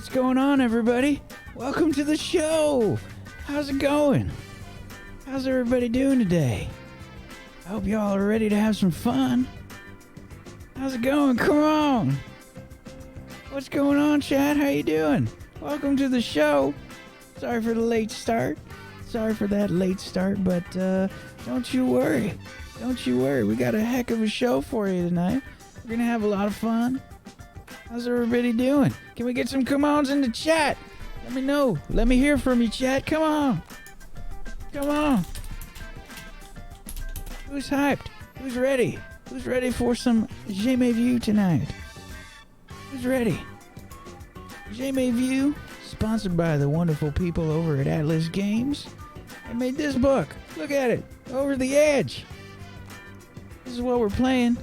What's going on, everybody? Welcome to the show. How's it going? How's everybody doing today? I hope y'all are ready to have some fun. How's it going? Come on. What's going on, Chad? How you doing? Welcome to the show. Sorry for the late start. Sorry for that late start, but don't you worry. Don't you worry. We got a heck of a show for you tonight. We're going to have a lot of fun. How's everybody doing? Can we get some come-ons in the chat? Let me know. Let me hear from you, chat. Come on. Come on. Who's hyped? Who's ready? Who's ready for some Jamais View tonight? Who's ready? Jamais View, sponsored by the wonderful people over at Atlas Games. They made this book. Look at it. Over the Edge. This is what we're playing.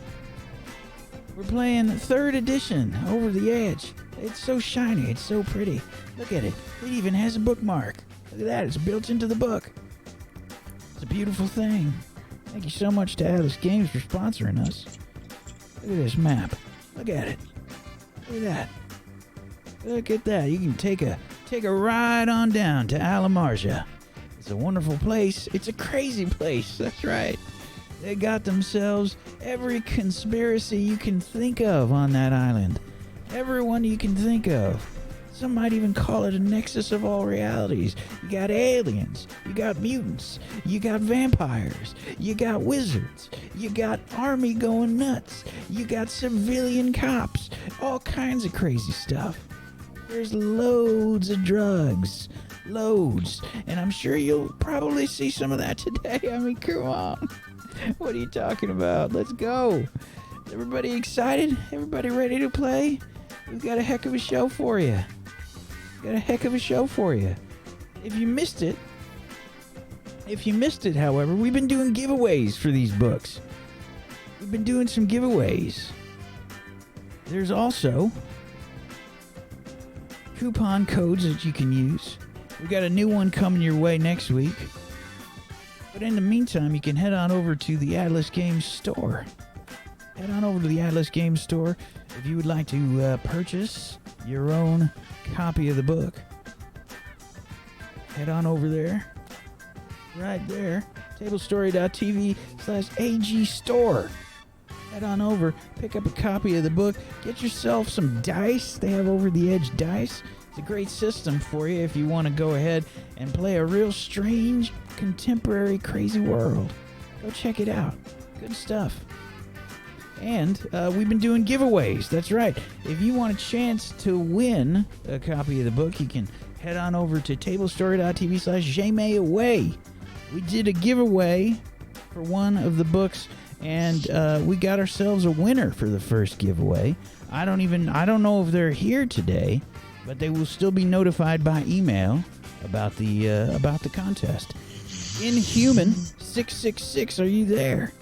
We're playing 3rd edition, Over the Edge. It's so shiny. It's so pretty. Look at it. It even has a bookmark. Look at that. It's built into the book. It's a beautiful thing. Thank you so much to Atlas Games for sponsoring us. Look at this map. Look at it. Look at that. Look at that. You can take a ride on down to Al-Amarja. It's a wonderful place. It's a crazy place. That's right. They got themselves every conspiracy you can think of on that island. Everyone you can think of. Some might even call it a nexus of all realities. You got aliens. You got mutants. You got vampires. You got wizards. You got army going nuts. You got civilian cops. All kinds of crazy stuff. There's loads of drugs. Loads. And I'm sure you'll probably see some of that today. I mean, come on. What are you talking about? Let's go. Everybody excited? Everybody ready to play? We've got a heck of a show for you. Got a heck of a show for you. If you missed it, however, we've been doing giveaways for these books. We've been doing some giveaways. There's also coupon codes that you can use. We got a new one coming your way next week. But in the meantime, you can head on over to the Atlas Games store. Head on over to the Atlas Games store if you would like to purchase your own copy of the book. Head on over there. Right there. tablestory.tv/AG store. Head on over, pick up a copy of the book, get yourself some dice. They have Over the Edge dice. It's a great system for you if you want to go ahead and play a real strange, contemporary, crazy world. Go check it out. Good stuff. And we've been doing giveaways. That's right. If you want a chance to win a copy of the book, you can head on over to tablestory.tv/Jamais away. We did a giveaway for one of the books, and we got ourselves a winner for the first giveaway. I don't know if they're here today, but they will still be notified by email about the contest. Inhuman 666, are you there?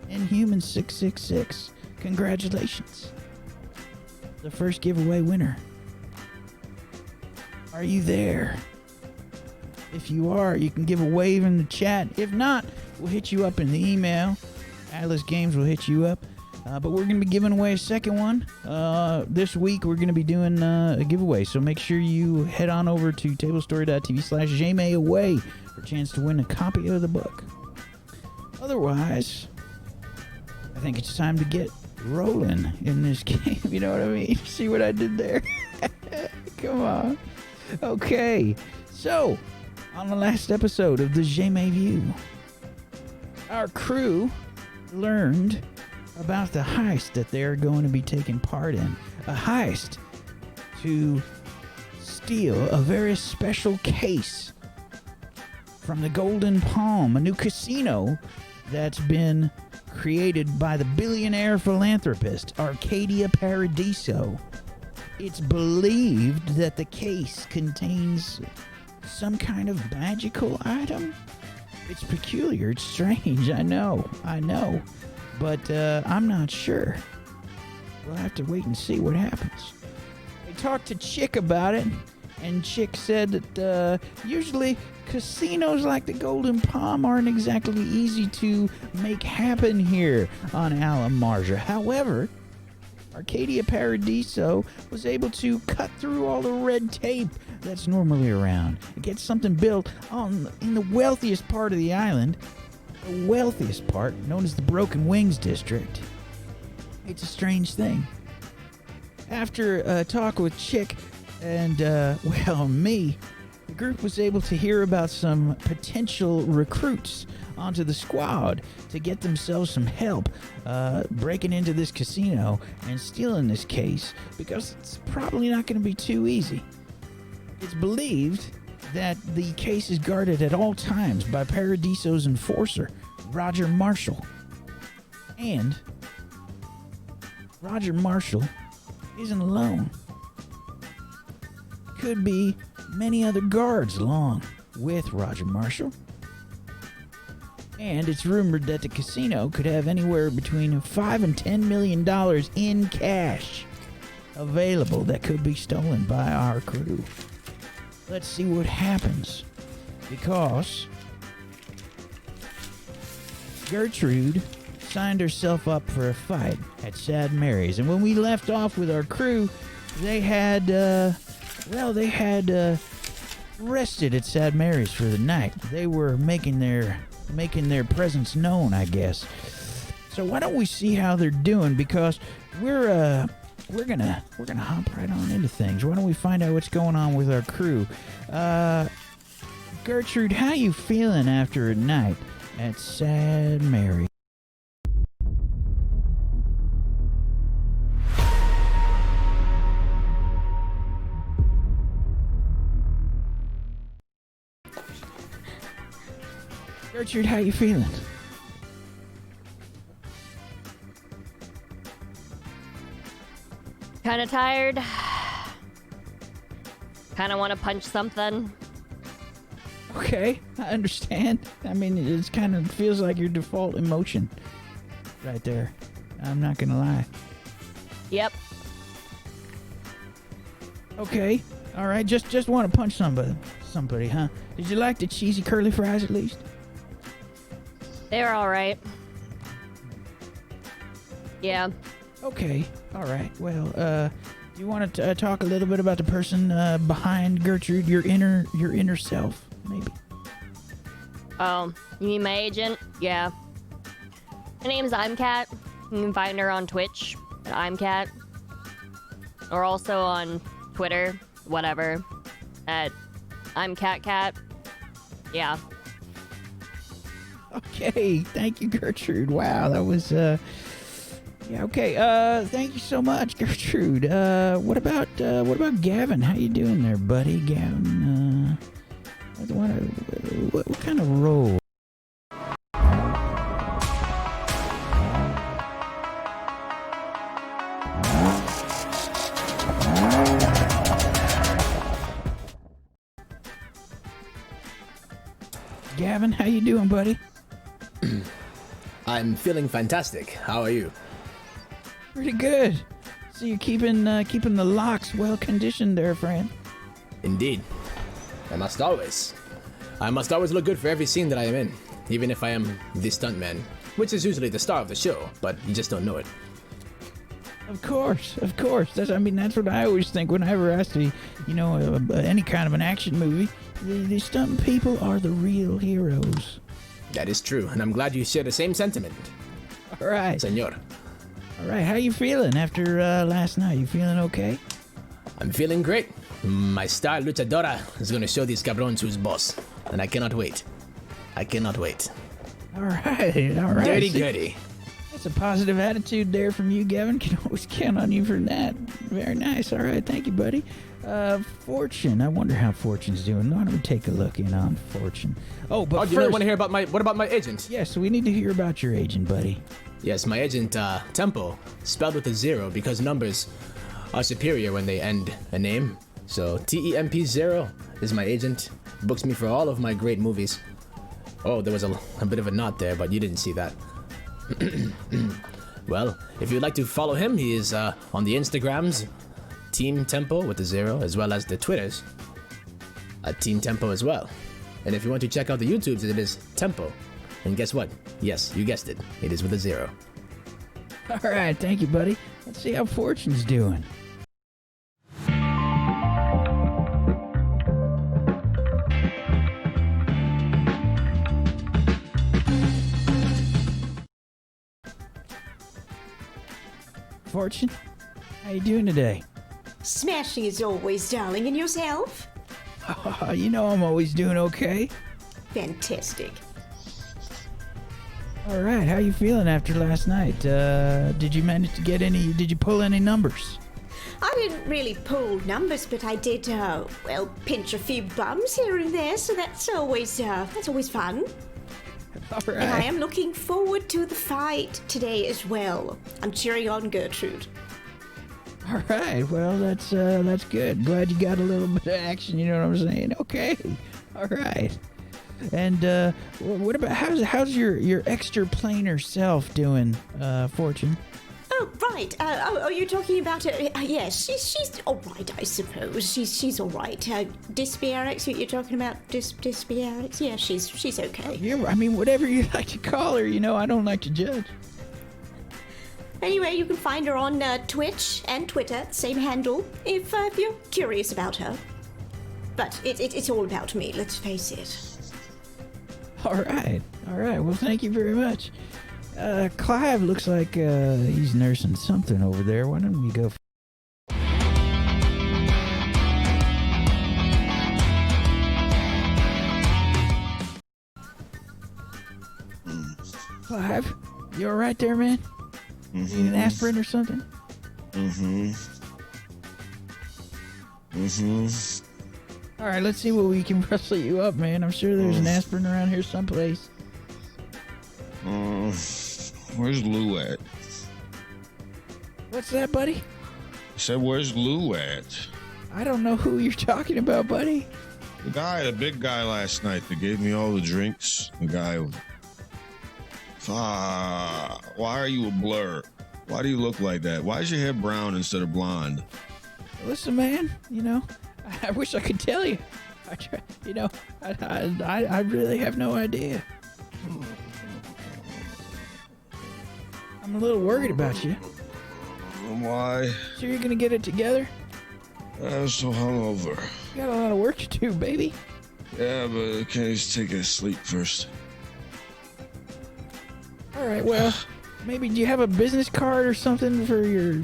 Inhuman 666, congratulations. The first giveaway winner. Are you there? If you are, you can give a wave in the chat. If not, we'll hit you up in the email. Atlas Games will hit you up. But we're going to be giving away a second one. This week we're going to be doing a giveaway. So make sure you head on over to tablestory.tv/Jamais away for a chance to win a copy of the book. Otherwise, I think it's time to get rolling in this game. You know what I mean? See what I did there? Come on. Okay. So, on the last episode of the Jamais View, our crew learned about the heist that they're going to be taking part in. A heist to steal a very special case from the Golden Palm, a new casino that's been created by the billionaire philanthropist Arcadia Paradiso. It's believed that the case contains some kind of magical item. It's peculiar, it's strange, I know. But I'm not sure. We'll have to wait and see what happens. I talked to Chick about it, and Chick said that usually casinos like the Golden Palm aren't exactly easy to make happen here on Al-Amarja. However, Arcadia Paradiso was able to cut through all the red tape that's normally around and get something built in the wealthiest part of the island, the wealthiest part, known as the Broken Wings District. It's a strange thing. After a talk with Chick and, me, the group was able to hear about some potential recruits onto the squad to get themselves some help breaking into this casino and stealing this case, because it's probably not going to be too easy. It's believed that the case is guarded at all times by Paradiso's enforcer, Roger Marshall. And Roger Marshall isn't alone. Could be many other guards along with Roger Marshall. And it's rumored that the casino could have anywhere between $5 and $10 million in cash available that could be stolen by our crew. Let's see what happens, because Gertrude signed herself up for a fight at Sad Mary's, and when we left off with our crew, they had rested at Sad Mary's for the night. They were making their presence known, I guess. So why don't we see how they're doing, because we're gonna hop right on into things. Why don't we find out what's going on with our crew? Gertrude, how you feeling after a night at Sad Mary? Gertrude, how you feeling? Kind of tired. Kind of want to punch something. Okay, I understand. I mean, it kind of feels like your default emotion right there. I'm not gonna lie. Yep. Okay, all right. Just want to punch somebody, huh? Did you like the cheesy curly fries at least? They were all right. Yeah. Okay, all right. Well, do you want to talk a little bit about the person behind Gertrude, your inner self, maybe? Oh, you mean my agent? Yeah. Her name's Imcat. You can find her on Twitch at Imcat. Or also on Twitter, whatever, at ImCatCat. Yeah. Okay, thank you, Gertrude. Wow, that was yeah, okay. Thank you so much, Gertrude. What about Gavin? How you doing there, buddy? Gavin, what kind of role? Gavin, how you doing, buddy? I'm feeling fantastic. How are you? Pretty good. So you're keeping the locks well conditioned there, friend. Indeed. I must always look good for every scene that I am in, even if I am the stuntman, which is usually the star of the show, but you just don't know it. Of course. That's what I always think whenever I see, any kind of an action movie. The stunt people are the real heroes. That is true, and I'm glad you share the same sentiment. All right. Senor. All right, how you feeling after last night? You feeling okay? I'm feeling great. My star luchadora is going to show these cabrons who's boss, and I cannot wait. All right. Dirty goody. That's a positive attitude there from you, Gavin. Can always count on you for that. Very nice. All right, thank you, buddy. Fortune. I wonder how Fortune's doing. Why don't we take a look in on Fortune? Oh, but do you want to hear about what about my agent? Yes, we need to hear about your agent, buddy. Yes, my agent, Tempo, spelled with a 0 because numbers are superior when they end a name. So TEMP0 is my agent. Books me for all of my great movies. Oh, there was a bit of a knot there, but you didn't see that. Well, if you'd like to follow him, he is on the Instagrams, Team Tempo with a 0, as well as the Twitters, Team Tempo as well. And if you want to check out the YouTubes, it is Tempo. And guess what? Yes, you guessed it. It is with a 0. All right, thank you, buddy. Let's see how Fortune's doing. Fortune, how you doing today? Smashing as always, darling. And yourself? You know I'm always doing okay. Fantastic. All right, how you feeling after last night? Did you manage to get any? Did you pull any numbers? I didn't really pull numbers, but I did, pinch a few bums here and there, so that's always fun. All right. And I am looking forward to the fight today as well. I'm cheering on Gertrude. All right. Well, that's good. Glad you got a little bit of action. You know what I'm saying? Okay. All right. And what about how's your extra planar self doing, Fortune? Oh, right. You're talking about her? Yes, she's all right, I suppose. She's all right. Dysbiarix, you're talking about Dysbiarix? Yeah, she's okay. Yeah, I mean, whatever you like to call her. You know, I don't like to judge. Anyway, you can find her on Twitch and Twitter, same handle, if you're curious about her. But it's all about me, let's face it. All right. Well, thank you very much. Clive looks like he's nursing something over there. Why don't we go? Clive, you all right there, man? Need an aspirin or something? All right, let's see what we can rustle you up, man. I'm sure there's an aspirin around here someplace. Where's Lou at? What's that, buddy? I said, where's Lou at? I don't know who you're talking about, buddy. The big guy last night that gave me all the drinks. The guy. Why are you a blur? Why do you look like that? Why is your hair brown instead of blonde? Listen, man, you know, I wish I could tell you. I really have no idea. I'm a little worried about you. Why? Sure you're gonna get it together? I'm so hungover. You got a lot of work to do, baby. Yeah, but can I just take a sleep first? All right, well, maybe do you have a business card or something for your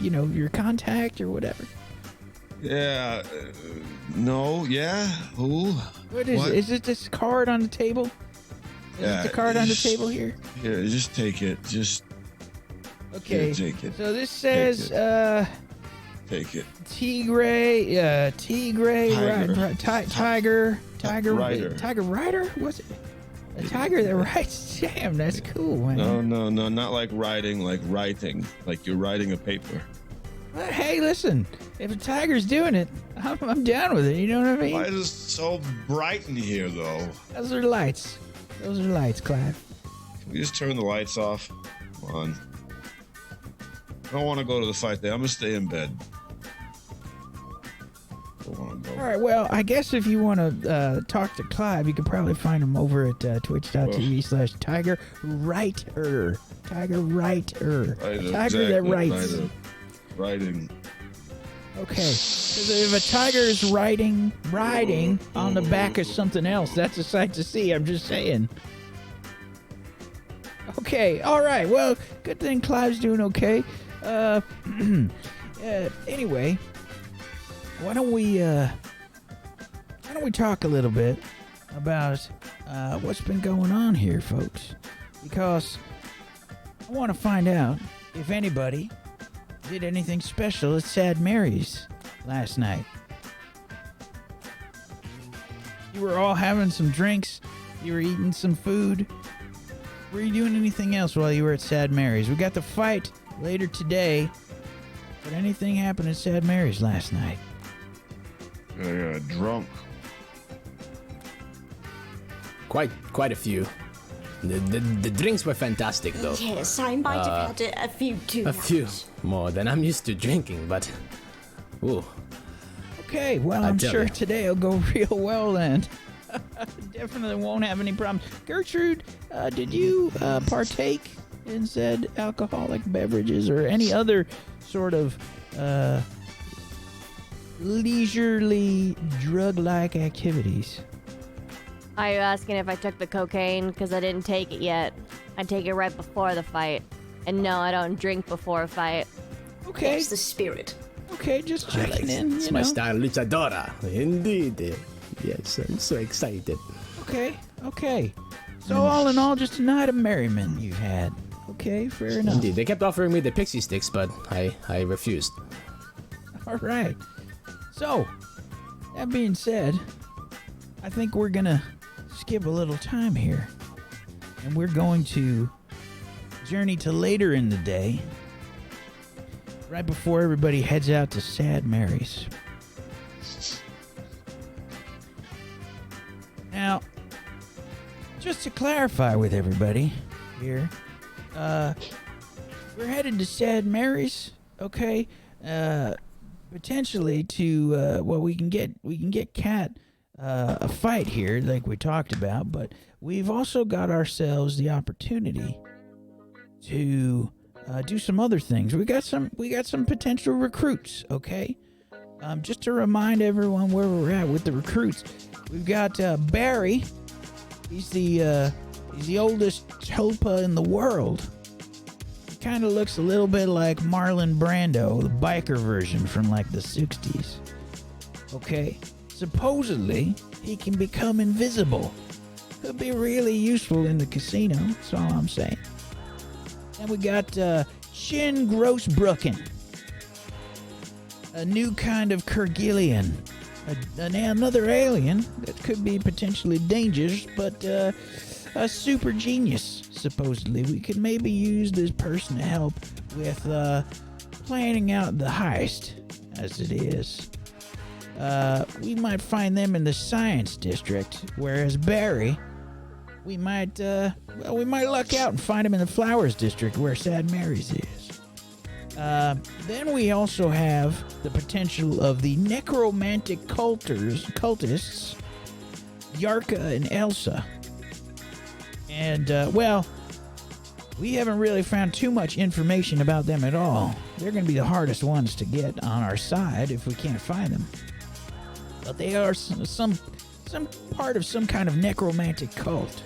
your contact or whatever? Yeah. No. Yeah. Who? What is it? Is it this card on the table? Is it the card on the table here? Yeah, just take it. Okay. Yeah, take it. So this says Take it. Tigray, Tiger Rider? What's it? A tiger that rides? Damn, that's cool, man. No, not like riding, like writing. Like you're writing a paper. Well, hey, listen, if a tiger's doing it, I'm down with it, you know what I mean? Why is it so bright in here, though? Those are lights, Clive. Can we just turn the lights off? Come on. I don't want to go to the fight there. I'm going to stay in bed. All right, well, I guess if you want to talk to Clive, you could probably find him over at twitch.tv/TigerWriter. Tiger Writer. A tiger that writes. Writing. Okay, so if a tiger is riding on the back of something else, that's a sight to see, I'm just saying. Okay, all right, well, good thing Clive's doing okay. Anyway, why don't we talk a little bit about what's been going on here, folks? Because I want to find out if anybody did anything special at Sad Mary's last night. You were all having some drinks. You were eating some food. Were you doing anything else while you were at Sad Mary's? We got the fight later today. But anything happened at Sad Mary's last night? I got drunk. Quite a few. The drinks were fantastic, though. Yes, I might have had a few too. A few more than I'm used to drinking, but ooh. Okay, well, I'm sure today will go real well then. Definitely won't have any problems. Gertrude, did you partake in said alcoholic beverages or any other sort of leisurely drug-like activities? Are you asking if I took the cocaine? Because I didn't take it yet. I take it right before the fight. And no, I don't drink before a fight. Okay. That's the spirit. Okay, just checking in. It's you my know. style, luchadora. Indeed. Yes, I'm so excited. Okay. So all in all, just a night of merriment you've had. Okay, fair enough. Indeed. They kept offering me the pixie sticks, but I refused. All right. So, that being said, I think we're gonna skip a little time here. And we're going to journey to later in the day, right before everybody heads out to Sad Mary's. Now, just to clarify with everybody here, we're headed to Sad Mary's, okay? Potentially to we can get Cat a fight here, like we talked about, but we've also got ourselves the opportunity to do some other things. We got some potential recruits, okay? Just to remind everyone where we're at with the recruits, we've got Barry. He's the oldest chopa in the world. He kind of looks a little bit like Marlon Brando, the biker version from like the 60s. Okay? Supposedly, he can become invisible. Could be really useful in the casino, that's all I'm saying. And we got Shin Grossbrucken, a new kind of Kergillian. Another alien that could be potentially dangerous, but a super genius, supposedly. We could maybe use this person to help with planning out the heist, as it is. We might find them in the science district, whereas Barry, we might luck out and find him in the flowers district, where Sad Mary's is. Then we also have the potential of the necromantic cultists, Yarka and Elsa. And, we haven't really found too much information about them at all. They're going to be the hardest ones to get on our side if we can't find them. But they are some part of some kind of necromantic cult.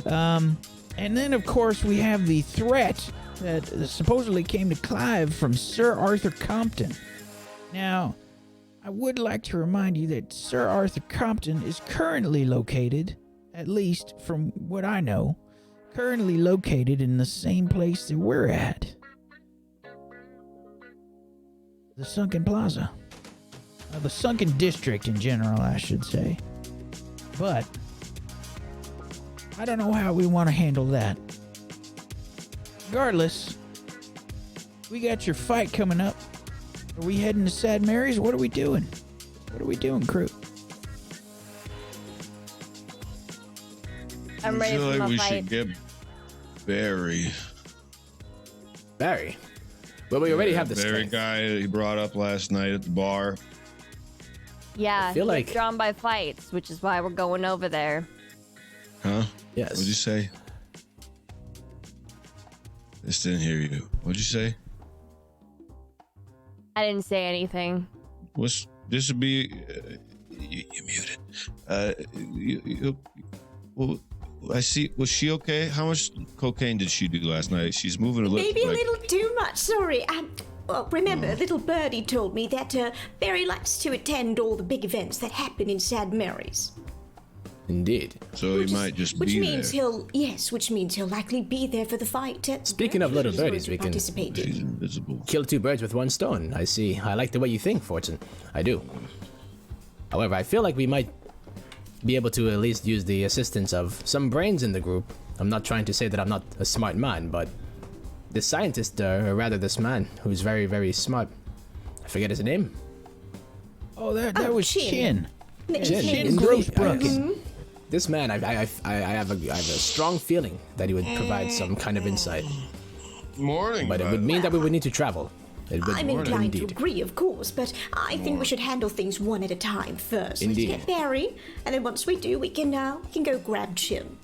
And then, of course, we have the threat that supposedly came to Clive from Sir Arthur Compton. Now, I would like to remind you that Sir Arthur Compton is currently located, at least from what I know, currently located in the same place that we're at. The Sunken Plaza. The Sunken District in general, I should say. But I don't know how we want to handle that. Regardless, we got your fight coming up. Are we heading to Sad Mary's? What are we doing? What are we doing, crew? I'm ready I feel for like my we fight. should get Barry. Barry? Well, we already have the Barry strength. guy he brought up last night at the bar. Yeah, I feel he's like- drawn by fights, which is why we're going over there. Huh? Yes. What'd you say? Just didn't hear you. What'd you say? I didn't say anything. What's this would be? You muted. Well, I see. Was she okay? How much cocaine did she do last night? She's moving a little. Maybe a little too much, sorry. Well, remember, Oh. little birdie told me that Barry likes to attend all the big events that happen in Sad Mary's. Indeed. So he might just which be means there. which means he'll likely be there for the fight. Speaking of little He's going birdies, to we can- participate in. She's invisible. Kill two birds with one stone. I see. I like the way you think, Fortune. I do. However, I feel like we might be able to at least use the assistance of some brains in the group. I'm not trying to say that I'm not a smart man, but this scientist, or rather this man, who's very, very smart. I forget his name. Oh, that was Chin. Chin indeed. Grossbrucken. This man, I have a strong feeling that he would provide some kind of insight. Morning. But it bud. would mean that we would need to travel. It would I'm inclined to indeed. agree, of course, but I think we should handle things one at a time first. Indeed. Let's get Barry, and then once we do, we can go grab Chin.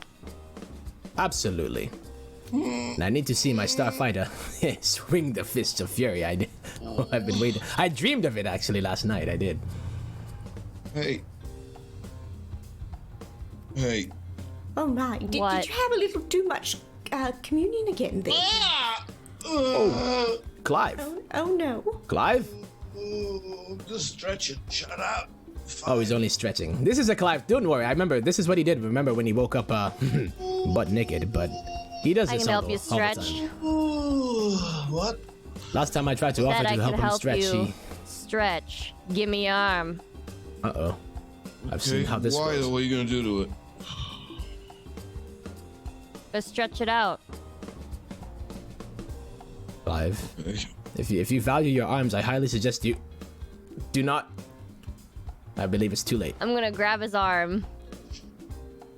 Absolutely. And I need to see my starfighter swing the fists of fury. I've been waiting. I dreamed of it actually last night. I did. Hey. Hey. Oh my! Did you What? have a little too much communion again then? Clive. Oh no! Clive? Just stretch it. Shut up. Oh, he's only stretching. This is a Clive. Don't worry. I remember. This is what he did. Remember when he woke up butt naked, but he does I this can all help you the- all the stretch. time. What? Last time I tried to offer That I to can help him help stretch, you stretch. Give me your arm. Uh-oh. I've seen how this Why? goes. What are you gonna do to it? Just stretch it out. Clive, Okay. if you value your arms, I highly suggest you do not. I believe it's too late. I'm gonna grab his arm.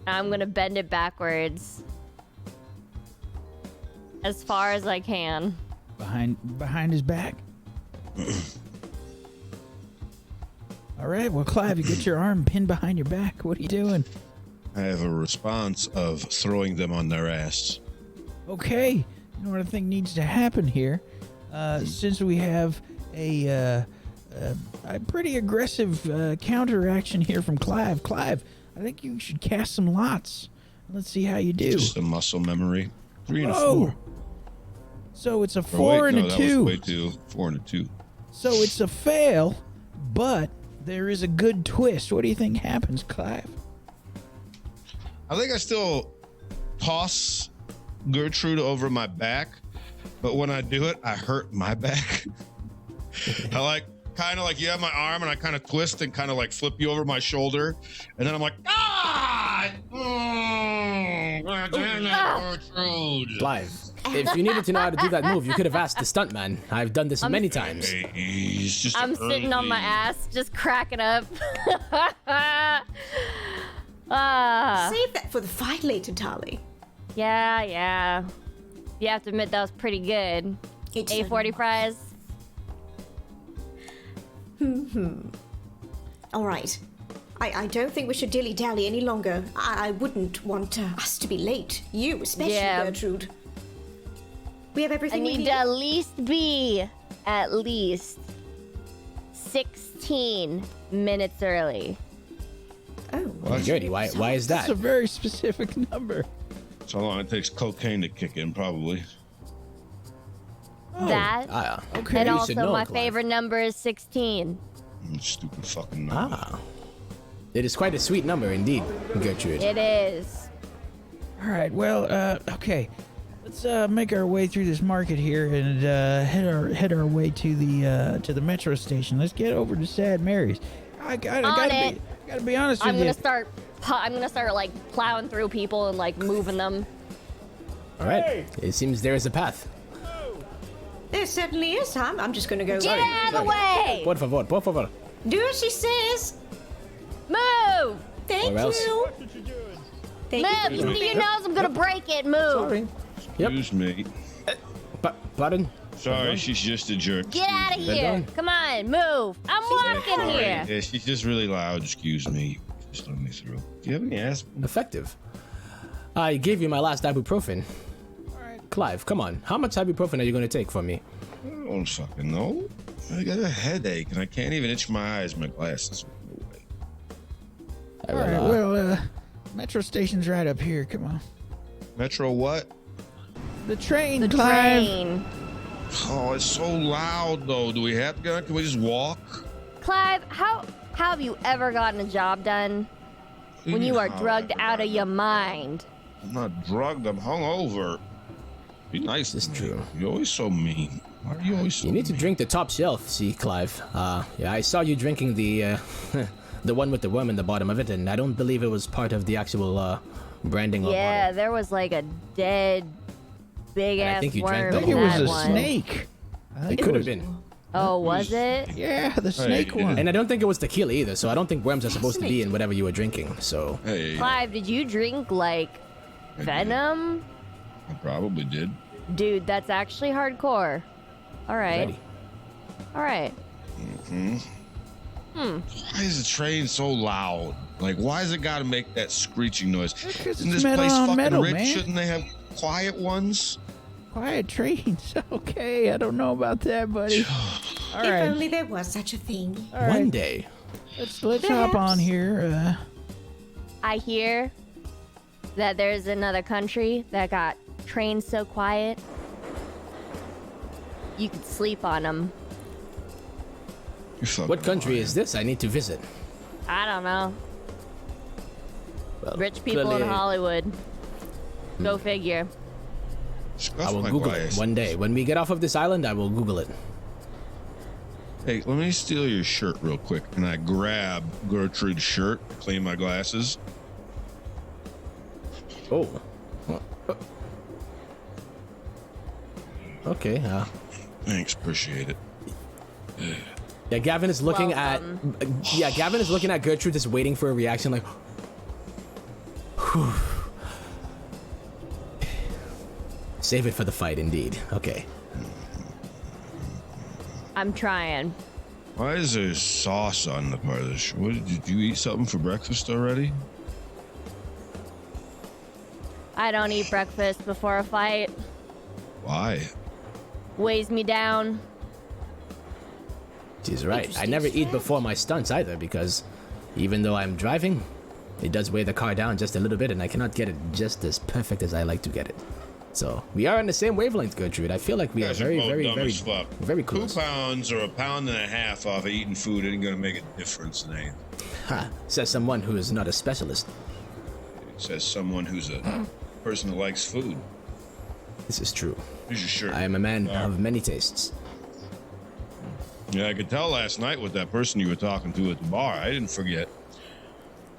And I'm gonna bend it backwards. As far as I can. Behind his back. All right, well, Clive, you get your arm pinned behind your back. What are you doing? I have a response of throwing them on their ass. Okay, you know what I think needs to happen here. Since we have a pretty aggressive counteraction here from Clive. Clive, I think you should cast some lots. Let's see how you do. Just a muscle memory. 3 and a Oh. 4. So it's a Or 4 wait, and no, a that 2. was way too. 4 and a 2. So it's a fail, but there is a good twist. What do you think happens, Clive? I think I still toss Gertrude over my back, but when I do it, I hurt my back. I like kind of like you have my arm and I kind of twist and kind of like flip you over my shoulder, and then I'm like, ah! Gertrude. Clive, if you needed to know how to do that move, you could have asked the stuntman. I've done this many times. Hey, he's just I'm sitting on my early. ass, just cracking up. Save that for the fight later, Tali. Yeah. You have to admit that was pretty good. It's A40 fries. All right. I don't think we should dilly-dally any longer. I wouldn't want us to be late. You especially, Yeah. Gertrude. We have I everything we need need. to at least be 16 minutes early. Oh. Gertie, why is That's that? a very specific number. That's how long it takes cocaine to kick in, probably. That. Okay. And you also, should know, my Clive. favorite number is 16. Stupid fucking number. It is quite a sweet number indeed, Gertrude. It is. All right. Well, okay. Let's make our way through this market here and head our way to the metro station. Let's get over to Sad Mary's. I gotta be honest with I'm you. gonna start like plowing through people and like moving them. All right. It seems there is a path. There certainly is. I'm just going to go. Get out of the way! Por favor. Do as she says. Move! Thank Or else. you. Thank Move! you. You see your nose? I'm gonna break it. Move! Sorry. Yep. Excuse me. Pardon? Sorry, she's just a jerk. Get out of Bend here! down. Come on, move! I'm walking Sorry. here. Yeah, she's just really loud. Excuse me. Just let me through. Do you have any aspirin? Effective. I gave you my last ibuprofen. Clive, come on. How much ibuprofen are you going to take for me? I don't fucking know. I got a headache and I can't even itch my eyes. My glasses. I All will, right. Well, metro station's right up here. Come on. Metro what? The train, The Clive. train. Oh, it's so loud though. Do we have to? Can we just walk? Clive, how have you ever gotten a job done when you are drugged out of your mind? I'm not drugged. I'm hungover. Be nice. This is to me. true. You're always so mean. Why are you always so You need to mean? drink the top shelf, see, Clive. Yeah, I saw you drinking the the one with the worm in the bottom of it, and I don't believe it was part of the actual branding. Yeah, Bottle. there was like a dead big And I ass think you drank worm the I in think it was that a one. snake. I think It could have was- been. Oh, was it? Yeah, the snake one. And I don't think it was tequila either, so I don't think worms are supposed to be in whatever you were drinking, so... Hey, Clive, did you drink like venom? I probably did. Dude, that's actually hardcore. All right. Ready. All right. Why is the train so loud? Like, why has it got to make that screeching noise? Because Isn't it's this metal place on fucking metal, rich? man. Shouldn't they have? quiet ones. Quiet trains. Okay, I don't know about that, buddy. All If right, only there was such a thing. all right. One day. Let's hop on Perhaps. here. I hear that there's another country that got trains so quiet you could sleep on them. You're fucking What country lying. is this? I need to visit. I don't know. Well, Rich people in clearly, Hollywood. Go figure. Scuff I will my Google glass. it one day. When we get off of this island, I will Google it. Hey, let me steal your shirt real quick. And I grab Gertrude's shirt, clean my glasses. Oh. Okay. Thanks, appreciate it. Yeah, Gavin is looking Welcome. at. Yeah, Gavin is looking at Gertrude, just waiting for a reaction, like. Whew. Save it for the fight, indeed. Okay. I'm trying. Why is there sauce on the part of this? What did you eat something for breakfast already? I don't eat breakfast before a fight. Why? Weighs me down. She's right. I never eat before my stunts either, because even though I'm driving, it does weigh the car down just a little bit, and I cannot get it just as perfect as I like to get it. So we are on the same wavelength, Gertrude. I feel like we You are guys very, both very, dumb very, as fuck. very 2 close. pounds or 1.5 pounds off of eating food ain't gonna make a difference in anything. Ha! Says someone who is not a specialist. It says someone who's a person that likes food. This is true. Here's your shirt. I am a man Yeah. of many tastes. Yeah, I could tell last night with that person you were talking to at the bar. I didn't forget.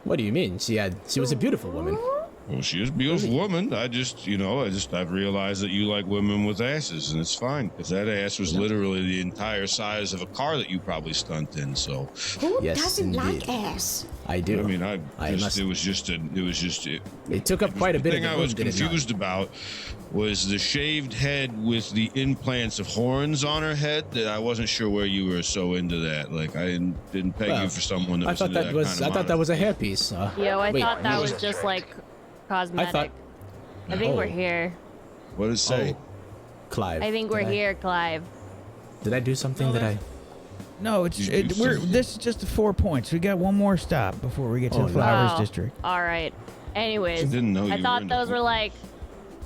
What do you mean? She was a beautiful woman. Well, she is a beautiful woman. I've realized that you like women with asses, and it's fine because that ass was literally the entire size of a car that you probably stunt in. So, Who Yes, doesn't indeed. like ass? I do. I mean, must- it was just. It took up quite a bit The of thing the I was room, did it not? confused about was the shaved head with the implants of horns on her head. That I wasn't sure where you were so into that. Like I didn't peg Well, you for someone that I was thought into that was. kind I of thought that was a hairpiece. Yo, I wait, thought that no, was it's just like cosmetic. I thought. I think we're Oh. here. What did it say? Oh, Clive. I think we're did here, Clive. Did I do something that I? No, this is just the 4 points. We got one more stop before we get to Oh, the Flowers no. District. All right. Anyways, I didn't know I you thought were those into- were like,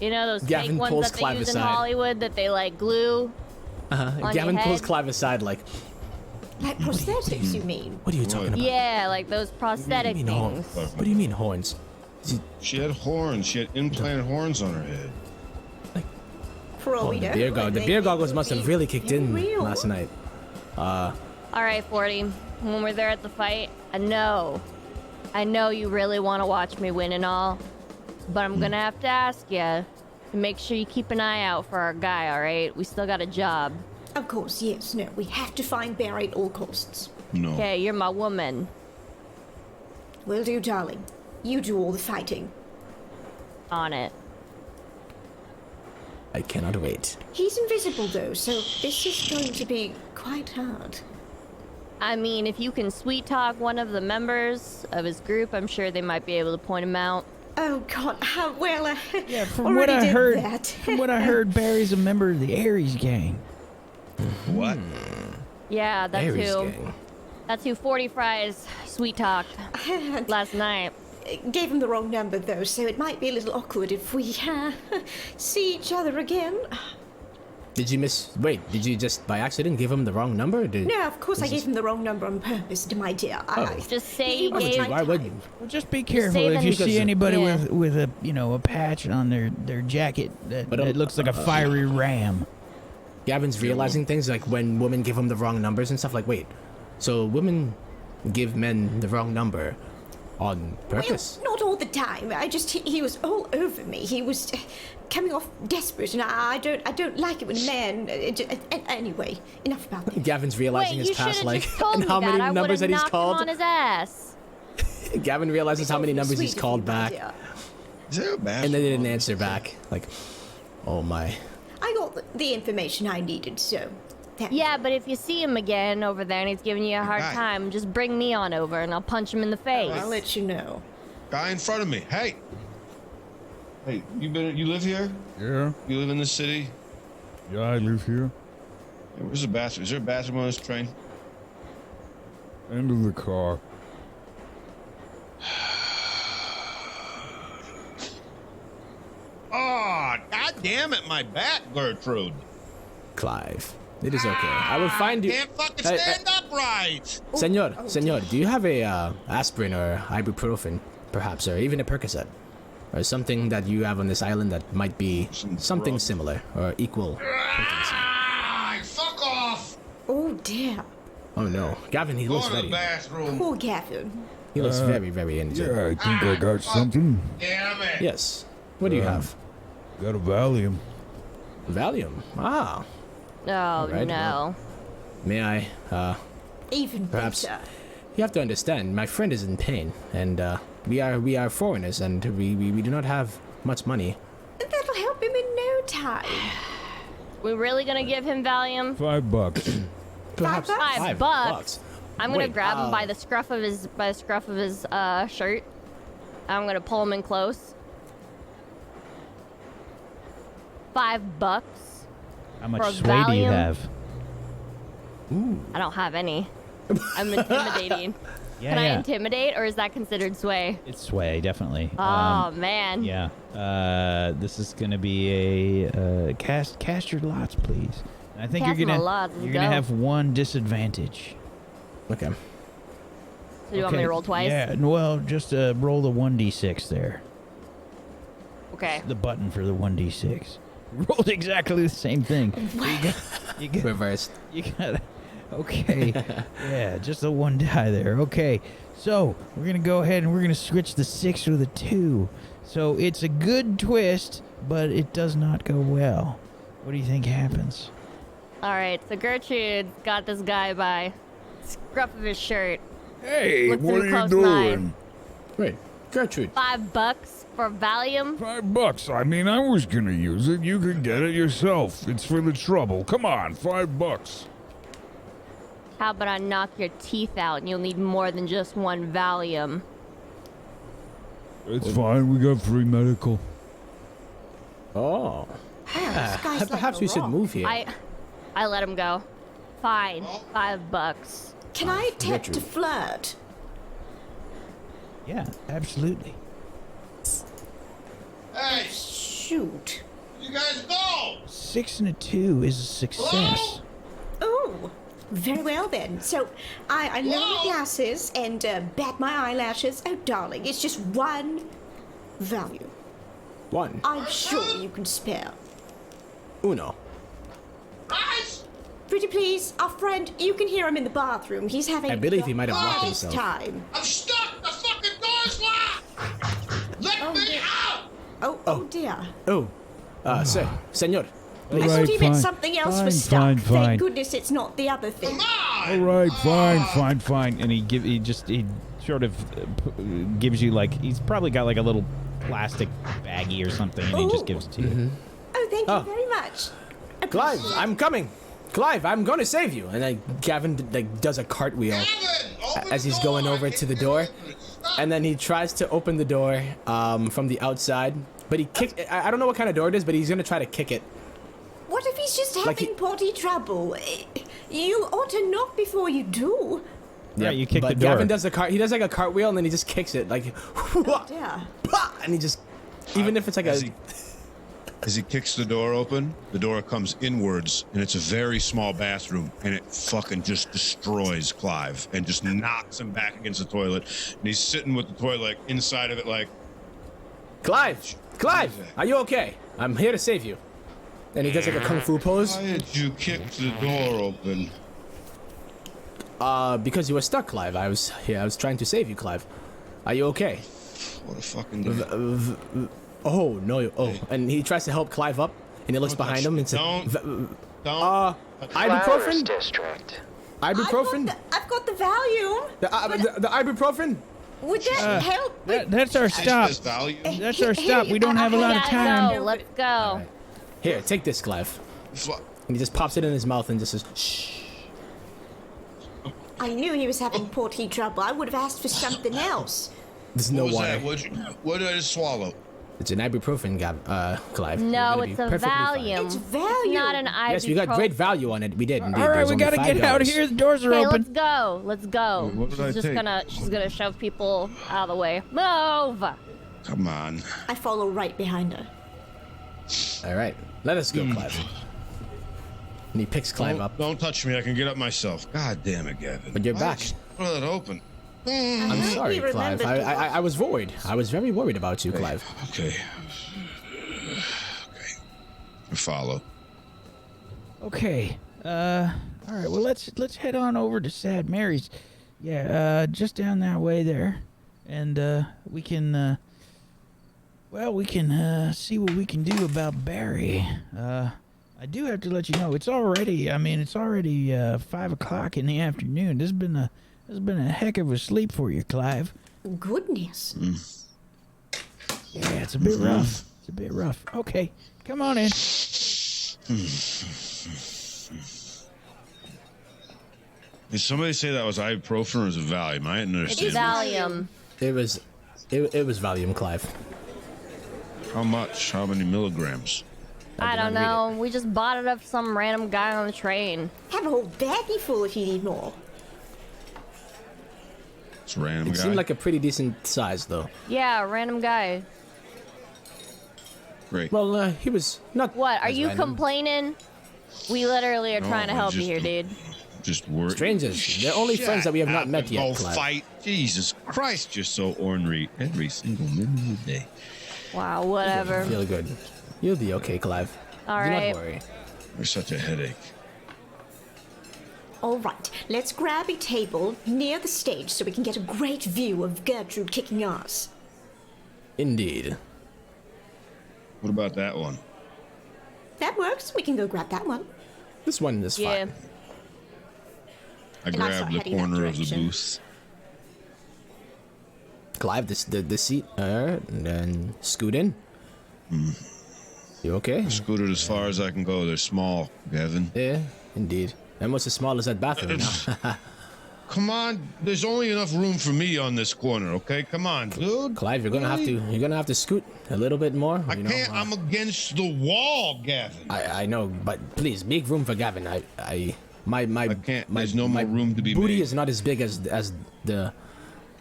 you know, those Gavin fake ones pulls that they Clive use in aside. Hollywood that they like glue. On Gavin your pulls head? Clive aside, like, Like prosthetics, you mean? "What are you talking about? Yeah, like those prosthetic What do you mean things. horns? What do you mean horns? She had horns. She had implanted horns on her head. For all Oh, we the know, beer goggles. The they beer goggles must could have be really kicked in real. last night. All right, 40. When we're there at the fight, I know you really want to watch me win and all, but I'm gonna have to ask you to make sure you keep an eye out for our guy. All right? We still got a job. Of course, yes. No, we have to find Barry at all costs. No. Okay, you're my woman. Will do, darling. You do all the fighting. On it. I cannot wait. He's invisible, though, so this is going to be quite hard. I mean, if you can sweet talk one of the members of his group, I'm sure they might be able to point him out. Oh, God. Well, Yeah, from already what I did heard, that. from what I heard, Barry's a member of the Aries gang. What? Yeah, that's Aries who. gang. That's who 40 Fries sweet talked last night. Gave him the wrong number, though, so it might be a little awkward if we see each other again. Did you Wait, did you just by accident give him the wrong number? Or did... No, of course I gave him the wrong number on purpose, my dear. Just say He you wasn't gave. my Why would type. Well, just be careful say if you them- see anybody Yeah. with a patch on their jacket that, But, that looks like a fiery ram. Gavin's realizing things like when women give him the wrong numbers and stuff. Like, wait, so women give men the wrong number on purpose? Well, not all the time. He was all over me. He was coming off desperate, and I don't like it when a man. Anyway, enough about that. Gavin's Wait, realizing you his should have past, like, just told and me how that. many I numbers would that have he's knocked him called. on his ass. Gavin realizes how many numbers he's Sweet of called you, my back, dear. Is there a bathroom? and they didn't answer back. Like, oh my. I got the information I needed, so. Yeah, but if you see him again over there and he's giving you a hard Guy. time, just bring me on over and I'll punch him in the face. I'll let you know. Guy in front of me. Hey. Hey, you live here? Yeah, You live in the city? yeah, I live here. Yeah, where's the bathroom? Is there a bathroom on this train? End of the car. Oh, god damn it, my back, Gertrude. Clive, it is okay. I will find you. Can't fucking stand upright. Senor, do you have a aspirin or ibuprofen, perhaps, or even a Percocet? Or something that you have on this island that might be something drugs. similar or equal potency? Fuck off. Oh dear. Oh no, Gavin, he Go looks to the ready. bathroom. Poor Gavin. He looks very, very injured. Yeah, I think I got something. Damn it. Yes. What do you have? Got a Valium. Valium. Ah. Oh right, no. May I? Even Perhaps. better. You have to understand, my friend is in pain, and we are foreigners, and we do not have much money. That'll help him in no time. We really gonna give him Valium? $5. Perhaps bucks? $5. I'm gonna Wait, grab him by the scruff of his shirt. I'm gonna pull him in close. $5. How much For sway do you Valium? have? I don't have any. I'm intimidating. Yeah, Can I yeah. intimidate, or is that considered sway? It's sway, definitely. Oh man. Yeah. This is gonna be a cast your lots, please. And I think Cast you're my gonna lots, let's you're gonna go. have one disadvantage. Okay. So do you want me to roll twice? Yeah. Well, just roll the 1d6 there. Okay. The button for the 1d6. Rolled exactly the same thing. You got, Reversed. you got. Okay. Yeah, just the one die there. Okay. So we're gonna go ahead and we're gonna switch the 6 with a 2. So it's a good twist, but it does not go well. What do you think happens? All right. So Gertrude got this guy by scruff of his shirt. Hey, Looks what in are you close doing? Wait, Gertrude. $5 for Valium. $5. I mean, I was gonna use it. You can get it yourself. It's for the trouble. Come on, $5. How about I knock your teeth out and you'll need more than just one Valium? It's fine. We got free medical. Oh. This guy's like Perhaps a we should rock. move here. I let him go. Fine. $5. Can I attempt to Gertrude. flirt? Yeah, absolutely. Hey, Shoot. you guys go. 6 and a 2 is a success. Oh, very well then. So I lower my Whoa. glasses and bat my eyelashes. Oh, darling, it's just one value. One. I'm sure you can spare. Uno. Guys. Pretty please, our friend, you can hear him in the bathroom. He's having I believe the he might have locked hardest himself. time. I'm stuck. The fucking door's locked. Let me dear. out. Oh dear. Oh. Sir. Senor. I All thought right, he meant fine. something else Fine, for stuck. fine, Thank fine. goodness it's not the other thing. Come on. All right, fine. And he sort of gives you like, he's probably got like a little plastic baggie or something, and he just Ooh. gives it to you. Oh, thank Oh. you very much. Clive, I'm coming. Clive, I'm going to save you. And then Gavin does a cartwheel Gavin, open as the he's going door. over I to the can't door. get it. Stop. And then he tries to open the door from the outside. But he kicks. I don't know what kind of door it is, but he's going to try to kick it. What if he's just Like having potty trouble? You ought to knock before you do. Yeah, you kick but the door. Gavin does he does like a cartwheel and then he just kicks it like, Yeah. and he just, even if it's like As a, he, as he kicks the door open, the door comes inwards, and it's a very small bathroom, and it fucking just destroys Clive and just knocks him back against the toilet. And he's sitting with the toilet inside of it, like, Clive, are you okay? I'm here to save you. And he does like a kung fu pose. why did you kick the door open? Because you were stuck, Clive. I was trying to save you, Clive. Are you okay? What a fucking day. Oh no! Oh, and he tries to help Clive up, and he looks behind him and says, Don't. "Ibuprofen, District. ibuprofen, I've got the value. the ibuprofen." Would that help? That's our stop. This value? That's our stop. We don't have a lot of Let's time. go. Let's go. Here, take this, Clive. Fu- And he just pops it in his mouth and just says, "Shh." I knew he was having potty trouble. I would have asked for something else. There's What no was water. that? What did I just swallow? It's an ibuprofen, Clive. You're No, gonna it's be a perfectly fine. Valium. It's Valium. Not an ibuprofen. Yes, we got great value on it. We did. Indeed. All right, There's we only gotta get out of $5. here. The doors are Okay, open. let's go. Let's go. What did I She's just take? she's gonna shove people out of the way. Move. Come on. I follow right behind her. All right, let us go, Clive. And he picks Clive up. Don't touch me. I can get up myself. God damn it, Gavin. But you're Why back. did you throw that open. I'm sorry, we Clive. remembered to I was worried. I was very worried about you, Clive. Okay. I follow. Okay. All right. Well, let's head on over to Sad Mary's. Yeah. Just down that way there, and we can. We can see what we can do about Barry. I do have to let you know it's already 5 o'clock in the afternoon. This has been a heck of a sleep for you, Clive. Goodness. Yeah, it's a bit rough. It's a bit rough. Okay, come on in. Did somebody say that was ibuprofen or was it Valium? I didn't It's understand. Valium. It was Valium, Clive. How much? How many milligrams? I don't not read know. We just bought it off some random guy on the train. Have a whole baggie full if you need more. It's a random It guy. seemed like a pretty decent size, though. Yeah, random guy. Great. Well, he was not. What? Are as you random. complaining? We literally are trying to I help you just- here, dude. Just worried. Strangers. They're only friends that we have not met Go yet, Clive. fight. Jesus Christ, you're so ornery every single minute of the day. Wow, whatever. Feel good. You'll be okay, Clive. All Do right. not worry. You're such a headache. All right, let's grab a table near the stage so we can get a great view of Gertrude kicking ass. Indeed. What about that one? That works. We can go grab that one. This one is Yeah. fine. I And I start grabbed the heading that corner of the direction. booth. Clive, the seat, and then scoot in. You okay? Scooted as far as I can go. They're small, Gavin. Yeah, indeed. Almost as small as that bathroom now. Come on, there's only enough room for me on this corner, okay? Come on, dude. Clive, you're gonna have to scoot a little bit more. I you know, can't. I'm against the wall, Gavin. I know, but please make room for Gavin. My can't. There's no more room to be booty made. is not as big as the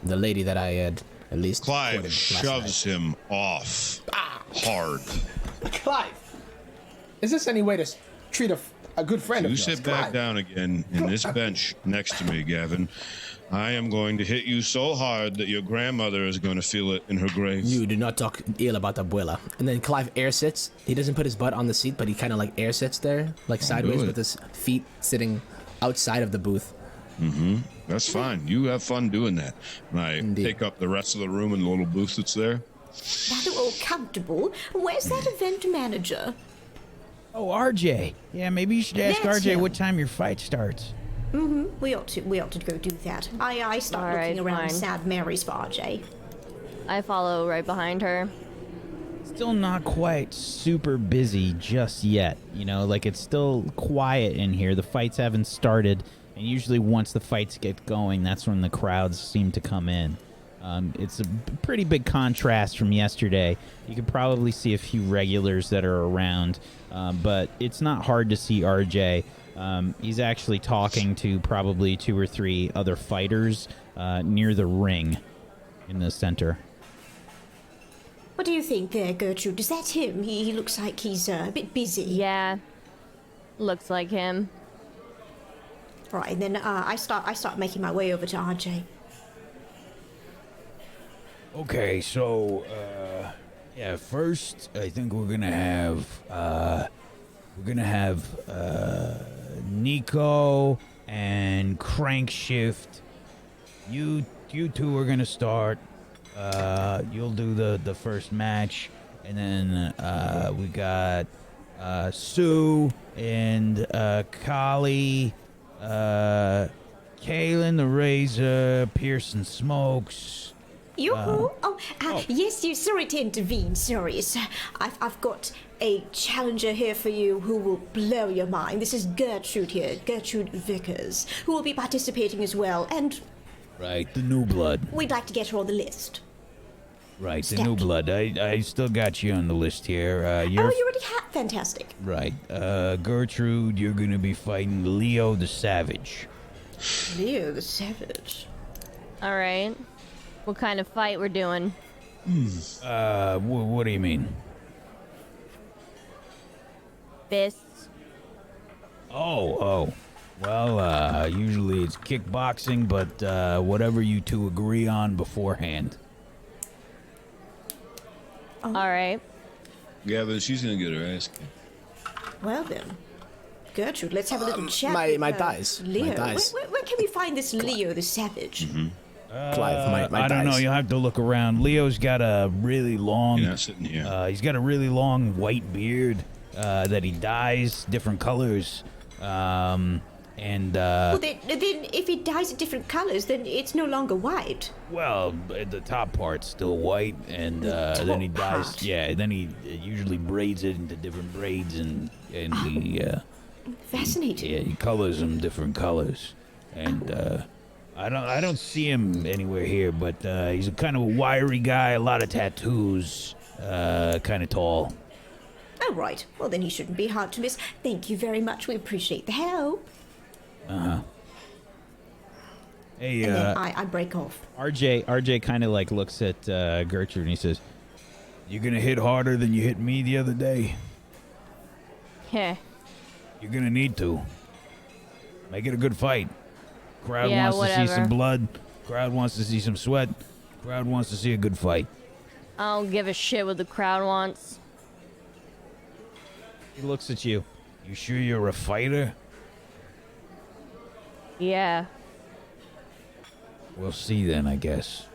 lady that I had at least. Clive courted last shoves him off hard. night. Clive, is this any way to treat a good friend of You yours? sit back down again in this bench next to me, Gavin. I am going to hit you so hard that your grandmother is going to feel it in her grave. You do not talk ill about Abuela. And then Clive air sits. He doesn't put his butt on the seat, but he kind of like air sits there, like sideways do it. with his feet sitting outside of the booth. That's fine. You have fun doing that. And I Indeed. take up the rest of the room in the little booth that's there. Now they're all comfortable. Where's that event manager? Oh, RJ. Yeah, maybe you should ask That's RJ him. what time your fight starts. We ought to go do that. I start All right, looking around fine. Sad Mary's for RJ. I follow right behind her. Still not quite super busy just yet. You know, like it's still quiet in here. The fights haven't started. And usually once the fights get going, that's when the crowds seem to come in. It's a pretty big contrast from yesterday. You could probably see a few regulars that are around, but it's not hard to see RJ. He's actually talking to probably 2 or 3 other fighters near the ring in the center. What do you think there, Gertrude? Is that him? He looks like he's a bit busy. Yeah. Looks like him. Right, and then I start making my way over to RJ. Okay, so yeah, first I think we're gonna have Nico and Crankshift. You two are gonna start. You'll do the first match, and then we got Sue and Kali, Kaylin the Razor, Pearson Smokes. Yoo-hoo! Yes, sorry to intervene, sorry. I've got a challenger here for you who will blow your mind. This is Gertrude here, Gertrude Vickers, who will be participating as well, and Right, the new blood. we'd like to get her on the list. Right, the Stat. new blood. I still got you on the list here. Oh, You're you already have. Fantastic. right. Gertrude, you're gonna be fighting Leo the Savage. Leo the Savage. All right. What kind of fight we're doing? What do you mean? Fists. Oh. Well, usually it's kickboxing, but whatever you two agree on beforehand. All right. Gavin, she's gonna get her ass kicked. Well then. Gertrude, let's have a little chat. my with, thighs. My Leo. thighs. Where can we find this Leo the Savage? Clive, my I don't know. thighs. You'll have to look around. Leo's got a really long. You're not sitting here. He's got a really long white beard that he dyes different colors. Well, then, if he dyes it different colors, then it's no longer white. Well, the top part's still white, and The then he top dyes. part. Yeah, then he usually braids it into different braids, and he Fascinating. he colors them different colors. And I don't see him anywhere here, but he's a kind of a wiry guy, a lot of tattoos, kind of tall. Oh, right. Well, then he shouldn't be hard to miss. Thank you very much. We appreciate the help. Hey, And then I break off. RJ kind of like looks at Gertrude and he says, "You gonna hit harder than you hit me the other day? Heh. You're gonna need to. Make it a good fight. Crowd Yeah, wants to see some whatever. blood. Crowd wants to see some sweat. Crowd wants to see a good fight." I don't give a shit what the crowd wants. He looks at you. "You sure you're a fighter?" Yeah. "We'll see then, I guess."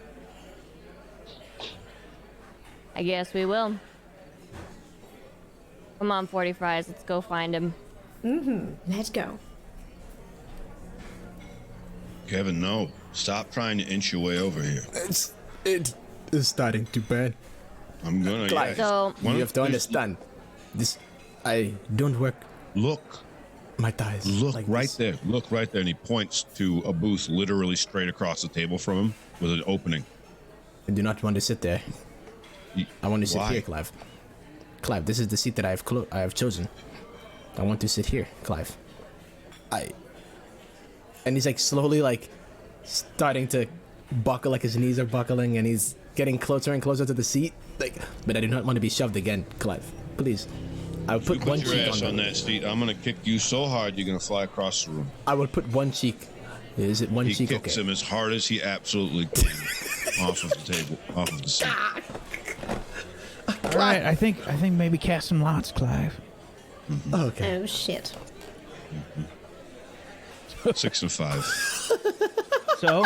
I guess we will. Come on, 40 Fries. Let's go find him. Let's go. Kevin, no. Stop trying to inch your way over here. It is starting to burn. I'm gonna. Clive. So- One You of have to these- understand. This, I don't work Look. my thighs. Look like right this. there. Look right there. And he points to a booth literally straight across the table from him with an opening. I do not want to sit there. I want to sit Why? here, Clive. Clive, this is the seat that I have chosen. I want to sit here, Clive. And he's like slowly like starting to buckle, like his knees are buckling, and he's getting closer and closer to the seat. Like, but I do not want to be shoved again, Clive. Please. I will You put one put your cheek ass on that seat. I'm gonna kick you so hard you're gonna fly across the room. I will put one cheek. Is it one He cheek? kicks Okay. him as hard as he absolutely can off of the table, off of the seat. All right, I think maybe cast some lots, Clive. Okay. Oh, shit. 6 and 5. So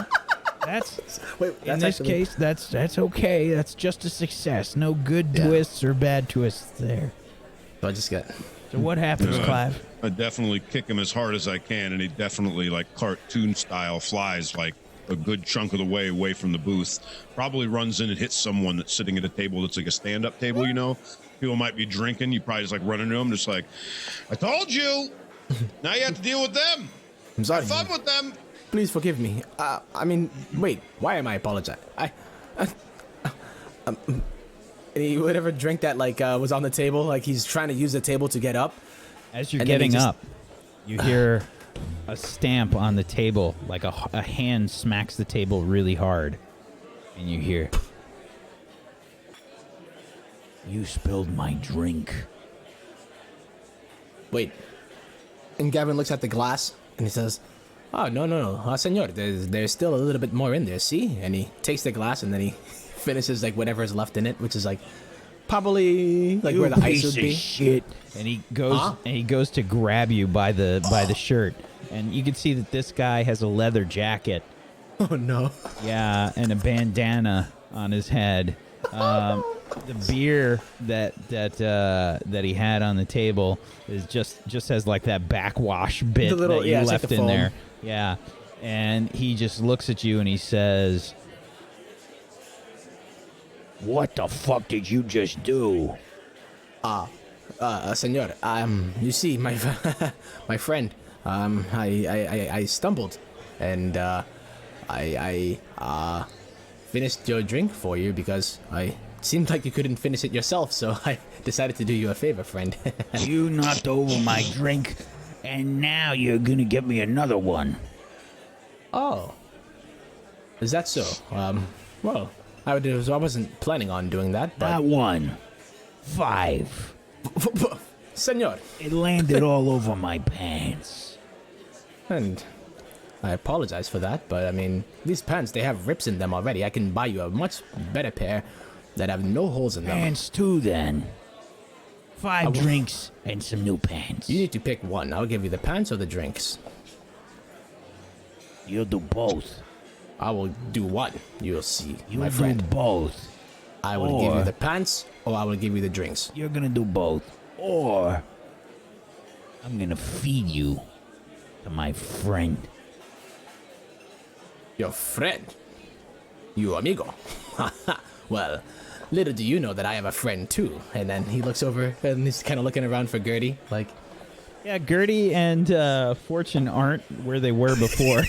that's Wait, in that's this actually- case that's okay. That's just a success. No good twists or bad twists there. So I just got. So what happens, Clive? I definitely kick him as hard as I can, and he definitely, like cartoon style, flies like a good chunk of the way away from the booth. Probably runs in and hits someone that's sitting at a table that's like a stand-up table, you know? People might be drinking. You probably just like run into them, just like, "I told you! Now you have to deal with them! I'm sorry. Have fun with them!" Please forgive me. I mean, wait. Why am I apologizing? Any whatever drink that like was on the table, like he's trying to use the table to get up. As you're And then he getting just- up, you hear a stamp on the table, like a hand smacks the table really hard, and you hear, "You spilled my drink." Wait. And Gavin looks at the glass and he says, "Oh no, senor. There's still a little bit more in there. See?" And he takes the glass and then he finishes like whatever is left in it, which is like probably like "You where the ice piece would of be. shit. And he goes to grab you by the shirt, and you can see that this guy has a leather jacket, Oh no. yeah, and a bandana on his head. The beer that he had on the table is just has like that backwash bit The little- that you yeah, it's like left the in foam. there, yeah. And he just looks at you and he says, "What the fuck did you just do?" Senor, you see, my my friend, I stumbled, and I finished your drink for you because I seemed like you couldn't finish it yourself, so I decided to do you a favor, friend. You knocked over my drink, and now you're gonna get me another one. Oh. Is that so? Well, I wasn't planning on doing that, but... Not one. 5. Senor. It landed all over my pants. And I apologize for that, but I mean, these pants, they have rips in them already. I can buy you a much better pair that have no holes in them. Pants too, then. 5 drinks and some new pants. You need to pick one. I'll give you the pants or the drinks. You'll do both. I will do one. You'll see, You'll my do friend. both. I will give you the pants or I will give you the drinks. You're gonna do both. Or I'm gonna feed you to my friend. Your friend? You amigo? Well, little do you know that I have a friend too. And then he looks over and he's kind of looking around for Gertie, like... Yeah, Gertie and Fortune aren't where they were before.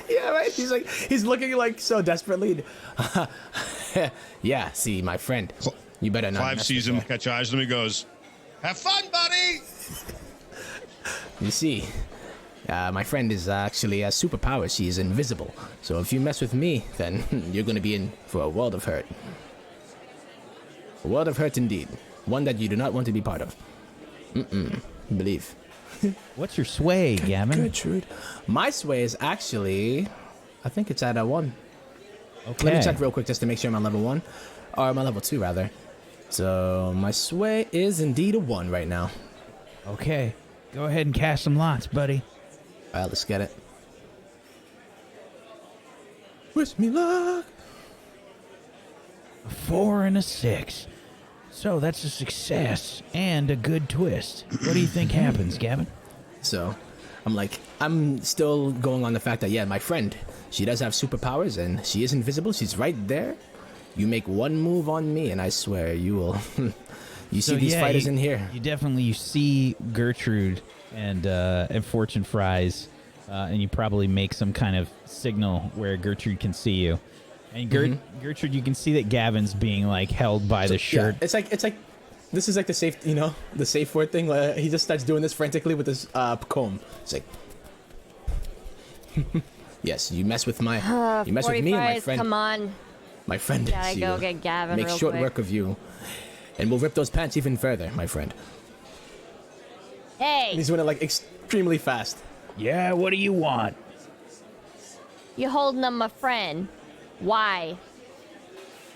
Yeah, right? He's looking like so desperately. Yeah, see, my friend. You better not. Clive sees him, catch eyes with him, he goes, "Have fun, buddy!" You see, my friend is actually has superpowers. She is invisible. So if you mess with me, then you're going to be in for a world of hurt. A world of hurt indeed. One that you do not want to be part of. Believe. What's your sway, Gavin? Gertrude. My sway is actually, I think it's at a 1. Okay. Let me check real quick just to make sure I'm on level 1. Or I'm on level 2, rather. So, my sway is indeed a 1 right now. Okay. Go ahead and cast some lots, buddy. Alright, let's get it. Wish me luck. A 4 and a 6. So that's a success and a good twist. What do you think happens, Gavin? So, I'm still going on the fact that, yeah, my friend, she does have superpowers and she is invisible. She's right there. You make one move on me and I swear you will. You see these fighters in here. You see Gertrude and Fortune Fries, and you probably make some kind of signal where Gertrude can see you. And Gertrude, you can see that Gavin's being like held by the shirt. Yeah, it's like this is like the safe word thing. He just starts doing this frantically with his comb. It's like, yes, you mess with me, and my friend. Come on. My friend. Gotta go get Gavin Make real short quick. work of you, and we'll rip those pants even further, my friend. Hey, He's doing it like extremely fast. Yeah, what do you want? you holding up my friend. Why?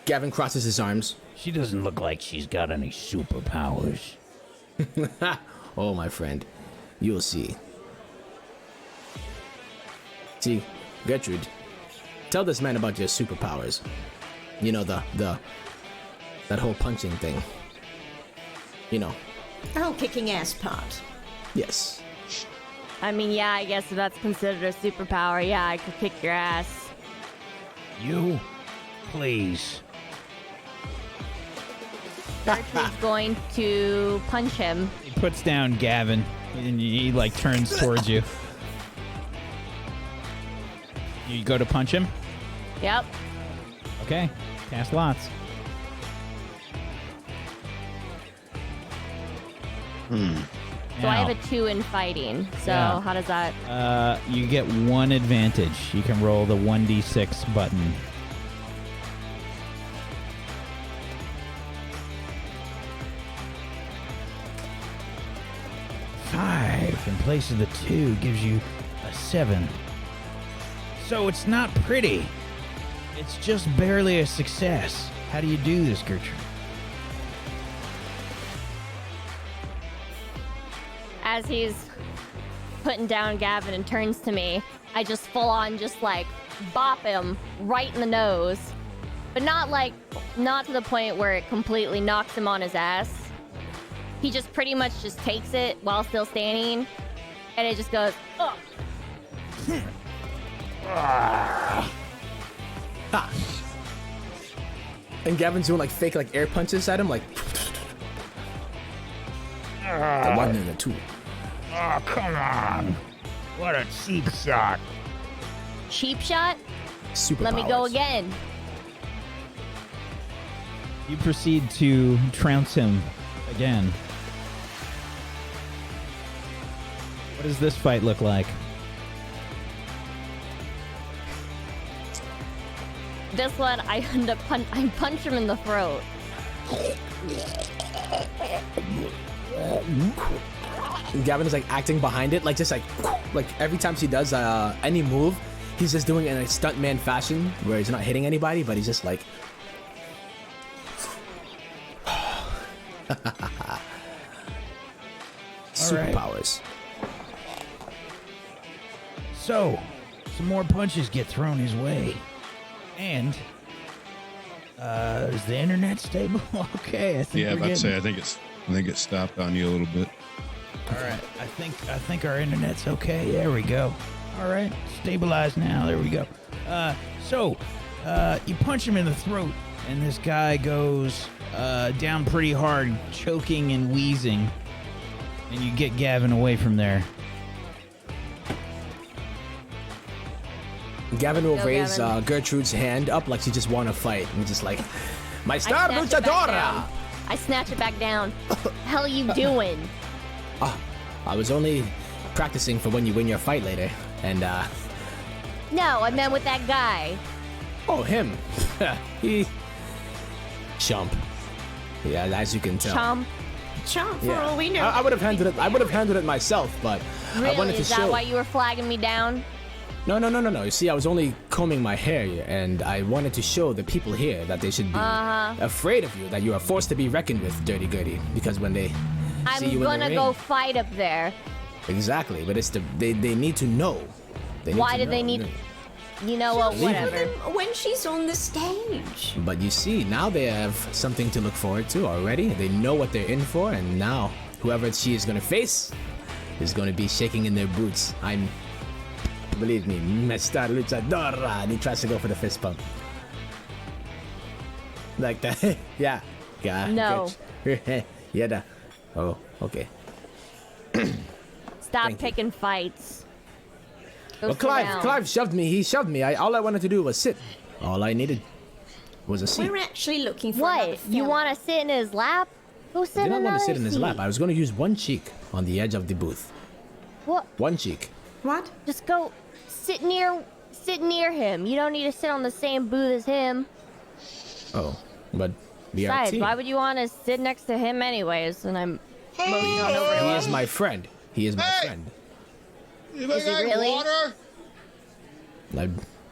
Gavin crosses his arms. She doesn't look like she's got any superpowers. Oh, my friend, you'll see. See, Gertrude, tell this man about your superpowers. You know, that whole punching thing. You know. The whole kicking ass part. Yes. I mean, yeah, I guess if that's considered a superpower, yeah, I could kick your ass. You? Please. Gertrude's going to punch him. He puts down Gavin, and he like turns towards you. You go to punch him? Yep. Okay. Cast lots. So I have a 2 in fighting. So Yeah. how does that? You get 1 advantage. You can roll the 1d6 button. Five in place of the 2 gives you a 7. So it's not pretty. It's just barely a success. How do you do this, Gertrude? As he's putting down Gavin and turns to me, I just full on just like bop him right in the nose. But not to the point where it completely knocks him on his ass. He just pretty much just takes it while still standing. And it just goes, ugh. And Gavin's doing like fake like air punches at him, like the 1 and the 2. Oh, come on. What a cheap shot. Cheap shot? Superpowers. Let me go again. You proceed to trounce him again. What does this fight look like? This one, I end up I punch him in the throat. Gavin is like acting behind it, like just like every time she does any move, he's just doing it in a stuntman fashion where he's not hitting anybody, but he's just like. Superpowers. So, some more punches get thrown his way. And, is the internet stable? Okay, I think Yeah, we're I'm about to say, getting... I think it stopped on you a little bit. All right, I think our internet's okay. There we go. All right, stabilized now. There we go. So, you punch him in the throat, and this guy goes down pretty hard, choking and wheezing, and you get Gavin away from there. Gavin will Go, raise Gavin. Gertrude's hand up like she just want to fight, and just like, my I star snatch it back luchadora. down. I snatch it back down. Hell you doing? I was only practicing for when you win your fight later, and No, I meant with that guy. oh him, he chump. Yeah, as you can tell. Chomp. Chomp, for Yeah. all we know. I would have handled it. I would have handled it myself, but Really? I wanted to Is that show. why you were flagging me down? No. You see, I was only combing my hair, and I wanted to show the people here that they should be afraid of you, that you are forced to be reckoned with, Dirty Gertie. Because when they see you I'm in the gonna go ring, fight up there. exactly. But it's they need to know. They need Why to did they know. need? You know what? Leave it. Whatever. When she's on the stage. But you see, now they have something to look forward to already. They know what they're in for, and now whoever she is gonna face is gonna be shaking in their boots. Believe me, Mr. Luchadora. And he tries to go for the fist pump. Like that. Yeah. No. Good. Yeah. Da. Oh, okay. Stop Thank you. picking fights. Go Well, sit down. Clive shoved me. He shoved me. All I wanted to do was sit. All I needed was a seat. We're actually looking for another What? You fella. want to sit in his lap? Go sit I in did not want to sit in his seat. lap. I was going to use one cheek on the edge of the booth. What? One cheek. What? Just go sit near him. You don't need to sit on the same booth as him. Oh, but we are a Besides, team. why would you want to sit next to him anyways? And I'm motioning on over to He him. is my friend. He is my Hey! friend. You Is he got really? water?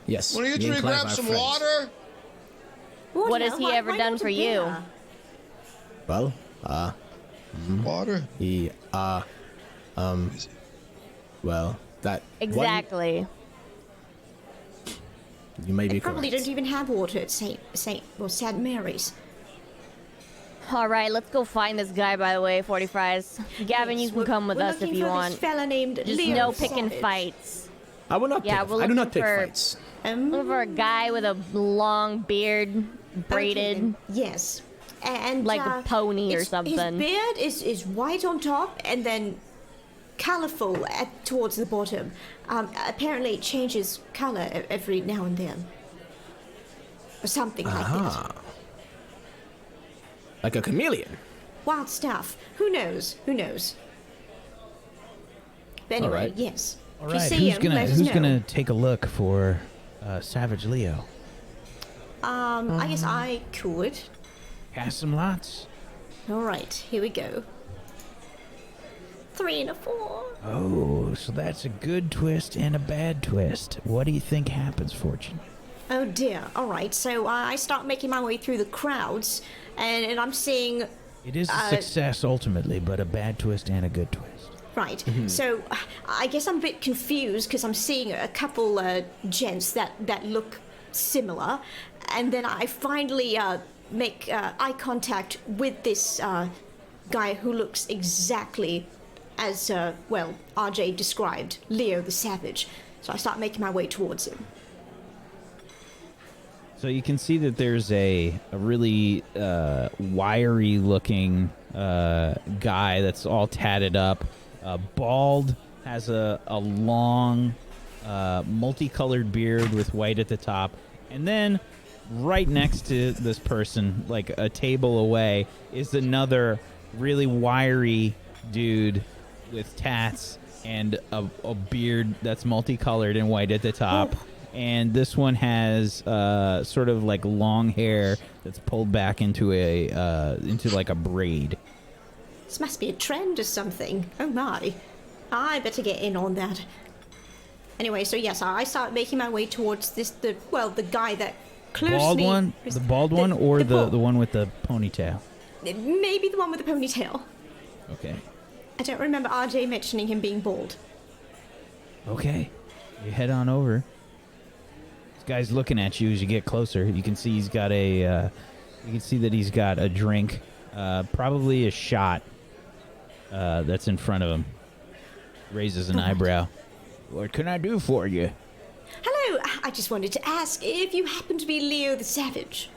Yes. Want to me get and you to Clive grab are some friends. water? What has he ever why done not for a you? beer? Well, Water? he, well, that Exactly. one, you may be They probably correct. don't even have water at St. Mary's. All right, let's go find this guy. By the way, 40 fries. Gavin, you Yes, can we're- come with we're us if looking you for want. This fella named Just Leo no picking Savage. fights. I will not Yeah, pick. we're I do not looking pick for- fights. Looking for a guy with a long beard, Okay, braided. then. Yes. And Like a pony or his something. beard is white on top and then colorful towards the bottom. Apparently it changes color every now and then. Or something like that. Like a chameleon. Wild stuff. Who knows? Who knows? But anyway, right. yes. All If you right, see who's him, gonna let us who's know. gonna take a look for Savage Leo? I guess I could. Cast some lots. All right, here we go. 3 and a 4. Oh, so that's a good twist and a bad twist. What do you think happens, Fortune? Oh dear. All right, so I start making my way through the crowds, and I'm seeing. It is a success ultimately, but a bad twist and a good twist. Right. So I guess I'm a bit confused because I'm seeing a couple gents that look similar, and then I finally make eye contact with this guy who looks exactly as RJ described, Leo the Savage. So I start making my way towards him. So you can see that there's a really wiry looking guy that's all tatted up, bald, has a long multicolored beard with white at the top, and then right next to this person, like a table away, is another really wiry dude with tats and a beard that's multicolored and white at the top. And this one has sort of like long hair that's pulled back into like a braid. This must be a trend or something. Oh my. I better get in on that. Anyway, so yes, I start making my way towards the guy that closely... Bald one? The bald one or the one with the ponytail? Maybe the one with the ponytail. Okay. I don't remember RJ mentioning him being bald. Okay. You head on over. This guy's looking at you as you get closer. You can see he's got a... you can see that he's got a drink. Probably a shot that's in front of him. Raises an eyebrow. What can I do for you? Hello, I just wanted to ask if you happen to be Leo the Savage.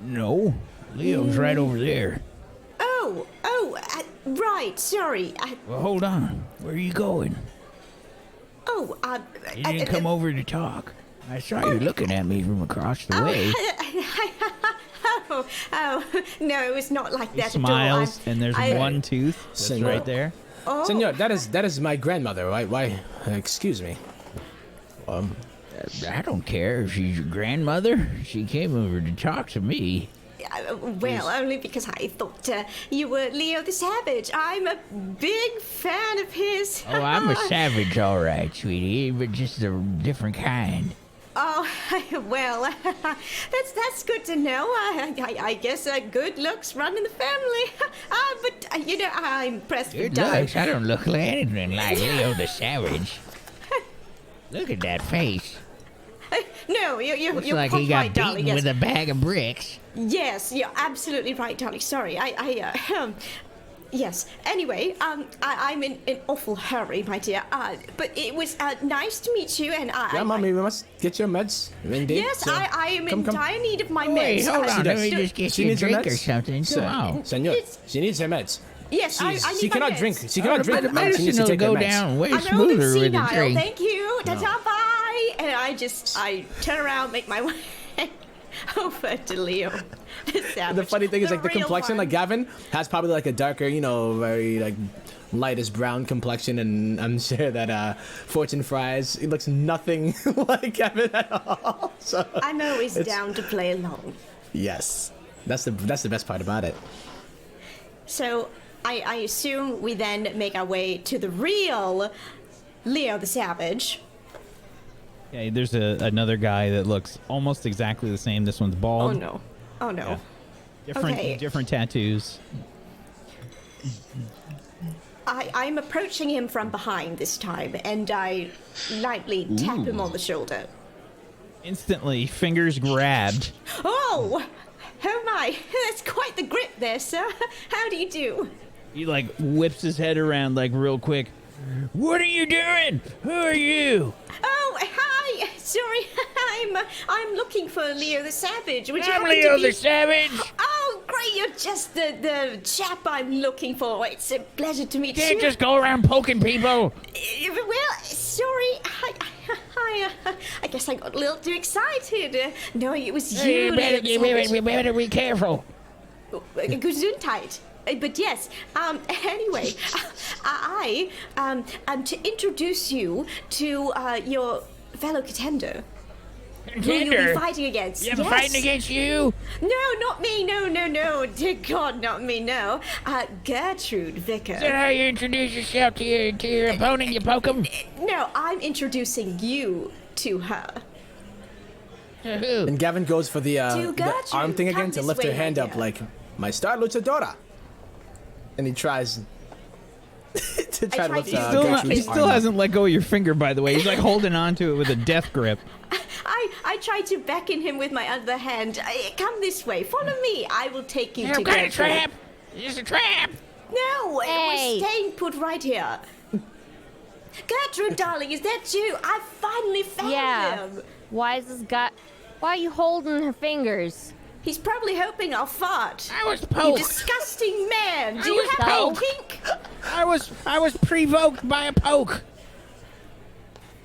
No, Leo's right over there. Right, sorry. Well, hold on. Where are you going? You didn't come over to talk. I saw you looking at me from across the way. No, it was not like that Smiles, at all. and there's one tooth that's Senor. right there. Senor, that is my grandmother. Why? Excuse me. I don't care if she's your grandmother. She came over to talk to me. Well, only because I thought you were Leo the Savage. I'm a big fan of his. Oh, I'm a savage, all right, sweetie, but just a different kind. Oh, well, that's good to know. I guess good looks run in the family. But, I'm impressed with Good looks. I don't look like anything like Leo the Savage. Look at that face. No, you're Looks you're like quite he got right, beaten darling. Yes. with a bag of bricks. Yes, you're absolutely right, darling. Sorry, yes. Anyway, I'm in an awful hurry, my dear. But it was nice to meet you, and Yeah, mommy, we must get your meds. Indeed. Yes, So, I am come. in dire need of my Wait, meds. hold on. Let me does. just get She you a needs her drink or meds? something. Come on. Senor, It's- she needs her meds. Yes, I need She my cannot meds. drink. She cannot drink. The She needs medicine to will take her go meds. down way I'm old and smoother with a senile. drink. Thank you. Ta-ta, bye. And I turn around, make my way over to Leo. The funny thing is, like, the real complexion, one. like, Gavin has probably, like, a darker, very, like, lightest brown complexion, and I'm sure that, Fortune Fries, he looks nothing like Gavin at all, so... I'm always down to play along. Yes. That's the best part about it. So, I assume we then make our way to the real Leo the Savage. Yeah, there's another guy that looks almost exactly the same. This one's bald. Oh no. Yeah. Different tattoos. I'm approaching him from behind this time, and I lightly tap him on the shoulder. Instantly, fingers grabbed. Oh my, that's quite the grip there, sir. How do you do? He like whips his head around like real quick. What are you doing? Who are you? Oh, hi. Sorry, I'm looking for Leo the Savage. Would you I'm happen to Leo be- the Savage. Oh, great! You're just the chap I'm looking for. It's a pleasure to meet Can't you. just go around poking people. Well, sorry. I guess I got a little too excited. knowing it was you. You Leo the Savage. better be careful. Gesundheit. But yes, anyway, I am to introduce you to your fellow contender. Who you'll be fighting against. Yeah, Yes. fighting against you. No, not me. No. Dear God, not me. No. Gertrude Vicker. Is that how you introduce yourself to your opponent? You poke him. No, I'm introducing you to her. To who? And Gavin goes for the Gertrude, arm thing again come to this lift her way, hand my up dear. like, my star luchadora. And he tries to try to tried lift to- Gertrude's He still arm up. hasn't let go of your finger, by the way. He's like holding on to it with a death grip. I tried to beckon him with my other hand. Come this way. Follow me. I will take you to Some kind of Gertrude. trap. It's a trap. No, Hey. we're staying put right here. Gertrude, darling, is that you? I finally found him. Why is this guy? Why are you holding her fingers? He's probably hoping I'll fart. I was You poked. disgusting man. Do I you was have a poked. kink? I was provoked by a poke.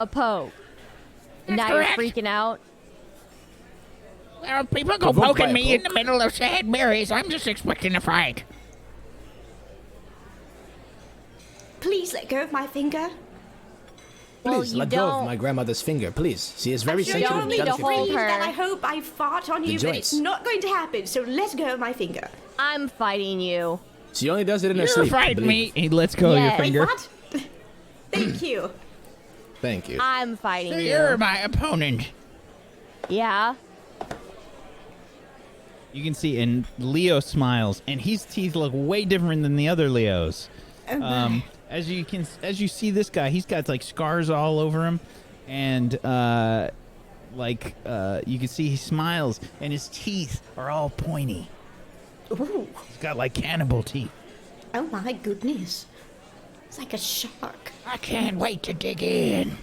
a poke. And now correct. you're freaking out. Well, people go Provoked by poking a me in poke? the middle of Sad Mary's. I'm just expecting a fight. Please let go of my finger. Well, Please you let go of don't- my grandmother's finger, please. She is very I'm sure sensitive you and don't need to delicate. hold freeze her. that I hope I fart on you, but it's joints. not going to happen. So let go of my finger. I'm fighting you. She only does it in her You're sleep. fighting believe. me. He lets go of Yes. your Wait, finger. What? Thank you. Thank you. I'm fighting So you. you're my opponent. Yeah. You can see, and Leo smiles, and his teeth look way different than the other Leos. As you see this guy, he's got like scars all over him, and you can see he smiles, and his teeth are all pointy. Ooh. He's got like cannibal teeth. Oh my goodness. It's like a shark. I can't wait to dig in.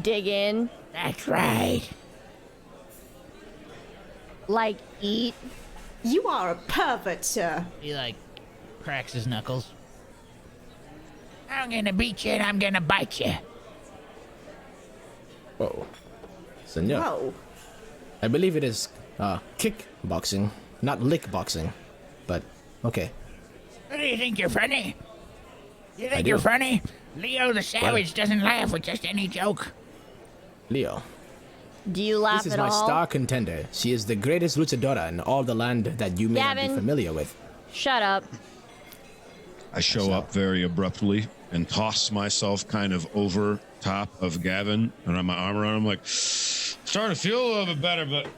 Dig in. That's right. Like, eat. You are a pervert, sir. He like cracks his knuckles. I'm gonna beat you and I'm gonna bite you. Whoa. Senor. Whoa. I believe it is kick boxing, not lick boxing. But, okay. What do you think, you're funny? You I think do. you're funny? Leo the Savage doesn't laugh with just any joke. Leo, Do you laugh this is at my all? star contender. She is the greatest luchadora in all the land that you may not be Gavin. familiar with. Shut up. I show up very abruptly and toss myself kind of over top of Gavin and on my arm around him, like, starting to feel a little bit better, but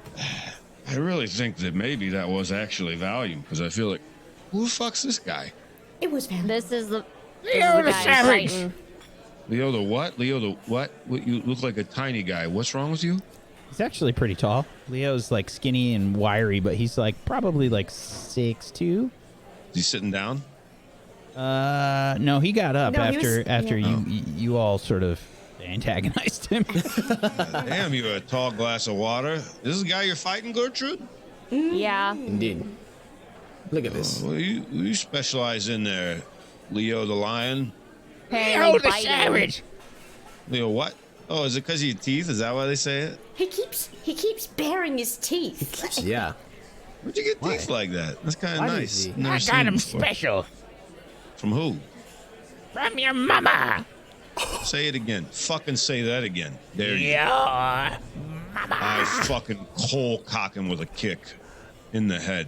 I really think that maybe that was actually Valium, because I feel like, who the fuck's this guy? It was Valium. This is the Leo the guy Savage. fighting. Leo the what? Leo the what? You look like a tiny guy. What's wrong with you? He's actually pretty tall. Leo's like skinny and wiry, but he's like probably like 6'2". Is he sitting down? No, he got up No, he was- after yeah. you all sort of antagonized him. Damn, you a tall glass of water. This is the guy you're fighting, Gertrude? Yeah. Indeed. Look at this. Well, you specialize in there, Leo the lion. Apparently Leo the biting. Savage. Leo what? Oh, is it because of your teeth? Is that why they say it? He keeps baring his teeth. Yeah. Where'd you get Why? teeth like that? That's kind of Why nice. does he- Never I seen got it him before. special. From who? From your mama. Say it again. Fucking say that again. There you go. Your mama. I fucking cold cock him with a kick in the head.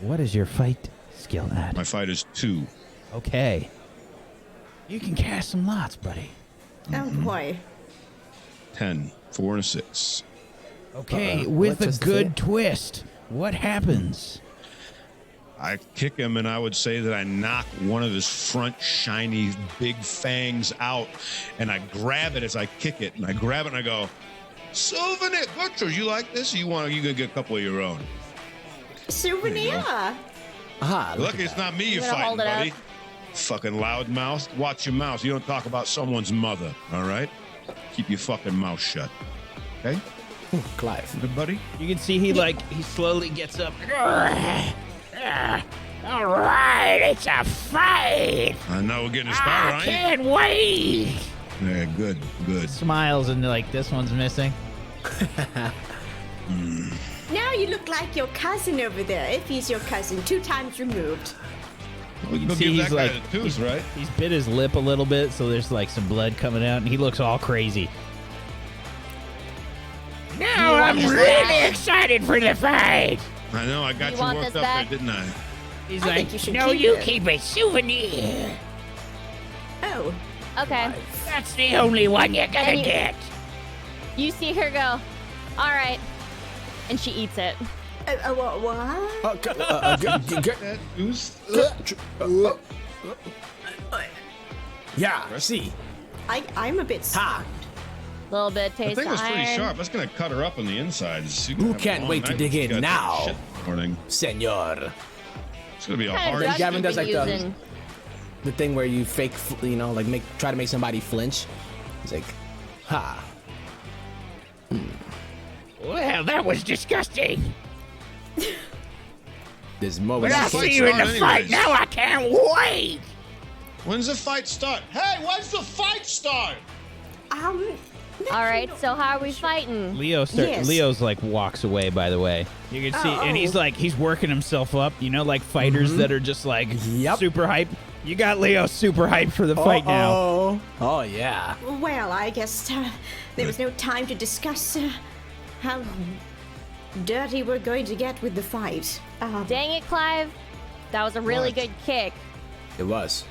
What is your fight skill at? My fight is 2. Okay. You can cast some lots, buddy. Oh boy. 10. 4 and a 6. Okay, Uh-oh. with What a just good hit? twist. What happens? I kick him, and I would say that I knock one of his front shiny big fangs out, and I grab it as I kick it, and I grab it and I go, "Souvenir, Gertrude, you like this? Or you gonna get a couple of your own?" Souvenir. Aha, look Lucky at it's that. not me you're gonna fighting, hold it up? buddy. Fucking loudmouth. Watch your mouth. You don't talk about someone's mother, all right? Keep your fucking mouth shut. Okay? Clive. Good buddy? You can see he slowly gets up. All right, it's a fight. I know we're getting a I start, aren't you? can't wait. Yeah, good, good. Smiles and like this one's missing. Now you look like your cousin over there. If he's your cousin, 2 times removed. We can go See, give he's that guy like- the tooth, right? He's bit his lip a little bit, so there's like some blood coming out, and he looks all crazy. Now I'm really excited for the fight. I know, I got You you want worked this up back? there, didn't I? He's I like, think you should no, keep you it." keep a souvenir. Oh. Okay. That's the only one you're gonna And you- get. You see her go, all right. And she eats it. What? That goose. Yeah, see. I'm a bit stunned. A little bit The taste thing was of pretty iron. sharp. That's gonna cut her up on the insides. You can Who have a can't long wait to night. dig You in gotta take now? shit in the morning. Senor. It's gonna be a What kind hard. of drugs Gavin you does been like the- using? The thing where you fake, like try to make somebody flinch. It's like, ha. Well, that was disgusting. There's more. But where I'll that see came you in the Anyways. fight. Now I can't wait. When's the fight start? Hey, when's the fight start? All right, so how are we fighting? Yes. Leo's like walks away, by the way. You can see, and he's working himself up. You know, like fighters that are just like super hype. You got Leo super hyped for the fight now. Oh yeah. Well, I guess there was no time to discuss how dirty we're going to get with the fight. Dang it, Clive. That was a really What? good kick. It was.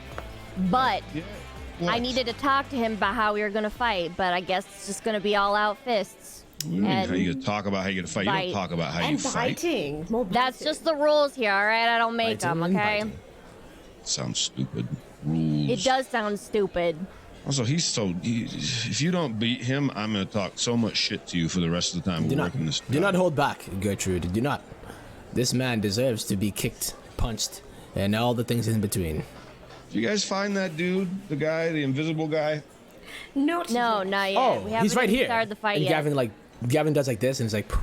But I What? needed to talk to him about how we were going to fight. But I guess it's just going to be all out fists. What do you mean, And how you talk about how you're gonna fight? You fight. don't talk about how you And fight. biting. More that's biting. just the rules here, all right? I don't make Biting them, and okay? biting. Sounds stupid. Rules. It does sound stupid. Also, if you don't beat him, I'm gonna talk so much shit to you for the rest of the time Do we're not, working this. do not hold back, Gertrude. Do not. This man deserves to be kicked, punched, and all the things in between. Did you guys find that dude, the guy, the invisible guy? Not No, yet. not yet. Oh, we haven't he's right even here. started the fight and yet. Gavin does like this, and he's like, "Phew."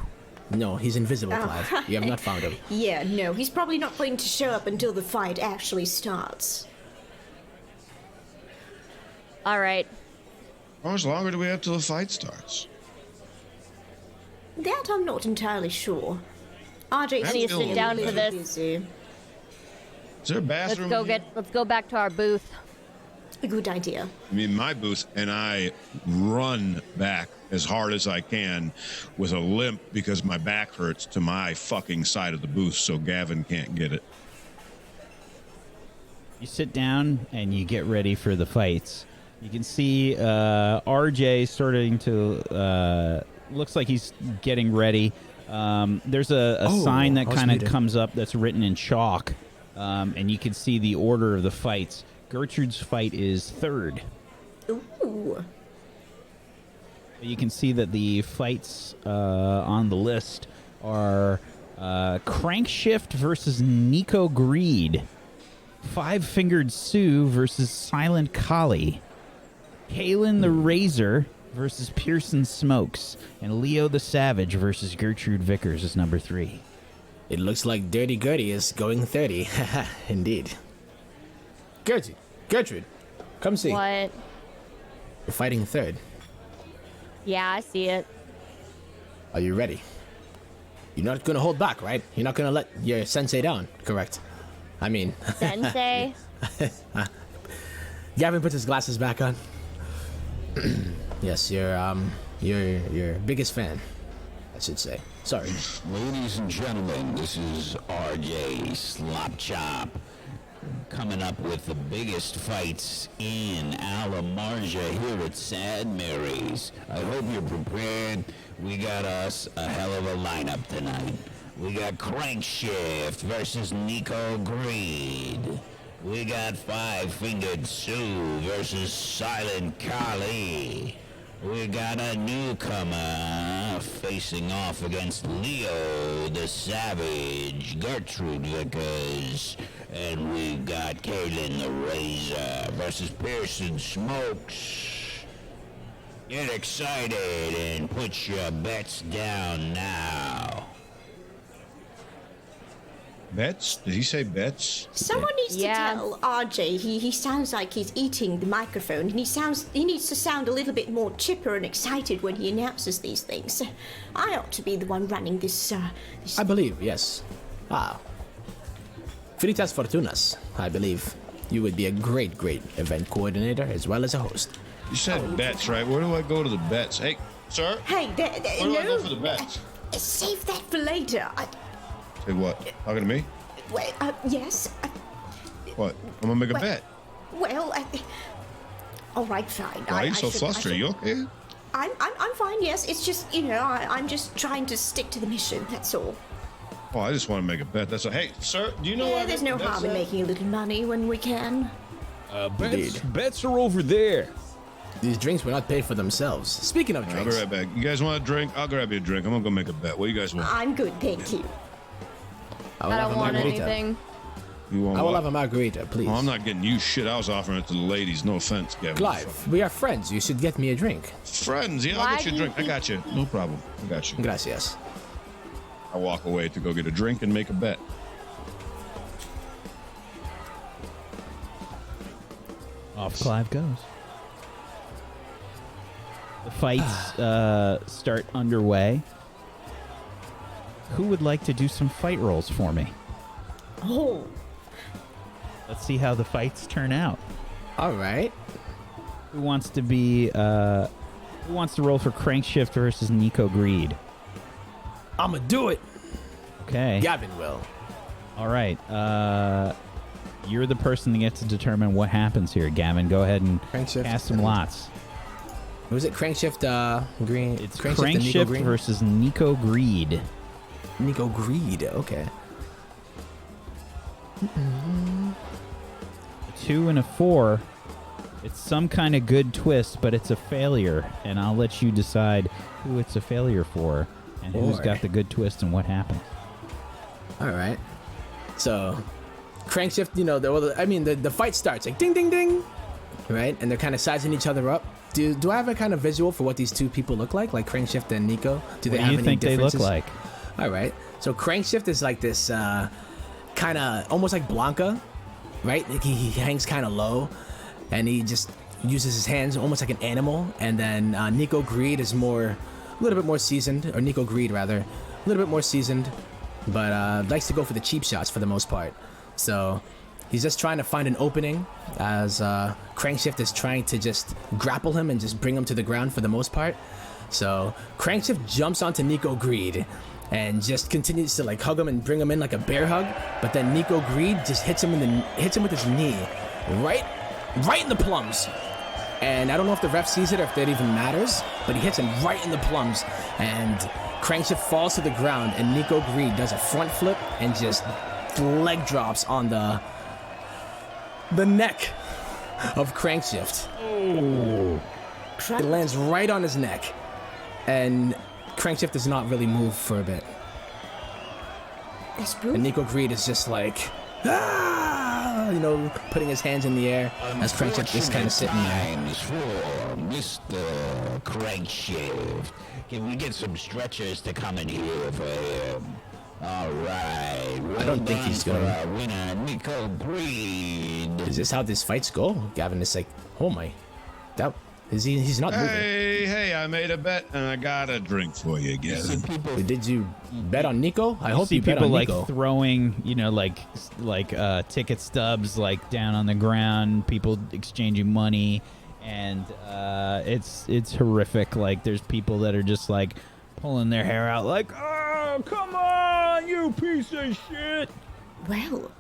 No, he's invisible, Oh. Clive. You have not found him. Yeah, no, he's probably not going to show up until the fight actually starts. All right. How much longer do we have till the fight starts? That I'm not entirely sure. RJ I need to sit down for this. Busy. Is there a Let's bathroom? go here? let's go back to our booth. A good idea. I'm in my booth, and I run back as hard as I can with a limp because my back hurts to my fucking side of the booth, so Gavin can't get it. You sit down and you get ready for the fights. You can see RJ starting to looks like he's getting ready. There's a sign that I was kind of muted. comes up that's written in chalk, and you can see the order of the fights. Gertrude's fight is third. Ooh. You can see that the fights on the list are Crankshift versus Nico Greed, Five-Fingered Sue versus Silent Collie, Kalen the Razor versus Pearson Smokes, and Leo the Savage versus Gertrude Vickers is number 3. It looks like Dirty Gertie is going 30. Indeed. Gertrude, come see. What? You're fighting third. Yeah, I see it. Are you ready? You're not gonna hold back, right? You're not gonna let your sensei down, correct? I mean, Sensei. Gavin puts his glasses back on. Yes, your biggest fan, I should say. Sorry. Ladies and gentlemen, this is RJ Slop Chop coming up with the biggest fights in Al-Amarja here at Sad Mary's. I hope you're prepared. We got us a hell of a lineup tonight. We got Crankshift versus Nico Greed. We got Five-Fingered Sue versus Silent Kali. We got a newcomer facing off against Leo the Savage, Gertrude Vickers, and we've got Kalen the Razor versus Pearson Smokes. Get excited and put your bets down now. Bets? Did he say bets? Someone needs Yeah. to tell RJ he sounds like he's eating the microphone, and he needs to sound a little bit more chipper and excited when he announces these things. I ought to be the one running this. I believe, yes. Fritas Fortunas, I believe. You would be a great event coordinator as well as a host. You said bets, right? Where do I go to the bets? Hey, sir? Hey, Where do I go for the bets? Save that for later. Say what? Talking to me? Wait, yes. What? I'm gonna make a Well, bet. Well, all right, fine. Why are you I so should- flustered? Are you okay? I'm fine. Yes, it's just I'm just trying to stick to the mission. That's all. Oh, I just want to make a bet. That's a. Hey, sir, do you know Yeah, where there's the no bet's harm in at? making a little money when we can. Bets are over there. These drinks were not paid for themselves. Speaking of I'll drinks, be right back. You guys want a drink? I'll grab you a drink. I'm gonna go make a bet. What do you guys want? I'm good, thank you. I will I have don't a want margarita. anything. You want I will what? have a margarita, please. Oh, I'm not getting you shit. I was offering it to the ladies. No offense, Gavin. Clive, we are friends. You should get me a drink. Friends, yeah, I'll Why get you a do you drink. I got you. No problem. I got you. Gracias. I walk away to go get a drink and make a bet. Off Clive goes. The fights start underway. Who would like to do some fight rolls for me? Oh, Let's see how the fights turn out. All right. Who wants to be? Who wants to roll for Crankshift versus Nico Greed? I'ma do it. Okay. Gavin will. All right. You're the person that gets to determine what happens here, Gavin. Go ahead and Crankshift cast some and- lots. Was it Crankshift Green? It's and Nico Crankshift Green? versus Nico Greed. Nico Greed. Okay. A 2 and a 4. It's some kind of good twist, but it's a failure, and I'll let you decide who it's a failure for and who's Boy. got the good twist and what happens. All right. So, Crankshift, the fight starts like ding, ding, ding, right? And they're kind of sizing each other up. Do I have a kind of visual for what these two people look like Crankshift and Nico? Do they What have do you any think they look differences? like? All right. So Crankshift is like this kind of almost like Blanca, right? Like he hangs kind of low, and he just uses his hands almost like an animal. And then Nico Greed is a little bit more seasoned, or Nico Greed rather, a little bit more seasoned, but likes to go for the cheap shots for the most part. So he's just trying to find an opening as Crankshift is trying to just grapple him and just bring him to the ground for the most part. So Crankshift jumps onto Nico Greed and just continues to like hug him and bring him in like a bear hug. But then Nico Greed just hits him with his knee, right in the plums. And I don't know if the ref sees it or if that even matters, but he hits him right in the plums. And Crankshift falls to the ground, and Nico Greed does a front flip and just leg drops on the neck of Crankshift. It lands right on his neck, and Crankshift does not really move for a bit. that's And brutal. Nico Greed is just like, putting his hands in the air as Crankshift is kind of sitting there. Times for Mr. Crankshift. Can we get some stretchers to come in here for him? All right. I don't think he's going gonna- to winner, Nico Greed. Is this how these fights go? Gavin is like, oh my, he's not moving. Hey, I made a bet and I got a drink for you, Gavin. Did you bet on Nico? I hope see you bet people on like Nico. throwing, ticket stubs like down on the ground. People exchanging money, and it's horrific. Like there's people that are just like pulling their hair out, like, oh come on, you piece of shit. Well,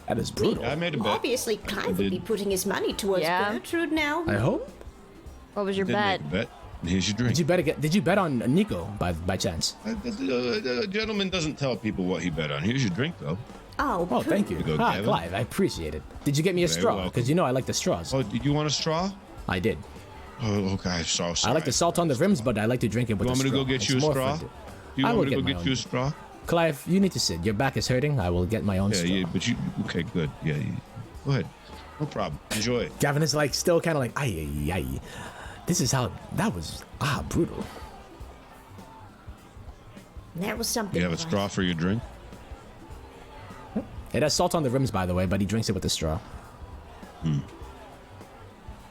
That is brutal. I made a bet. obviously Clive would be putting his money towards Yeah. Gertrude now. I hope. What was your Didn't bet? make a bet. Here's your drink. Did you bet on Nico by chance? The gentleman doesn't tell people what he bet on. Here's your drink, though. Oh, Oh, thank you. Here you go, Gavin. Clive, I appreciate it. Did you get me a Very straw? welcome. Because I like the straws. Oh, did you want a straw? I did. Oh, okay. So sorry. I like the salt on the rims, but I like to drink it with You a want me to straw. go get It's you a more straw? fun. You I want will me to go get my get own. you a straw? Clive, you need to sit. Your back is hurting. I will get my own Yeah, straw. yeah, but you. Okay, good. Yeah, go ahead. No problem. Enjoy it. Gavin is like still kind of like, ay. This is how that was brutal. that was something. You have a right. straw for your drink? It has salt on the rims, by the way, but he drinks it with a straw.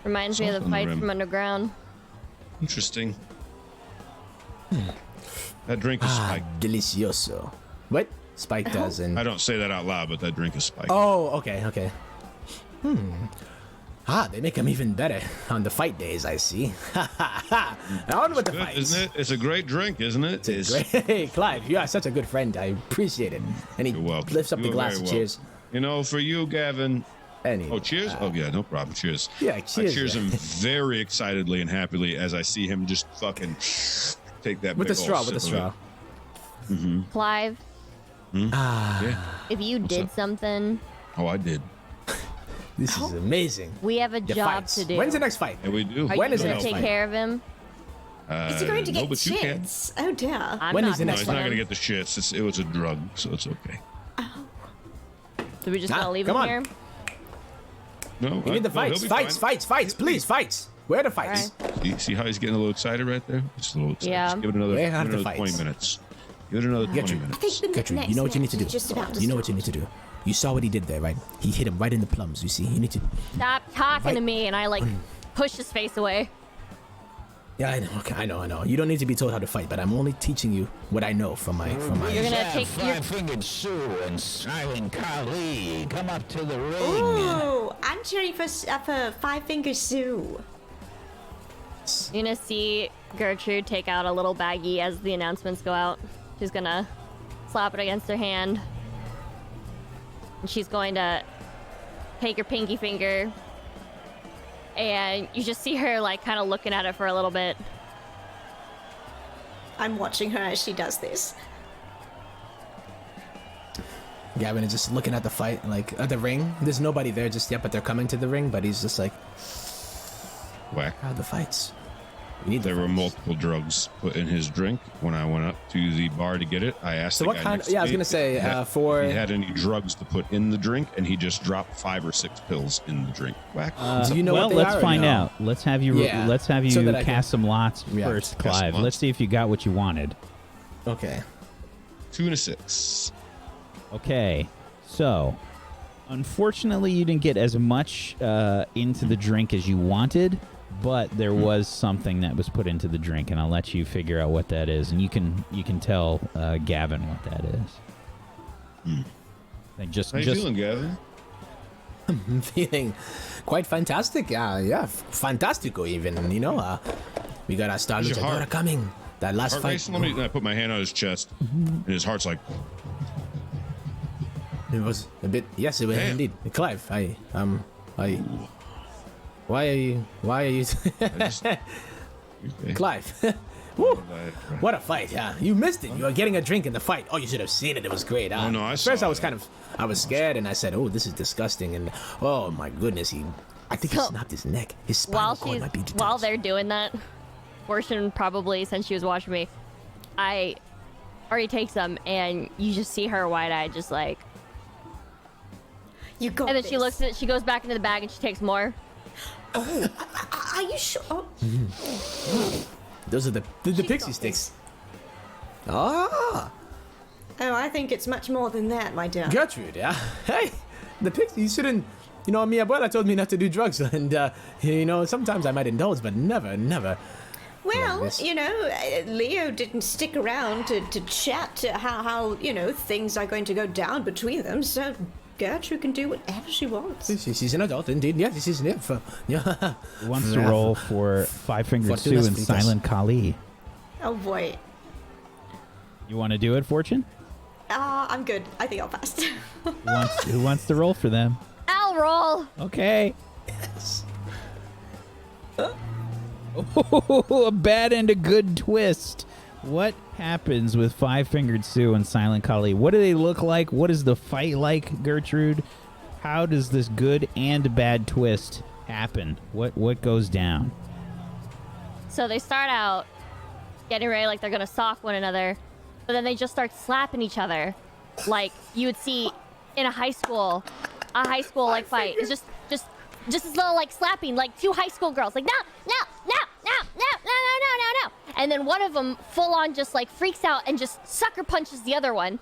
Reminds me of Salt the on the fight rim. from underground. Interesting. That drink is spiked. Delicioso. What? Spike does and I don't say that out loud, but that drink is spiked. oh, okay. They make them even better on the fight days, I see. On with the Good, fights. isn't it? It's a great drink, isn't it? It's great. Hey, Clive, you are such a good friend. I appreciate it. And he You're welcome. lifts up the You're glass very and welcome. cheers. You know, for you, Gavin. And he, Oh, cheers? Oh, yeah, no problem. Cheers. Yeah, I cheers. cheers him very excitedly and happily as I see him just fucking take that with the big ol' straw, with the sip of straw. Clive, it. Yeah. if you did up? something, Oh, I did. This is amazing. we have a The job fights. to do. When's the next fight? Yeah, we do. Are when you is the gonna next take fight? care of him? Is he going to no, get but you can. shits? Oh dear. I'm When not is the No, next he's touching not going to him. get the shits. It was a drug, so it's okay. So we just Ah, gonna leave come him on. here? No, We need the fights, please, fights. Where are the fights? See how he's getting a little excited right there? Just a little excited. Yeah. Just give it another, Where give are it the another 20 fights? minutes. Give it another 20 Gertrude. minutes. I think the Gertrude, next you know what you need match to do. is just about to You know what you start. need to do. You saw what he did there, right? He hit him right in the plums. You see, you need to. Stop talking to me, and I like push his face away. Yeah, I know. Okay, I know. You don't need to be told how to fight, but I'm only teaching you what I know from my. You're gonna take your. Five-fingered Sue and Silent Kali. Come up to the ring. Ooh, I'm cheering for Five-Finger Sue. You're gonna see Gertrude take out a little baggie as the announcements go out. She's gonna slap it against her hand. And she's going to take her pinky finger. And you just see her like kind of looking at it for a little bit. I'm watching her as she does this. Gavin is just looking at the fight, like at the ring. There's nobody there just yet, but they're coming to the ring. But he's just like, Whack. "How are the fights? We need There the were fights." multiple drugs put in his drink. When I went up to the bar to get it, I asked So the what guy kind? next to Yeah, I was me gonna say if he had- for. if he had any drugs to put in the drink, and he just dropped 5 or 6 pills in the drink. Whack. Do you know well, what they let's are or find no? out. Let's have you. Yeah, Let's have you so that I cast some lots Yeah, first, cast some Clive. lots. Let's see if you got what you wanted. Okay. 2 and a 6. Okay, so unfortunately, you didn't get as much into the drink as you wanted, but there was something that was put into the drink, and I'll let you figure out what that is, and you can tell Gavin what that is. Like How you feeling, Gavin? I'm feeling quite fantastic. Yeah, fantastico even. You know, we got our star How's your luchadora heart? coming. That last Heart fight. racing? Let me. I put my hand on his chest, and his heart's like. It was a bit. Yes, it was Damn. indeed. Clive, Why are you? Clive. Woo. What a fight! Yeah, you missed it. You were getting a drink in the fight. Oh, you should have seen it. It was great. Oh, no, I At saw first, I was that. I was scared, and I said, "Oh, this is disgusting." And oh my goodness, I think he So, snapped his neck. His spinal cord might be detached. While they're doing that, Fortune probably, since she was watching me, I already takes them, and you just see her wide-eyed, just like. You got And then this. she looks at, she goes back into the bag and she takes more. Are you sure? Oh, Those are the She pixie got sticks. Ah, oh, I think it's much more than that, my dear. Gertrude. Yeah. Hey, the pixie. You shouldn't. You know, mi abuela told me not to do drugs, and you know, sometimes I might indulge, but never. Well, this. you know, Leo didn't stick around to chat how things are going to go down between them, so Gertrude can do whatever she wants. She's an adult, indeed. Yeah, this is an if. Yeah. Who wants to roll for Five-Fingered Sue Fortunas and fritas. Silent Kali? Oh boy. You want to do it, Fortune? I'm good. I think I'll pass. Who wants to roll for them? I'll roll! Okay. Oh, a bad and a good twist. What happens with Five-Fingered Sue and Silent Kali? What do they look like? What is the fight like, Gertrude? How does this good and bad twist happen? What goes down? So they start out getting ready like they're gonna sock one another, but then they just start slapping each other, like you would see in a high school like fight. It's just this little like slapping, like two high school girls, like no, and then one of them full on just like freaks out and just sucker punches the other one,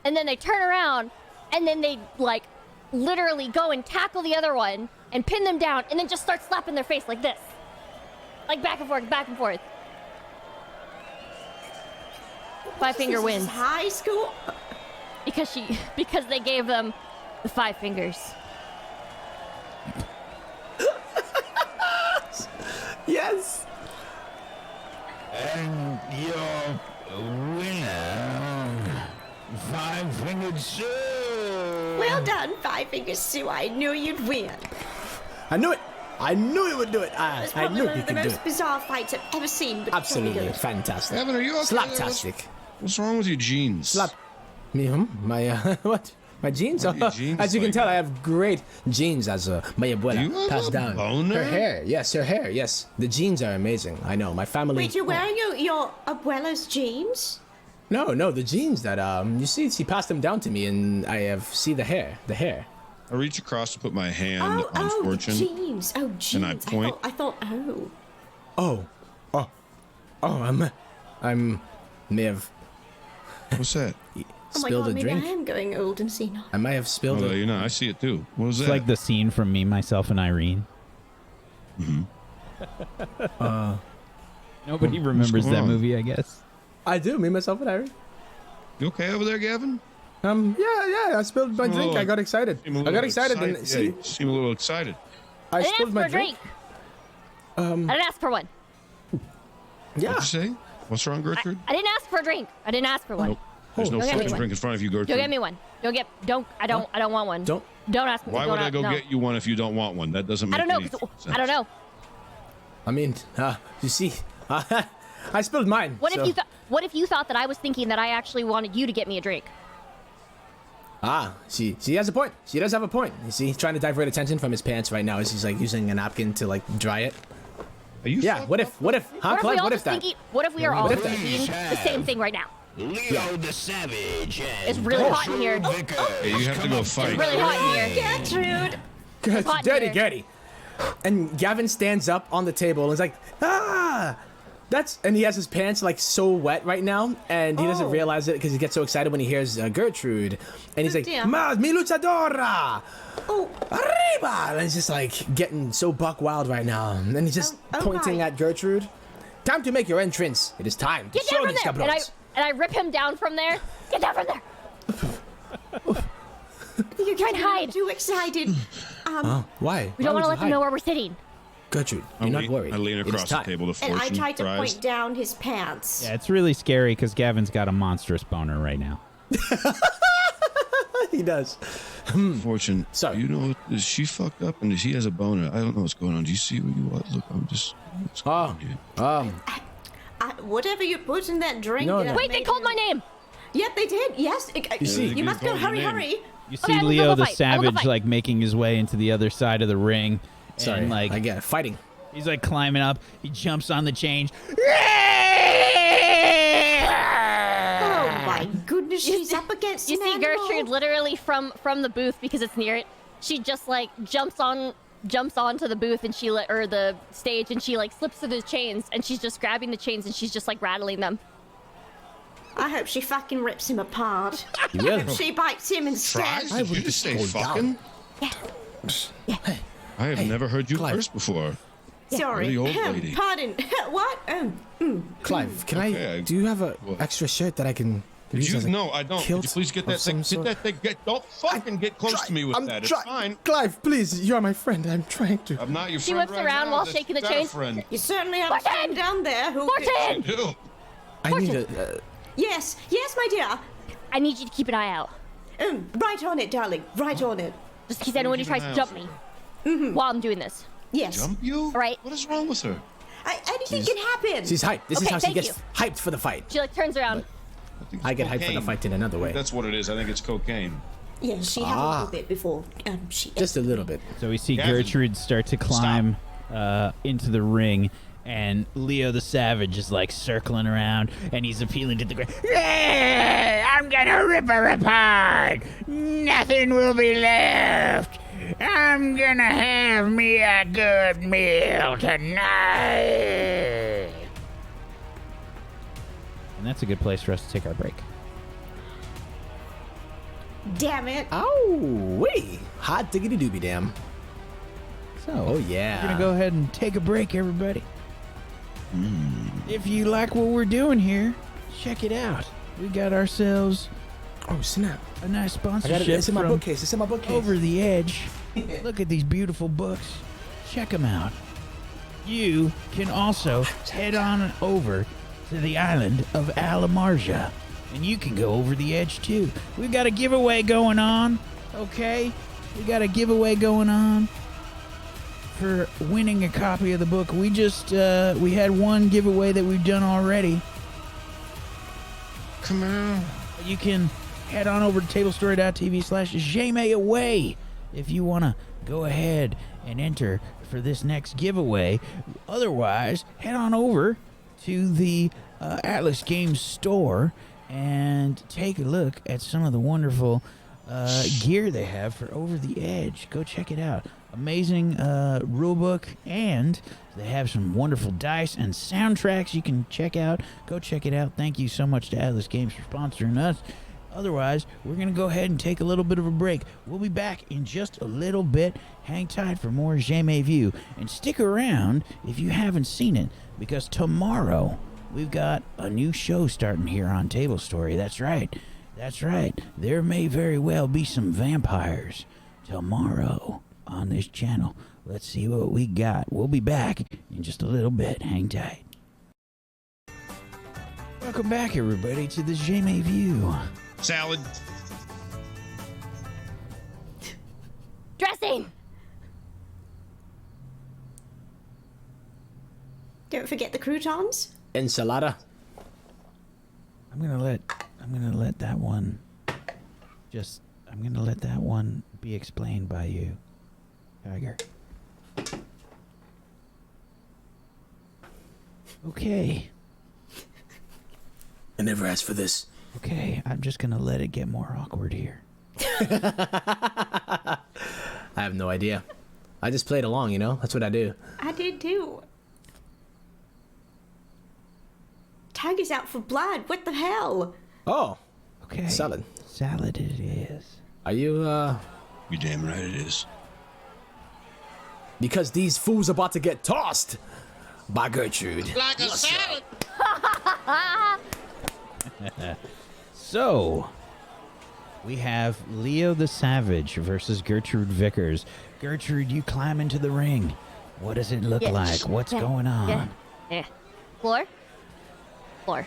and then they turn around and then they like literally go and tackle the other one and pin them down and then just start slapping their face like this. Like back and forth. Five-Finger This is wins high school. because they gave them the 5 fingers. Yes. And your winner, Five-Fingered Sue. Well done, Five-Finger Sue. I knew you'd win. I knew it. I knew it would do it. It's I probably knew one you of the could do most it. bizarre fights I've ever seen. But Absolutely good. fantastic. Gavin, are you okay? Slaptastic. What's wrong with your jeans? Slap. Me, my what? My jeans? What are your jeans As you can like? tell, I have great genes as my Do you abuela have passed a down. boner? Her hair, yes, her hair, yes. The jeans are amazing. I know. My family. Wait, you're wearing your abuela's jeans? No, the jeans that you see, she passed them down to me, and I have the hair. I reach across to put my hand on Oh, the Fortune. jeans. Oh, jeans. I point. I thought, oh. Oh, I may have. What's that? Oh my spilled god, a maybe drink. I am going old and senile. I might have spilled Oh, a... you know, I see it too. What was It's that? like the scene from Me, Myself, and Irene. Nobody remembers going that on? movie, I guess. I do, me, myself, and Irene. You okay over there, Gavin? Yeah, I spilled my drink. Oh, I got excited. Seem a I little got excited and Yeah, see, you seem a little excited. I I didn't spilled ask my for a drink. drink. I didn't ask for one. Yeah. What'd you say? What's wrong, Gertrude? I didn't ask for a drink. I didn't ask for one. There's no Don't get me fucking one. drink in front of you, Gertrude. Don't get me one. I don't want one. Don't. Don't ask me. Why would I go no. get you one if you don't want one? That doesn't make I don't know. any 'Cause sense. I don't know. I mean, you see, I spilled mine. What so- if you thought that I was thinking that I actually wanted you to get me a drink? She has a point. She does have a point. You see, he's trying to divert attention from his pants right now as he's like using a napkin to like dry it. Are you Yeah. fucked What up? if? Huh, What if we Clive? all What if just that? thinking? What if we are all What if that- thinking the same thing right now? Leo the Savage. It's really hot in here. Hey, you have to go fight. Really hot in here. Gertrude! It's hot in dirty, here. Gertie. And Gavin stands up on the table and is like, and he has his pants like so wet right now, and he doesn't Oh. realize it because he gets so excited when he hears Gertrude, and he's like, dear. "Mas mi luchadora, Oh, arriba!" And he's just like getting so buck wild right now, and he's just Oh, pointing right. at Gertrude. Time to make your entrance. It is time to Get show down these from there. cabrones. And I rip him down from there. Get down from there. you're Try and hide. too excited. Why? We don't want to let them know where we're sitting. Gertrude, you're not worried. I lean It is across the time. table to And force I some tried to fries. point down his pants. Yeah, it's really scary because Gavin's got a monstrous boner right now. He does. Fortune, Sorry. you know, is she fucked up and she has a boner? I don't know what's going on. Do you see where you are? Look, I'm just. What's going on here? Whatever you put in that drink. No, no. Wait, they called my name. Yep, they did. Yes. You see- You must go. Called your Hurry, name. hurry. You Okay, see I will go Leo the fight. I will go Savage fight. like making his way into the other side of the ring. Sorry, And, like I get it. Fighting. he's like climbing up. He jumps on the change. Oh my goodness, she's up against You an see animal. Gertrude literally from the booth because it's near it. She just like jumps onto the booth and or the stage and she like slips through the chains and she's just grabbing the chains and she's just like rattling them. I hope she fucking rips him apart. You will. She bites him instead. Fries? I Did would you just say just go fucking? Yeah. I have never heard you Clive. curse before. Sorry. Really old lady. Pardon. What? Clive, can Okay, do you have a extra shirt that I can Did use you? as a No, I don't. Could you kilt please get of that thing? some Get sort? that thing. Don't fucking get close to me with that. It's fine. Clive, please, you're my friend. I'm trying to. I'm not your She friend whips right around now. while That's shaking the not a chains. friend. You certainly have a Fortune! friend down there who... Fortune! Do. I need a. Yes, my dear. I need you to keep an eye out. Right on it, darling. Right on it. Just in case anyone keep tries an eye to out jump me while I'm doing this. Yes. Jump you? Right. What is wrong with her? Anything can happen. She's hyped. This is Okay, how she thank gets you. hyped for the fight. She like turns around. think I it's get hyped for the cocaine. fight in another way. That's what it is. I think it's cocaine. Yes, she had a little bit before she... Just a little bit. So we see Gavin, Gertrude start to climb into the ring, and Leo the Savage is like circling around, and he's appealing to the ground. Yeah, I'm gonna rip her apart. Nothing will be left. I'm gonna have me a good meal tonight. And that's a good place for us to take our break. Damn it. Oh, wait. Hot diggity doobie damn. So, Oh, yeah. We're gonna go ahead and take a break, everybody. If you like what we're doing here, check it out. We got ourselves Oh, snap. a nice I got sponsorship it. It's in my from bookcase. It's in my bookcase. Over the Edge. Look at these beautiful books. Check them out. You can also head on over to the island of Al-Amarja, and you can go over the edge too. We've got a giveaway going on, okay? We got a giveaway going on for winning a copy of the book. We just we had one giveaway that we've done already. Come on. You can head on over to tablestory.tv/Jamais away if you want to go ahead and enter for this next giveaway. Otherwise, head on over to the Atlas Games store and take a look at some of the wonderful gear they have for Over the Edge. Go check it out. Amazing rulebook, and they have some wonderful dice and soundtracks you can check out. Go check it out. Thank you so much to Atlas Games for sponsoring us. Otherwise, we're going to go ahead and take a little bit of a break. We'll be back in just a little bit. Hang tight for more Jamais View. And stick around if you haven't seen it, because tomorrow we've got a new show starting here on Table Story. That's right. That's right. There may very well be some vampires tomorrow on this channel. Let's see what we got. We'll be back in just a little bit. Hang tight. Welcome back, everybody, to the Jamais View. Salad. Dressing! Don't forget the croutons. Ensalada. I'm gonna let that one be explained by you, Tiger. Okay. I never asked for this. Okay, I'm just gonna let it get more awkward here. I have no idea. I just played along, you know? That's what I do. I did too. Tiger's out for blood. What the hell? Oh, Okay. salad. Salad it is. Are you, You're damn right it is. because these fools are about to get tossed by Gertrude. Like a salad. So, we have Leo the Savage versus Gertrude Vickers. Gertrude, you climb into the ring. What does it look Yeah. like? What's Yeah. going on? Yeah. Yeah. Floor? Floor.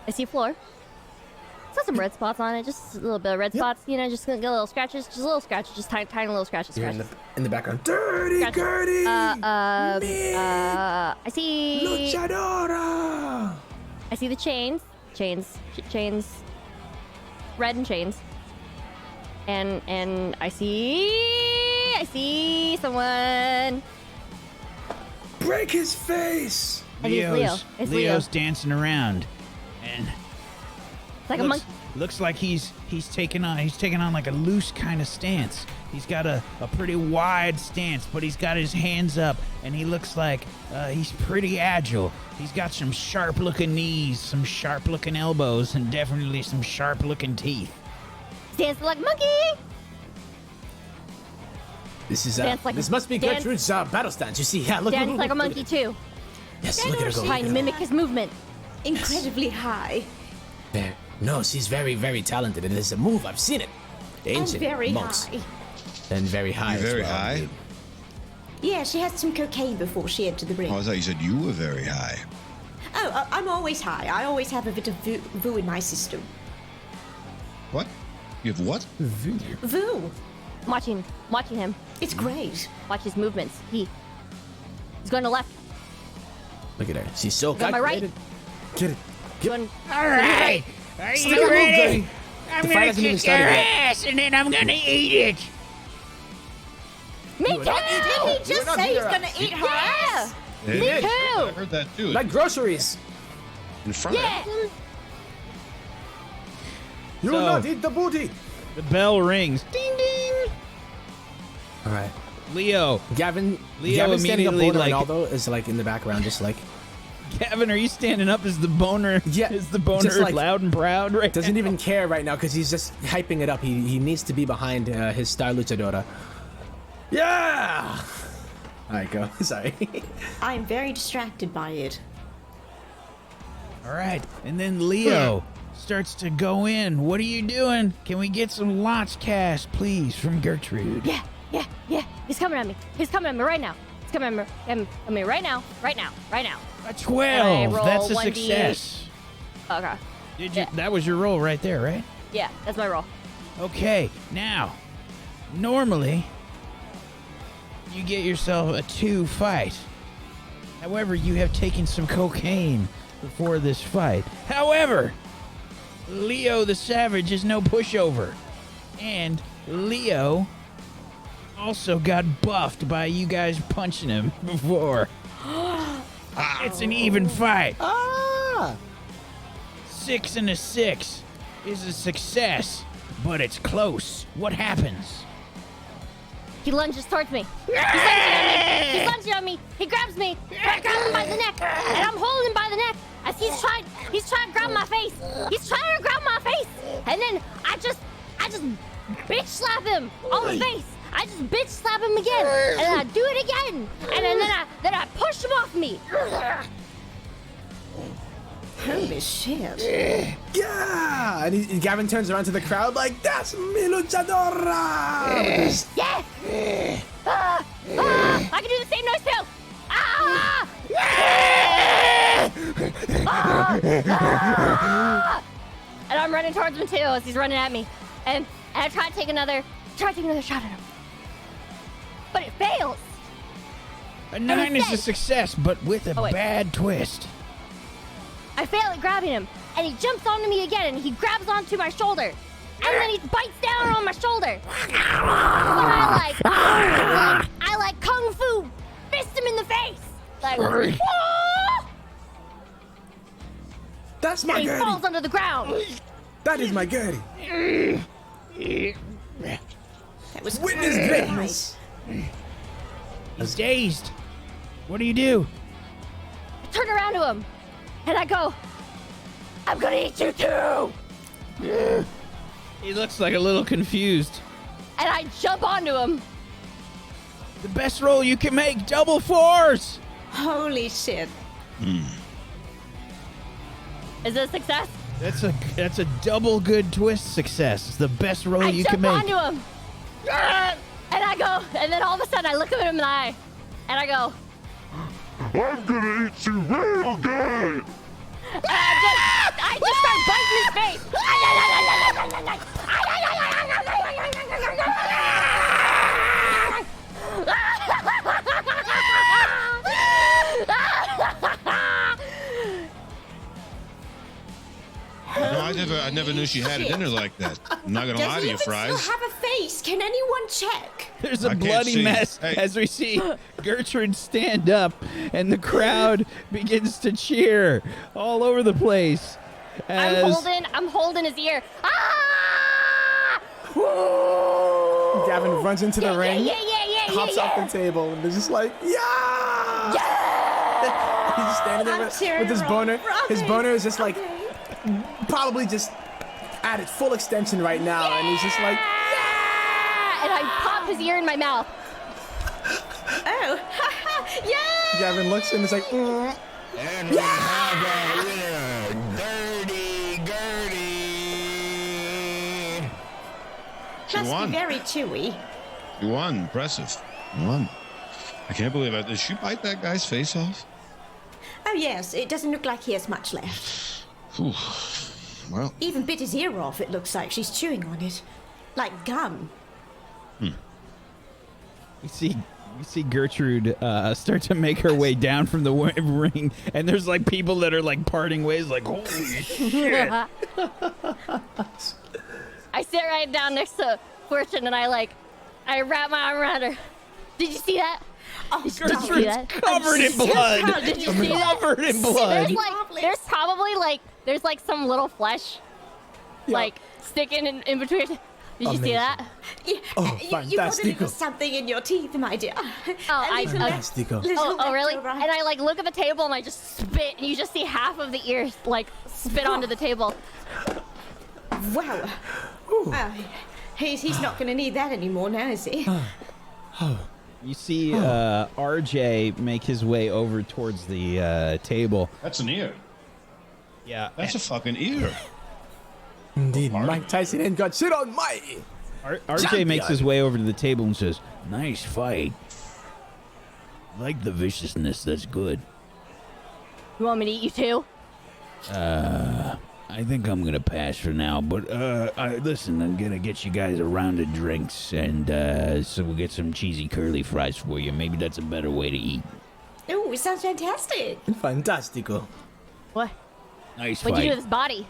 I see floor. It's got some red spots on it, just a little bit of red spots, you know, just gonna get little scratches, just little scratches, just tiny little scratches. You're scratches. in the background. Dirty Scratches. Gertie! I see. Luchadora! I see the chains, red and chains, and I see someone. Break his face! I think it's Leo. It's Leo. Leo's dancing around, and It's like a monkey. looks like he's taking on like a loose kind of stance. He's got a pretty wide stance, but he's got his hands up, and he looks like he's pretty agile. He's got some sharp-looking knees, some sharp-looking elbows, and definitely some sharp-looking teeth. Dance like a monkey. This is, Dance like this a- must be dance- Gertrude's battle stance. You see, yeah, look. Dance look, like a look, monkey too. Yes, look at her go. Trying to mimic his movement. Incredibly high. There. No, she's very, very talented. It is a move. I've seen it. The And ancient very monks. high. And very high You're as very well, high? indeed. Yeah, she had some cocaine before she entered the ring. Oh, I thought you said you were very high. Oh, I'm always high. I always have a bit of voo in my system. What? You have what? Voo. Watching him. It's great. Watch his movements. He's going to left. Look at her. She's so On my right. calculated. Get it. Going. All right, are Still you move, ready? Gertie. I'm The fight gonna hasn't even kick your started yet. ass, and then I'm gonna eat it. Me You are not eating too. her. Did he You are just not say eating he's her. gonna eat her ass? Yeah, Me I too. heard that too. Like groceries. In front Yeah. of you. You So- will not eat the booty. The bell rings. Ding ding. All right. Leo, Gavin Leo standing up. immediately, Boner like- Ronaldo is like in the background, just like Gavin, are you standing up as the boner? Yeah, Is the boner just like- loud and proud right doesn't now? even care right now because he's just hyping it up. He needs to be behind his star luchadora. Yeah. All right, go. Sorry. I'm very distracted by it. All right, and then Leo starts to go in. What are you doing? Can we get some lots cash, please, from Gertrude? Yeah. He's coming at me. He's coming at me right now. He's coming at me right now. Right now. A 12. I roll That's a 1d8. success. Okay. Did you? Yeah. That was your roll right there, right? Yeah, that's my roll. Okay, now, normally, you get yourself a 2 fight. However, you have taken some cocaine before this fight. However, Leo the Savage is no pushover. And Leo also got buffed by you guys punching him before. It's an even fight. Ah. 6 and a 6 is a success, but it's close. What happens? He lunges towards me. He's lunging on me. He grabs me. I grab him by the neck, and I'm holding him by the neck as he's trying to grab my face. He's trying to grab my face. And then I just bitch slap him on the face. I just bitch slap him again, and then I do it again, and then I push him off me. Holy shit. Yeah! And Gavin turns around to the crowd like, that's mi luchadora! With his- Yeah. I can do the same noise too. And I'm running towards him too as he's running at me, and I try to take another shot at him, but it fails. A 9 is a instead- success, but with a Oh, wait. bad twist. I fail at grabbing him, and he jumps onto me again, and he grabs onto my shoulder, and then he bites down on my shoulder. But I like kung fu, fist him in the face, like, "Whoa!" That's my And he falls Gertie! onto the ground. That is my Gertie! That was Witness quite greatness! He's dazed. What do you do? I turn around to him, and I go, "I'm gonna eat you too!" He looks like a little confused. And I jump onto him. The best roll you can make, double 4s. Holy shit. Is it a success? That's a double good twist success. It's the best roll I you jump can make. onto him. And I go, and then all of a sudden I look him in the eye, and I go, I'm gonna eat you real good! and I just start biting his face. No, I never knew she had it in her like that. I'm not gonna lie Does to he you, even Fries. still have a face? Can anyone check? There's a I can't bloody see. mess Hey. as we see Gertrude stand up, and the crowd begins to cheer all over the place. I'm holding his ear. Ah! Woo! Gavin runs into the ring, Yeah, hops off the table, and is just like, yeah! He's just standing there with his boner. His boner is just like, probably just at its full extension right now, and he's just like, And I pop his ear in my mouth. Oh, yeah! Gavin looks and is like, And we have a winner, Dirty Gertie. She Must won. be very chewy. You won. Impressive. You won. I can't believe it. Did she bite that guy's face off? Oh, yes, it doesn't look like he has much left. Whew. Well, Even bit his ear off, it looks like. She's chewing on it. Like gum. You see Gertrude start to make her way down from the ring, and there's like people that are like parting ways, like holy shit. I sit right down next to Fortune, and I wrap my arm around her. Did you see that? Oh, Did you see Gertrude's that? covered in blood. Did you see that? Covered in blood. There's probably there's some little flesh, sticking in between. Did you see that? oh, You got a little fantastico. something in your teeth, my dear. I- Fantastico. Oh, really? And I look at the table and I just spit, and you just see half of the ears spit onto the table. Wow. He's not going to need that anymore now, is he? You see RJ make his way over towards the table. that's an ear. Yeah. That's a fucking ear. Indeed, Mike Tyson ain't got shit on my. RJ makes his way over to the table and says, "Nice fight. Like the viciousness. That's good. You want me to eat you too? I think I'm gonna pass for now, but listen, I'm gonna get you guys a round of drinks, and so we'll get some cheesy curly fries for you. Maybe that's a better way to eat. Oh, it sounds fantastic. Fantastico. What? Nice What'd you do fight. to this body?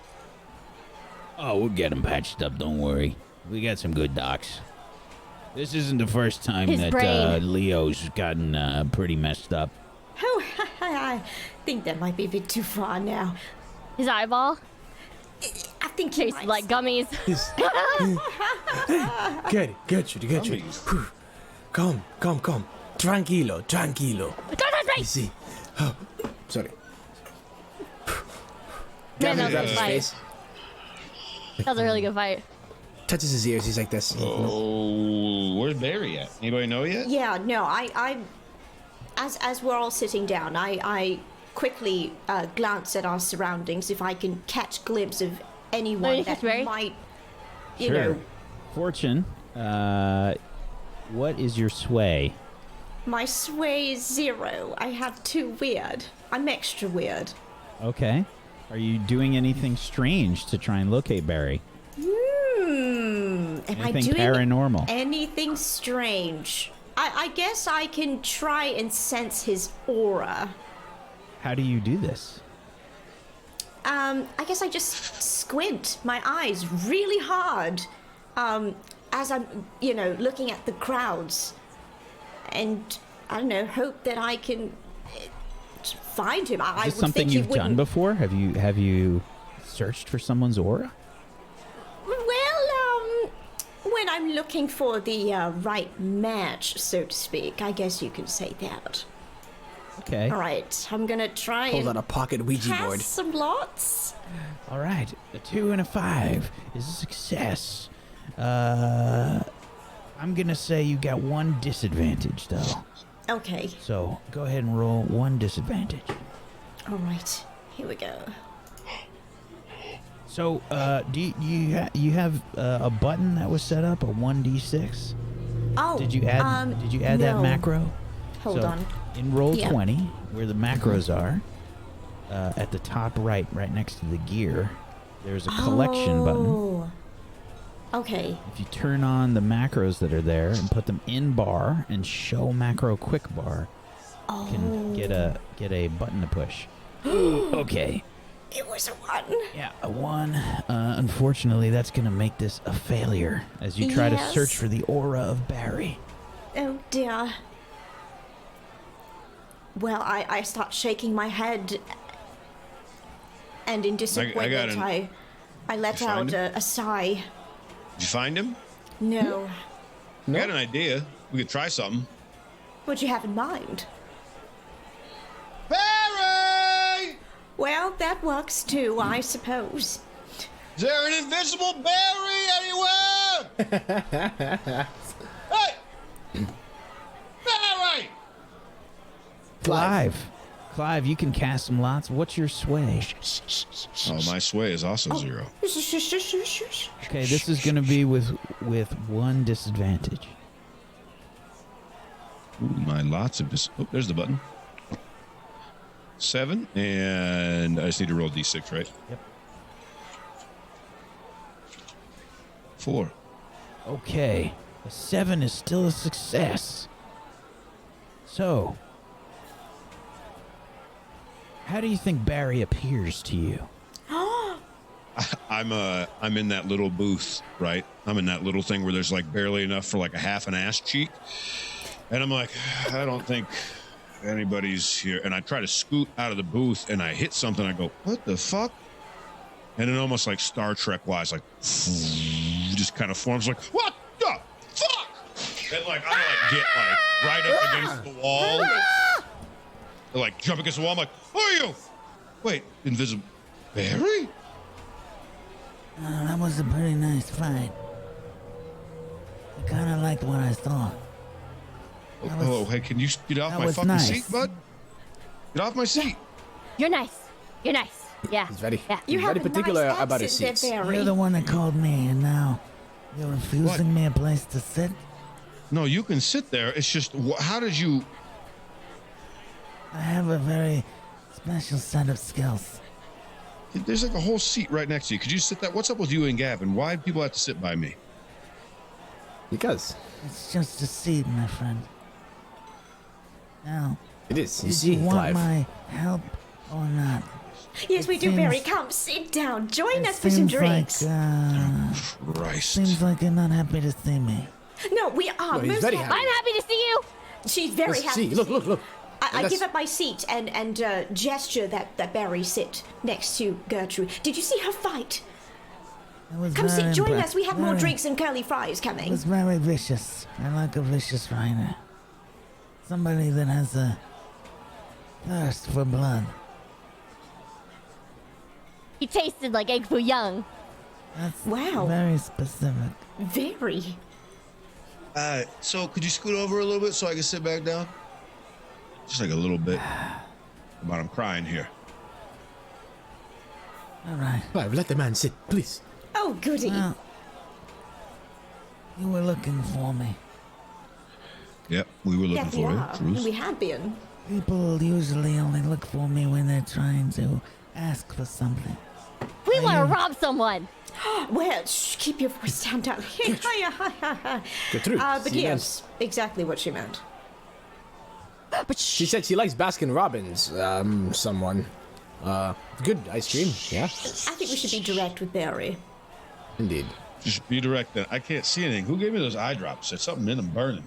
Oh, we'll get him patched up. Don't worry. We got some good docs. This isn't the first time His that brain. Leo's gotten pretty messed up. Oh, I think that might be a bit too far now. His eyeball? I think he Tastes like gummies. Gertrude. Whew. Come. Tranquilo. Don't touch me! Easy. Oh, sorry. Man, Gavin that grabs was his a face. That was a really good fight. Touches his ears. He's like this. Oh, where's Barry at? Anybody know yet? Yeah, no, as we're all sitting down, I quickly glance at our surroundings if I can catch glimpse of anyone that might, you know. Fortune, what is your sway? My sway is 0. I have 2 weird. I'm extra weird. Okay. Are you doing anything strange to try and locate Barry? Am I Anything doing paranormal? anything strange? I guess I can try and sense his aura. How do you do this? I guess I just squint my eyes really hard as I'm, looking at the crowds. And, I don't know, hope that I can find him. Is this something you've done before? Have you searched for someone's aura? Well, when I'm looking for the right match, so to speak, I guess you could say that. Okay. All right, I'm gonna try Hold and on a pocket Ouija cast board. some lots. All right, a 2 and a 5 is a success. I'm gonna say you got 1 disadvantage though. Okay. So go ahead and roll 1 disadvantage. All right. Here we go. So, do you have a button that was set up, a 1d6? Oh. Did you add that no. macro? Hold on. In roll Yeah. 20, where the macros are, at the top right next to the gear, there's a collection button. Oh. Okay. If you turn on the macros that are there and put them in bar and show macro quick bar, you can get a button to push. Okay. It was a 1. Yeah, a 1. Unfortunately, that's going to make this a failure as you try to search for the aura of Barry. Oh dear. Well, I start shaking my head, and in disappointment, I let out a sigh. Did you find him? No. I got an idea. We could try something. What'd you have in mind? Barry! Well, that works too, I suppose. Is there an invisible Barry anywhere? Hey! Barry! Clive, you can cast some lots. What's your sway? Oh, my sway is also 0. Okay, this is going to be with 1 disadvantage. Ooh, my lots of this. Oh, there's the button. 7, and I just need to roll d6, right? Yep. 4. Okay, a 7 is still a success. So, how do you think Barry appears to you? I'm in that little booth, right? I'm in that little thing where there's like barely enough for like a half an ass cheek. And I'm like, I don't think anybody's here. And I try to scoot out of the booth and I hit something. I go, what the fuck? And it almost like Star Trek wise, like just kind of forms like, what the fuck? And like, I get like right up against the wall. Like jump against the wall. I'm like, who are you? Wait, invisible Barry? That was a pretty nice fight. I kind of liked what I saw. Oh, hey, can you get off my fucking seat, bud? Get off my seat. You're nice. You're nice. Yeah. He's very, Yeah. he's very particular about his seats. You're the one that called me, and now you're refusing me a place to sit? No, you can sit there. It's just, how did you... I have a very special set of skills. There's like a whole seat right next to you. Could you sit there? What's up with you and Gavin? Why do people have to sit by me? Because It's just a seat, my friend. Now, it is. You did see, you want Clive. my help or not? Yes, we do, seems- Barry. Come, sit down. Join It us for some seems drinks. Christ. Seems like you're not happy to see me. No, we are. No, he's most very happy. I'm happy to see you. She's very Let's happy. see. Look. I Let's- give up my seat and gesture that Barry sit next to Gertrude. Did you see her fight? It was Come very sit, join impre- us. We have more very- drinks and curly fries It coming. was very vicious. I like a vicious fighter. Somebody that has a thirst for blood. He tasted like egg foo young. That's Wow. very specific. Very. So could you scoot over a little bit so I can sit back down? Just like a little bit. About I'm crying here. All right. Clive, let the man sit, please. Oh, goody. Well, you were looking for me. Yep, we were Yeah, looking we for are. it. Bruce. We have been. People usually only look for me when they're trying to ask for something. We want to rob someone. Well, shh, keep your voice down, darling. Gertrude, But see, yes, exactly what she meant. But She said she likes Baskin Robbins. Someone. Good ice cream. Yeah, I think we should be direct with Barry. indeed. Just be direct then. I can't see anything. Who gave me those eye drops? There's something in them burning.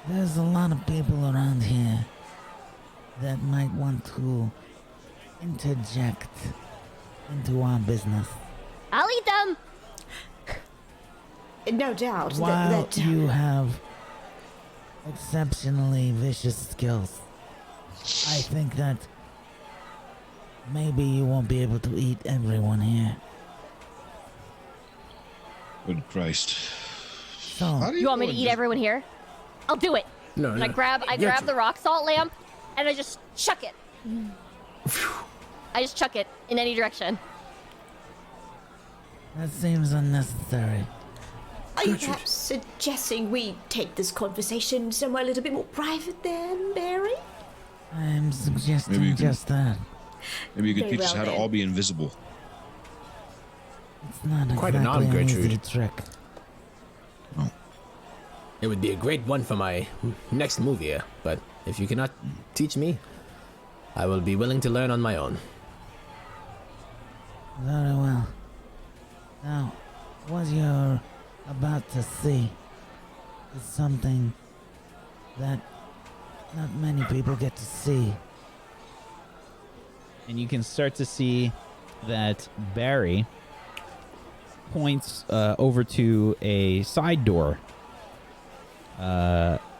There's a lot of people around here that might want to interject into our business. I'll eat them. No doubt. While you have exceptionally vicious skills, I think that maybe you won't be able to eat everyone here. Good Christ. So, How do You want me to know eat this- everyone here? I'll do it. No, And no. I grab Gertrude. the rock salt lamp, and I just chuck it. I just chuck it in any direction. that seems unnecessary. Are you perhaps suggesting we take this conversation somewhere a little bit more private then, Barry? I'm Maybe suggesting you can- just that. Maybe you could Very teach us well how to then. all be invisible. It's not Quite an exactly arm, an easy Gertrude. trick. It would be a great one for my next movie, but if you cannot teach me, I will be willing to learn on my own. Very well. Now, what you're about to see is something that not many people get to see. And you can start to see that Barry points over to a side door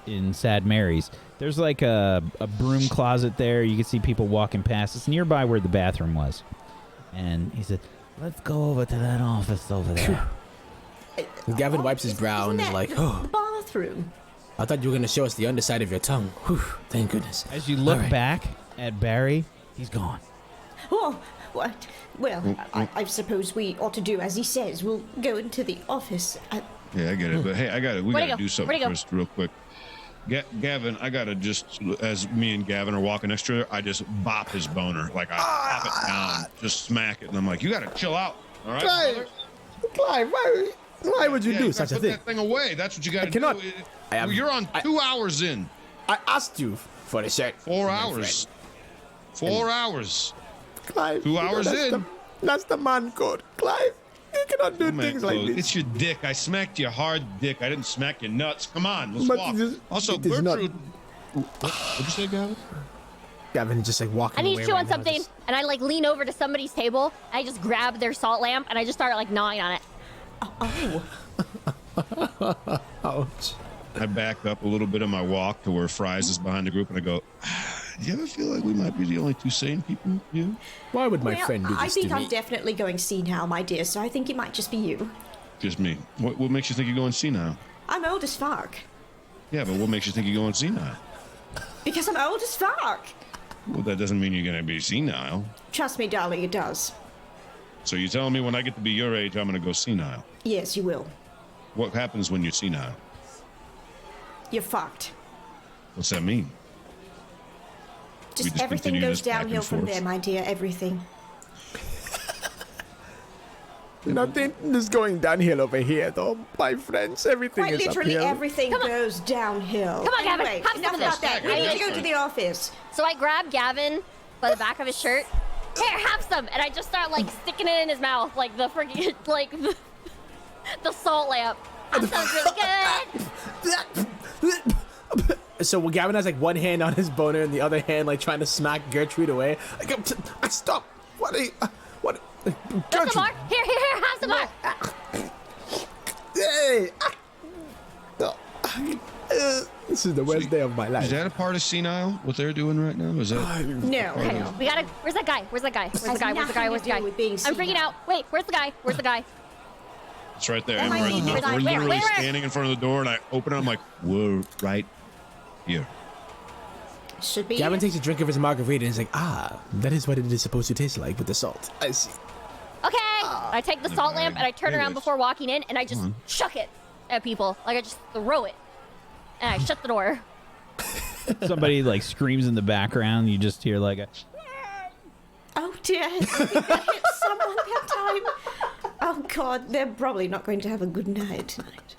in Sad Mary's. There's like a broom closet there. You can see people walking past. It's nearby where the bathroom was. And he said, Let's go over to that office over there. Gavin wipes his brow and is like, The oh, bathroom. I thought you were going to show us the underside of your tongue. Whew, thank goodness. as you look All right. back at Barry, he's gone. Oh, what? Well, I suppose we ought to do as he says. We'll go into the office. Yeah, I get it. But hey, we Where'd he gotta go? do something Where'd he go? first, real quick. Gavin, I gotta just, as me and Gavin are walking next to her, I just bop his boner. Like I pop it down, just smack it. And I'm like, you gotta chill out. All right, brother? Clive, why would you Yeah, do gotta such a put thing? that thing away. That's what you gotta cannot- do. I am- You're on 2 hours in. I asked you for the shirt. 4 my hours. 4 hours. friend. Clive, 2 hours in. That's the man code. Clive, you cannot do Man, things like close. this. It's your dick. I smacked your hard dick. I didn't smack your nuts. Come on, let's But walk. it is- Also, it is not- Gertrude. What'd you say, Gavin? Gavin is just like walking I need away to chew right on now, something, just- and I like lean over to somebody's table. And I just grab their salt lamp, and I just start like gnawing on it. Ouch. I back up a little bit on my walk to where Fries is behind the group, and I go, do you ever feel like we might be the only two sane people here? Why would my well, friend do I this think to I'm me? definitely going senile, my dear, so I think it might just be you. Just me. What makes you think you're going senile? I'm old as fuck. Yeah, but what makes you think you're going senile? Because I'm old as fuck. Well, that doesn't mean you're going to be senile. Trust me, darling, it does. So you're telling me when I get to be your age, I'm going to go senile? Yes, you will. What happens when you're senile? You're fucked. What's that mean? Just just everything continue goes this back and downhill from forth. there, my dear, everything. Nothing is going downhill over here, though. My friends, everything Quite is literally uphill. everything goes downhill. Come on, Gavin, Anyway, have some enough of about this. that. We need to go to the office. So I grab Gavin by the back of his shirt. Here, have some, and I just start like sticking it in his mouth, like the freaking like the salt lamp. That sounds really good. So Gavin has like one hand on his boner and the other hand like trying to smack Gertrude away. Like, stop! What? What? Have some Gertrude! more. Here, have some more. Hey! This is the worst day of my life. Is that a part of senile? What they're doing right now? Is that? No. Okay, we gotta. Where's that guy? Where's that guy? Where's the guy? Where's the guy? Where's the guy? I'm freaking out. Wait, where's the guy? Where's the guy? It's right there. Oh, We're where? literally Where? standing in front of the door, and I open it. I'm like, we're right here. Should be. Gavin takes a drink of his margarita and is like, that is what it is supposed to taste like with the salt. I see. Okay. I take the salt lamp and I turn around Anyways. before walking in, and I just chuck it at people. Like I just throw it, and I shut the door. Somebody like screams in the background. You just hear like a. Oh dear, I think I hit someone that time. Oh God, they're probably not going to have a good night tonight.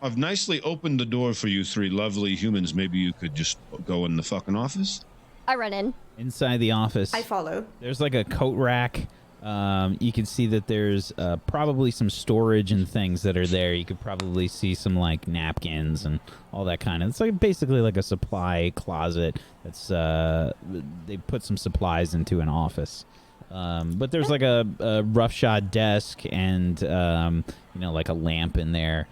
I've nicely opened the door for you three lovely humans. Maybe you could just go in the fucking office. I run in. Inside the office, I follow. there's like a coat rack. You can see that there's probably some storage and things that are there. You could probably see some like napkins and all that kind of. It's like basically like a supply closet. That's they put some supplies into an office. But there's like a roughshod desk and like a lamp in there.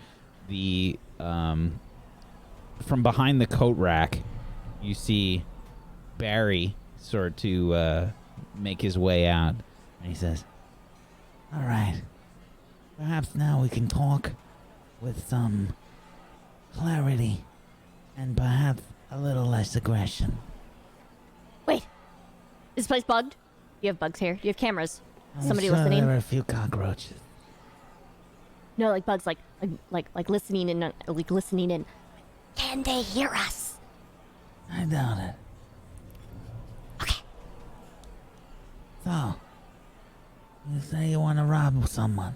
The from behind the coat rack, you see Barry sort to make his way out. And he says, "All right, perhaps now we can talk with some clarity and perhaps a little less aggression." Wait, is this place bugged? Do you have bugs here? Do you have cameras? Somebody I'm sure listening? There are a few cockroaches. No, like bugs, like listening and like listening in. Can they hear us? I doubt it. Okay. So, you say you want to rob someone.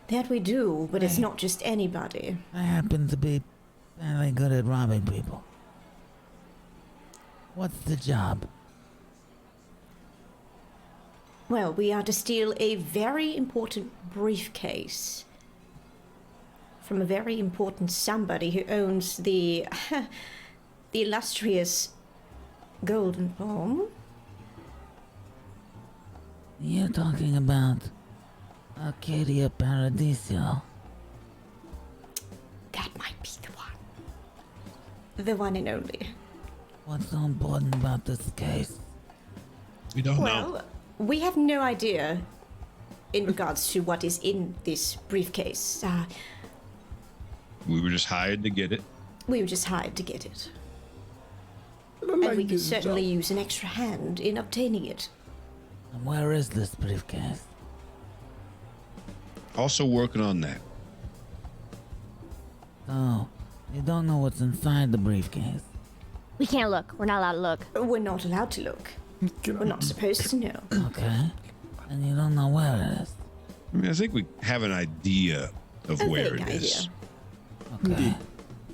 That we do, but it's not just anybody. I happen to be fairly good at robbing people. What's the job? Well, we are to steal a very important briefcase from a very important somebody who owns the the illustrious Golden Palm. You're talking about Arcadia Paradiso. That might be the one. The one and only. What's so important about this case? We don't know. Well, we have no idea in regards to what is in this briefcase. We were just hired to get it. We were just hired to get it. And we could certainly use an extra hand in obtaining it. And where is this briefcase? Also working on that. Oh, you don't know what's inside the briefcase. We can't look. We're not allowed to look. We're not allowed to look. We're not supposed to know. Okay. And you don't know where it is. I mean, I think we have an idea of A where vague it is. Okay.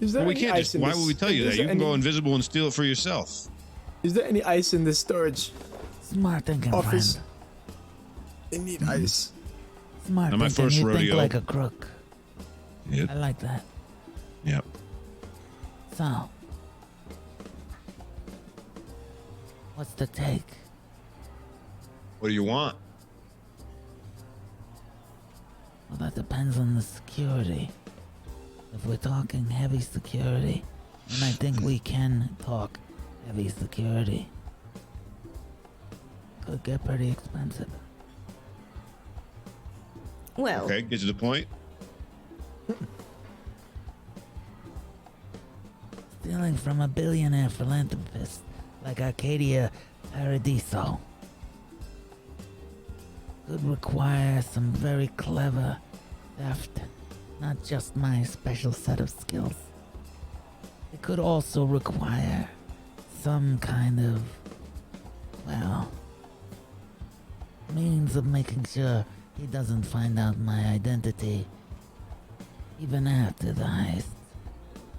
Is there Well, we any can't ice just. in Why this- would we tell you is that? there You can go any- invisible and steal it for yourself. Is there any ice in this storage Smart thinking, office? friend. I need ice. Smart Not my thinking. first You think rodeo. like a crook. Yep. I like that. Yep. So, what's the take? What do you want? Well, that depends on the security. If we're talking heavy security, then I think we can talk heavy security. Could get pretty expensive. Well, Okay, get to the point. Stealing from a billionaire philanthropist like Arcadia Paradiso could require some very clever theft, not just my special set of skills. It could also require some kind of, well, means of making sure he doesn't find out my identity even after the heist.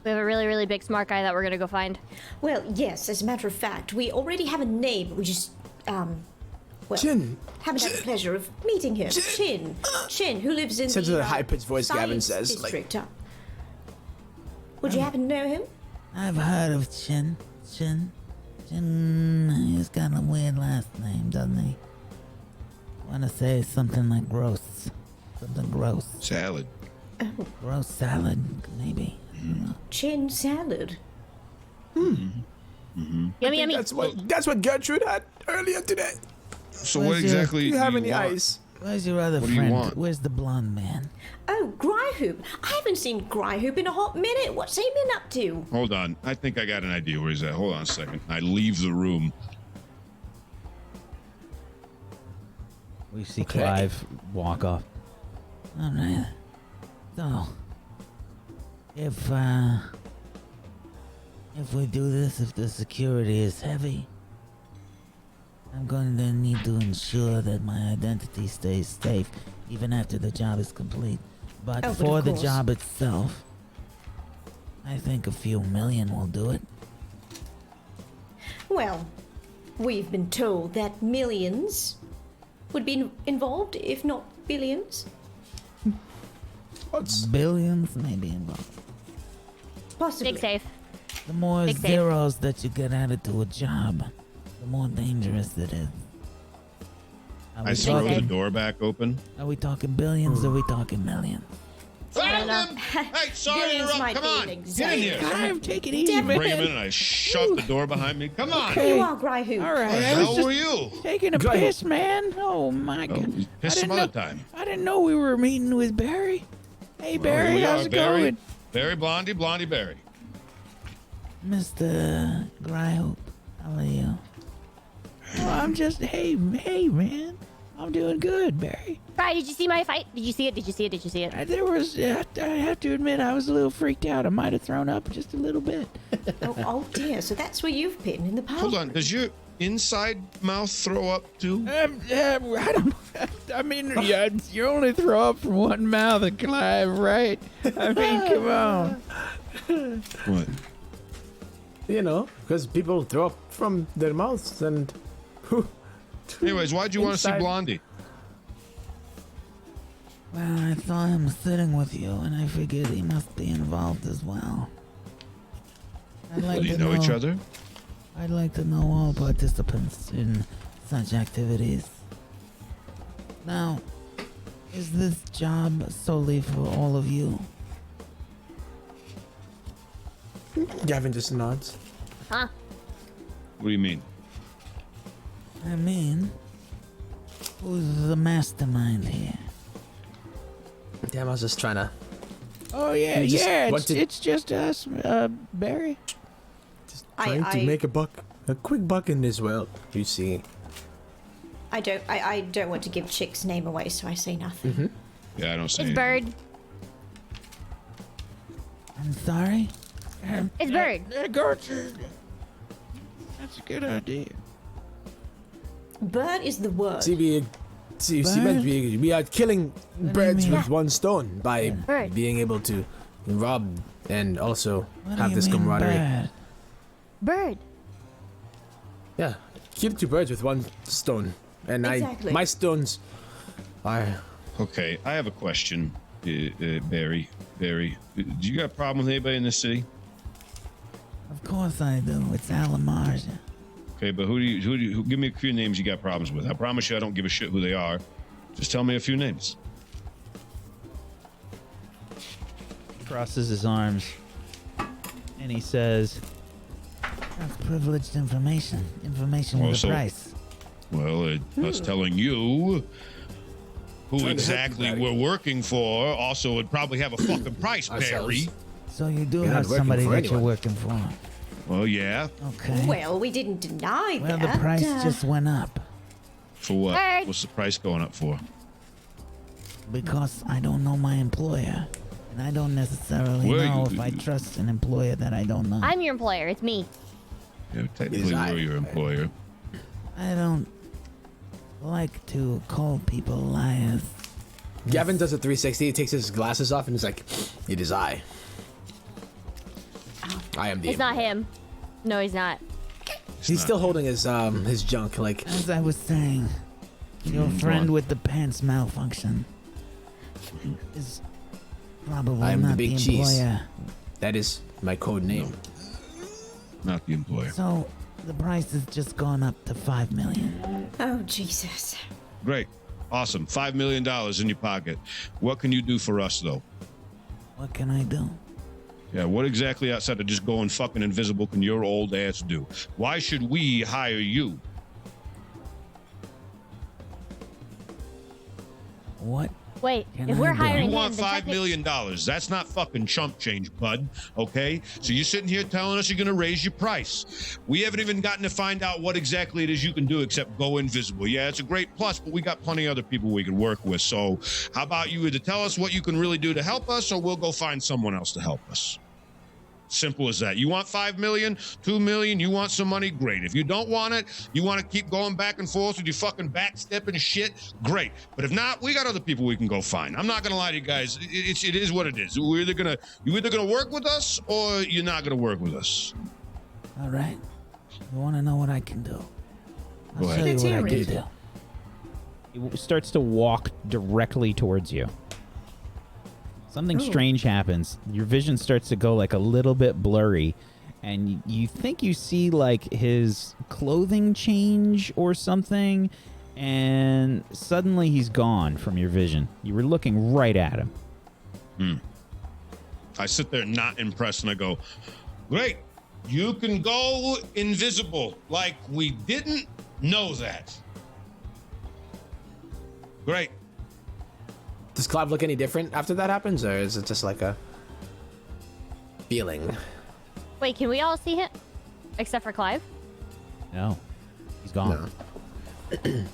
We have a really, really big smart guy that we're gonna go find. well, yes, as a matter of fact, we already have a name, but we just, well, Chin. haven't had the pleasure of meeting him. Chin, who lives in Said the to the high-pitched voice Gavin science says, like- district. Would you happen to know him? I've heard of Chin. Chin, he's got a weird last name, doesn't he? Wanna say something like gross. Something gross. Salad. Gross salad, maybe. I don't know. Chin salad. Yummy, yummy. That's what Gertrude had earlier today. So Where's what your- exactly Do you have any want? ice? Where's your other What do you friend? want? Where's the blonde man? Oh, Gryhoop. I haven't seen Gryhoop in a hot minute. What's he been up to? Hold on. I think I got an idea where he's at. Hold on a second. I leave the room. We see Okay. Clive walk off. All right. So, if we do this, if the security is heavy, I'm going to need to ensure that my identity stays safe even after the job is complete. But Oh, but for of the course. job itself, I think a few million will do it. Well, we've been told that millions would be involved, if not billions. Billions may be involved. Possibly. Big safe. The more Big safe. zeros that you get added to a job, the more dangerous it is. Are I we throw the talking, door back open. are we talking billions or are we talking millions? Hey, sorry to Billions interrupt. might Come be on. an Get in exaggeration. here. Clive, take it easy, Definitely. Bring him in man. and I shut the door behind me. Come on. Okay. You are Gryhoop. All right, What the I was hell just were you? taking a Go ahead. piss, man. Oh my Oh, god. piss I some didn't other know- time. I didn't know we were meeting with Barry. Hey Barry, Here we how's are, it Barry. going? Barry Blondie, Blondie Barry. Mr. Gryhoop, how are you? Oh, I'm just hey man. I'm doing good, Barry. Right, did you see my fight? Did you see it? Did you see it? Did you see it? There was I have to admit I was a little freaked out. I might have thrown up just a little bit. Oh dear, so that's where you've been in the past. Hold on. Does your inside mouth throw up too? I don't. I mean, yeah, you only throw up from one mouth, Clive, right? I mean, come on. What? You know, because people throw up from their mouths and. Anyways, why'd you want to see Inside. Blondie? Well, I saw him sitting with you, and I figured he must be involved as well. I'd like Do you to know each other? I'd like to know all participants in such activities. Now, is this job solely for all of you? Gavin just nods. Huh? What do you mean? I mean, who's the mastermind here? Damn, I was just trying to. Oh yeah, You just yeah. want to- It's just us, Barry. Trying to make a buck, a quick buck in this world. You see, I don't want to give Chick's name away, so I say nothing. Mm-hmm. Yeah, I don't see It's anything. Bird. I'm sorry. It's Bird. Gertrude. That's a good idea. Bird is the word. see, we are killing do you birds mean? with one stone by Bird. being able to rob and also What have do you this mean camaraderie. bad? Bird. Yeah, kill two birds with one stone, and Exactly. my stones are. Okay, I have a question, Barry. Barry, do you got a problem with anybody in this city? Of course I do. It's Al-Amarja. Okay, but who give me a few names you got problems with. I promise you I don't give a shit who they are. Just tell me a few names. Crosses his arms. And he says, That's privileged information. Information Well, with a so- price. Well, us telling you who Trying to exactly help you, we're working for also would probably have a fucking price, Barry. Ourselves. So you do You're not have working somebody for that you're anyone. working for. Well, yeah. Okay. Well, we didn't deny Well, that. the price just went up For what? Bird. What's the price going up for? because I don't know my employer. And I don't necessarily Well, know you- if I trust an employer that I don't know. I'm your employer. It's me. Yeah, technically, I- we're your employer. I don't like to call people liars. Gavin does a 360. He takes his glasses off and he's like, "It is I. I am the." It's not him. No, he's not. He's still holding his junk like. As I was saying, your go friend on. with the pants malfunction is probably I am the not big cheese. employer. That is my code name. Not the employer. So the price has just gone up to $5 million. Oh, Jesus. Great. Awesome. $5 million in your pocket. What can you do for us, though? What can I do? Yeah, what exactly outside of just going fucking invisible can your old ass do? Why should we hire you? What? Wait, Can if I we're do? hiring You him, want then $5 million. That's not fucking chump change, bud. Okay? So you're sitting here telling us you're going to raise your price. We haven't even gotten to find out what exactly it is you can do except go invisible. Yeah, it's a great plus, but we got plenty of other people we can work with. So how about you either tell us what you can really do to help us, or we'll go find someone else to help us. Simple as that. You want 5 million, 2 million, you want some money, great. If you don't want it, you want to keep going back and forth with your fucking backstepping shit, great. But if not, we got other people we can go find. I'm not gonna lie to you guys. It is what it is. You either gonna work with us or you're not gonna work with us. All right. You want to know what I can do? I'll Go ahead. tell you what I Let's can hear do. He starts to walk directly towards you. Something strange happens. Your vision starts to go like a little bit blurry, and you think you see like his clothing change or something, and suddenly he's gone from your vision. You were looking right at him. I sit there not impressed and I go, great, you can go invisible like we didn't know that. Great. Does Clive look any different after that happens, or is it just like a feeling? Wait, can we all see him? Except for Clive? No, he's gone. No.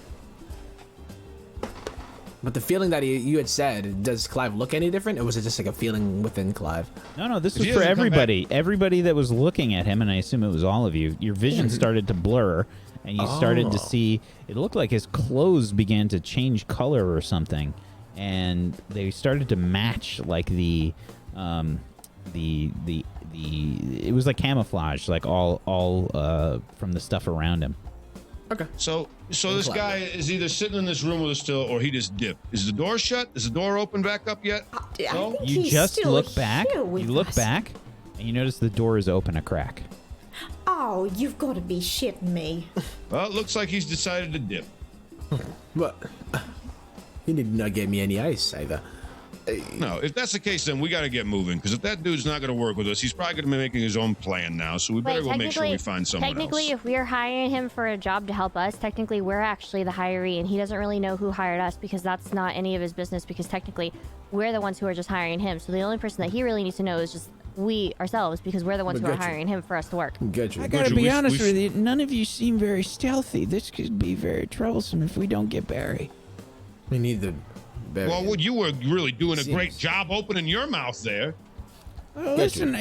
But the feeling that you had said, does Clive look any different, or was it just like a feeling within Clive? No, this If was he for doesn't come everybody. Everybody that was looking at him, and I assume it was all of you. Your vision started to blur, and you started to see. It looked like his clothes began to change color or something, and they started to match like the it was like camouflage, like all from the stuff around him. Okay. So this guy is either sitting in this room with us still, or he just dipped. Is the door shut? Is the door open back up yet? I think You he's just still look back. here You with look us. back, and you notice the door is open a crack. Oh, you've got to be shitting me. Well, it looks like he's decided to dip. But he did not give me any ice either. No, if that's the case, then we got to get moving. Because if that dude's not going to work with us, he's probably going to be making his own plan now. So we better go make sure we find someone technically, else. if we're hiring him for a job to help us, technically we're actually the hiree, and he doesn't really know who hired us because that's not any of his business. Because technically, we're the ones who are just hiring him. So the only person that he really needs to know is just we ourselves, because we're the ones who are hiring him for us to work. Gertrude. I gotta Gertrude, be we- honest we- with you. None of you seem very stealthy. This could be very troublesome if we don't get Barry. We need the berry. Well, you were really doing a Seems- great job opening your mouth there. Well, listen,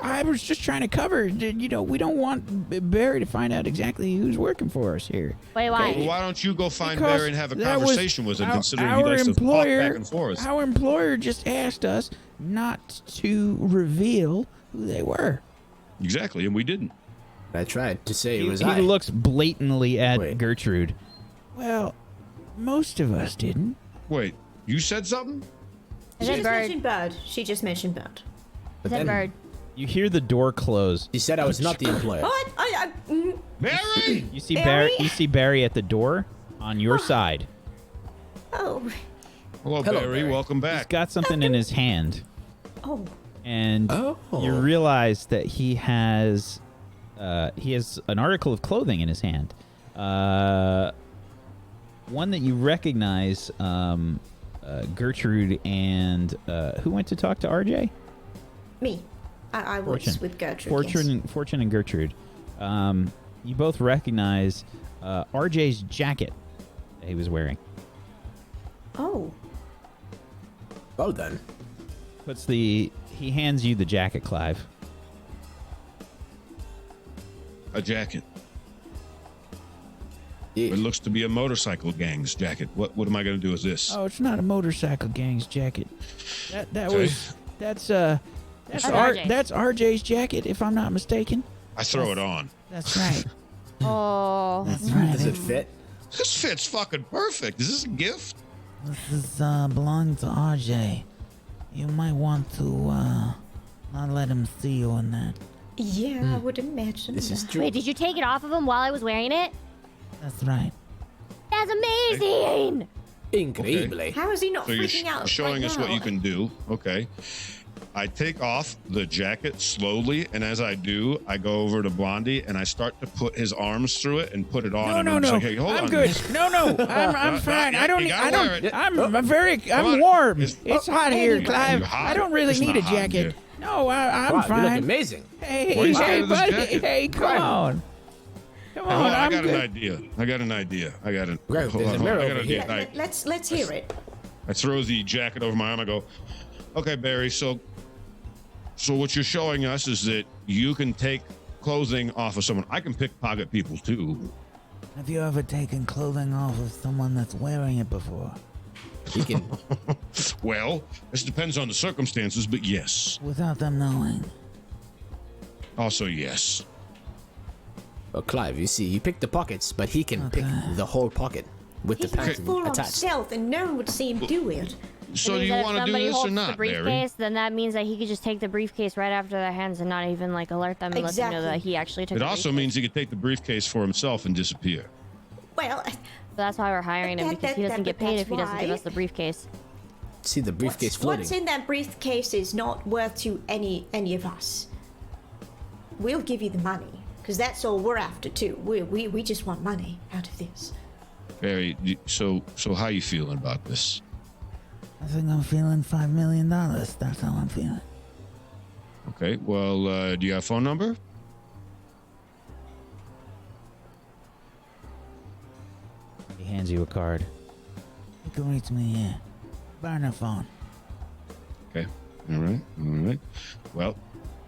I was just trying to cover. We don't want Barry to find out exactly who's working for us here. Wait, why? Well, why don't you go find Because Barry and have a that was conversation with him, our- considering he our likes to talk employer- back and forth? Our employer just asked us not to reveal who they were. Exactly, and we didn't. I tried to say it He was I. looks blatantly at Wait. Gertrude. Well, most of us didn't. Wait, you said something? Is She it just Bird? mentioned Bird. She just mentioned Bird. But Is it then Bird? You hear the door close. he said I was not the employer. Oh, Barry! You see Barry? You see Barry at the door on your side. oh, Hello, Hello, Barry. Barry. Welcome He's back. got something in his hand, oh. and Oh. you realize that he has an article of clothing in his hand. One that you recognize, Gertrude and who went to talk to RJ? Me. I was Fortune. with Gertrude. Fortune and Gertrude. You both recognize RJ's jacket that he was wearing. Yes. Oh. Well then. He hands you the jacket, Clive. A jacket. Yeah. It looks to be a motorcycle gang's jacket. What am I going to do with this? Oh, it's not a motorcycle gang's jacket. That Okay. that's RJ. that's RJ's jacket, if I'm not mistaken. I throw it on. That's right. Oh. That's right. Does it fit? This fits fucking perfect. Is this a gift? This belongs to RJ. You might want to not let him see you in that. Yeah, I would imagine. This is that. true. Wait, did you take it off of him while I was wearing it? That's right. That's amazing! Incredibly. How is he not So you're freaking out? showing right us what now? you can do. Okay. I take off the jacket slowly, and as I do, I go over to Blondie and I start to put his arms through it and put it on. No, and no, I'm no. just like, hey, hold I'm on. good. No, I'm fine. yeah, I don't you need. gotta I wear it. don't. I'm on. warm. It's- It's hot here, Anyway. Clive. You're hot. I don't really It's need not a hot in jacket. here. No, I'm Clive, you look fine. amazing. Why are Hey, you scared hey, of this buddy. jacket? Hey, come on. Come on, I I'm got good. an idea. I got an idea. Right, Hold there's on, a mirror I got over an here. idea. Let's hear it. I throw the jacket over my arm. I go, okay, Barry. So what you're showing us is that you can take clothing off of someone. I can pickpocket people too. Have you ever taken clothing off of someone that's wearing it before? He can. Well, this depends on the circumstances, but yes. Without them knowing? Also, yes. Well, Clive, you see, you pick the pockets, but he can pick the whole pocket with He's the not pants full on attached. stealth, and no one would see him do it. So It do means you that if want to do somebody this or holds not, the Barry? briefcase, then that means that he could just take the briefcase right after their hands and not even like alert them and let them know Exactly. that he actually took It the also briefcase. means he could take the briefcase for himself and disappear. Well, So that's why we're hiring him, because he doesn't get paid if he doesn't give us the briefcase. See the briefcase floating. what's in that briefcase is not worth to any of us. We'll give you the money, because that's all we're after too. We just want money out of this. Barry, so how you feeling about this? I think I'm feeling $5 million. That's how I'm feeling. Okay, well, do you have a phone number? He hands you a card. You can reach me here. Burner phone. Okay, all right. Well,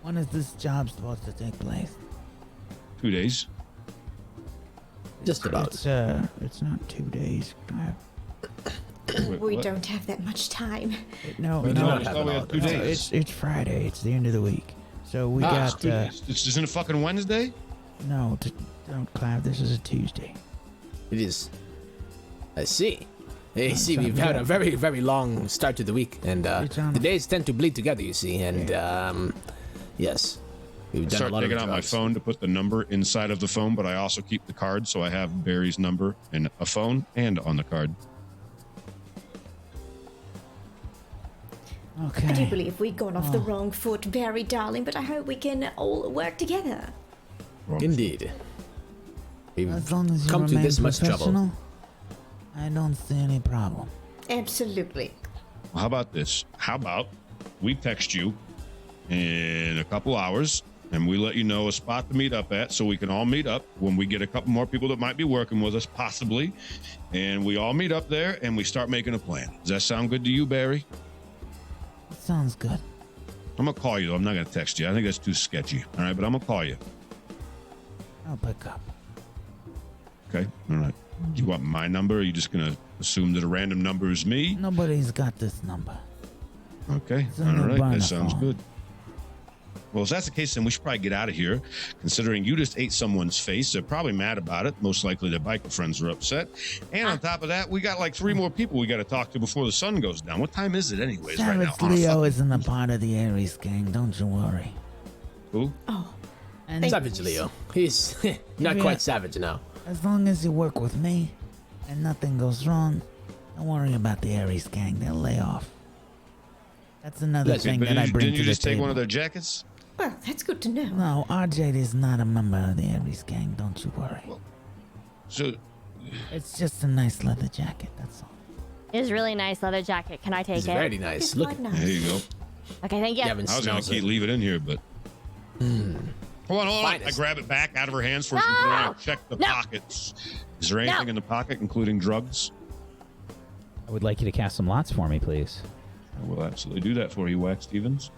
When is this job supposed to take place? 2 days. Just about. It's not 2 days. Wait, We what? don't have that much time. No, Wait, no, I thought we had 2 days. it's Friday. It's the end of the week. So we got 2 days. This isn't a fucking Wednesday? don't Clive. This is a Tuesday. It is. I see. Hey, see, sounds we've had good. a very, very long start to the week, and It's on the a- days tend to bleed together, you see, and yes. We've done Start a lot of taking out my drugs. phone to put the number inside of the phone, but I also keep the card, so I have Barry's number in a phone and on the card. Okay. I do believe we've gone off the wrong foot, Barry, darling, but I hope we can all work together. Indeed. We've As long as you come to remain this much trouble. professional, I don't see any problem. Absolutely. Well, how about this? How about we text you in a couple hours and we let you know a spot to meet up at so we can all meet up when we get a couple more people that might be working with us, possibly. And we all meet up there and we start making a plan. Does that sound good to you, Barry? Sounds good. I'm going to call you, though. I'm not going to text you. I think that's too sketchy. All right, but I'm going to call you. I'll pick up. Okay? All right. You want my number? Or are you just going to assume that a random number is me? Nobody's got this number. Okay. It's All on the right. burner That sounds phone. good. Well, if that's the case, then we should probably get out of here. Considering you just ate someone's face, they're probably mad about it. Most likely their biker friends are upset. And on top of that, we got like 3 more people we got to talk to before the sun goes down. What time is it anyways right now? Savage Leo isn't a part of the Aries gang. Don't you worry. Who? And Savage Leo. He's not Yeah. quite savage now. as long as you work with me and nothing goes wrong, don't worry about the Aries gang. They'll lay off. That's another Listen, thing But that I bring didn't to you the just take table. one of their jackets? Well, that's good to know. No, RJ is not a member of the Aries gang. Don't you worry. So, It's just a nice leather jacket. That's all. It is really nice leather jacket. Can I take He's it? very nice. It's Look, quite there nice. you go. Okay, thank you. Gavin I was going smells to it. leave it in here, but. Hold on. I Finest. grab it back out of her hands for she can put it on. No! Check the No! pockets. Is there anything No! in the pocket, including drugs? I would like you to cast some lots for me, please. I will absolutely do that for you, Wax Stevens.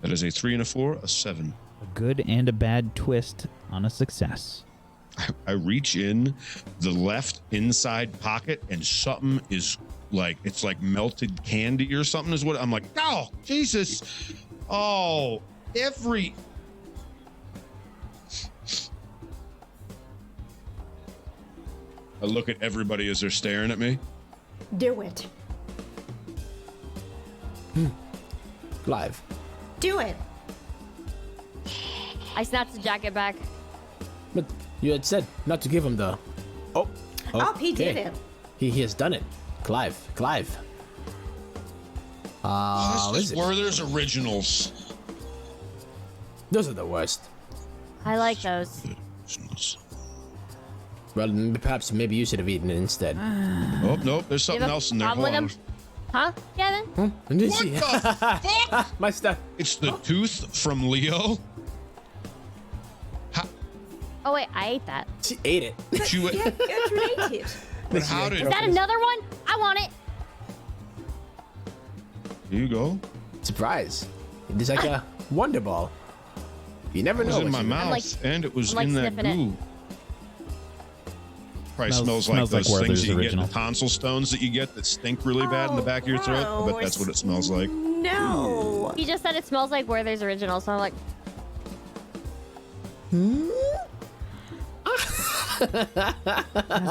That is a 3 and a 4, a 7. A good and a bad twist on a success. I reach in the left inside pocket and something is like, it's like melted candy or something is what I'm like, oh, Jesus. Oh, every. I look at everybody as they're staring at me. Do it. Clive. Do it. I snatched the jacket back. But you had said not to give him the. Oh. Oh, he did okay. it. He has done it. Clive. This is is it? Werther's Originals. Those are the worst. I like those. Well, perhaps maybe you should have eaten it instead. Oh, nope, there's You something have a else in there. problem Hold with on. them? Huh, Kevin? I didn't What see the it. fuck? My stuff. It's the tooth from Leo. Oh wait, I ate that. She ate it. You, Yeah, Gertrude ate it. but how did? Is that another one? I want it. Here you go. Surprise. It's like a Wonder Ball. You never It was know. in what my you- mouth, like- and it was I'm like in that sniffing goo. Probably Smells smells like those like things Werther's that you original. get, the tonsil stones that you get that stink really bad in the back of your throat. I bet that's what it smells like. No. He just said it smells like Werther's Original, so I'm like, Well,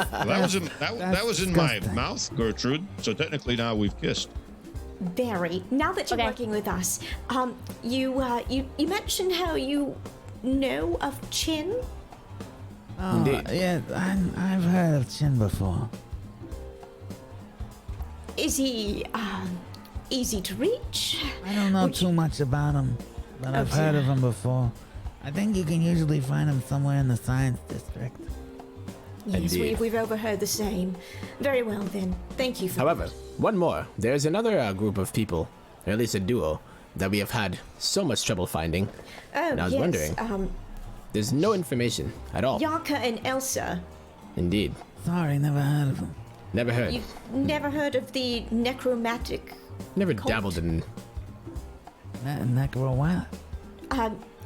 that was in my disgusting. mouth, Gertrude. So technically now we've kissed. Barry, now that you're Okay. working with us, you mentioned how you know of Chin. Oh, Indeed. yeah, I've heard of Chin before. Is he easy to reach? I don't know Would too much about him, but I've Okay. heard of him before. I think you can usually find him somewhere in the science district. Yes, Indeed. we've overheard the same. Very well then. Thank you for However, one more. There's another group of people, or at least a duo, that we have had so much trouble finding. Oh, and I was yes. wondering. There's no information at all. Yaka and Elsa. Indeed. Sorry, never heard of him. Never heard. You've never heard of the necromantic Never cult? dabbled in. Necro what?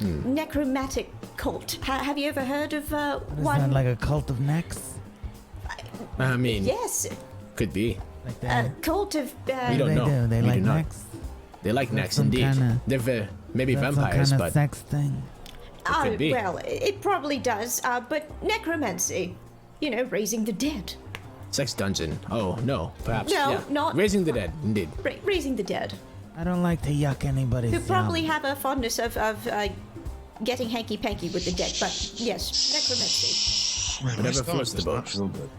necromantic cult. Have you ever heard of What is one? that, like a cult of necks? I mean, Yes, could be. Like a that? cult of. We don't they know. do? They We like do not. necks? They like That's necks, some indeed. kinda- They're maybe Is that vampires, some kind but of sex thing? Oh, could be. well, it probably does. But necromancy, raising the dead. sex dungeon. Oh no, perhaps. No, yeah. not- Raising the dead, indeed. Raising the dead. I don't like to yuck anybody's Who probably yum. have a fondness of getting hanky-panky with the dead. But yes, necromancy. My Whatever stomach floats the does not boat. feel good.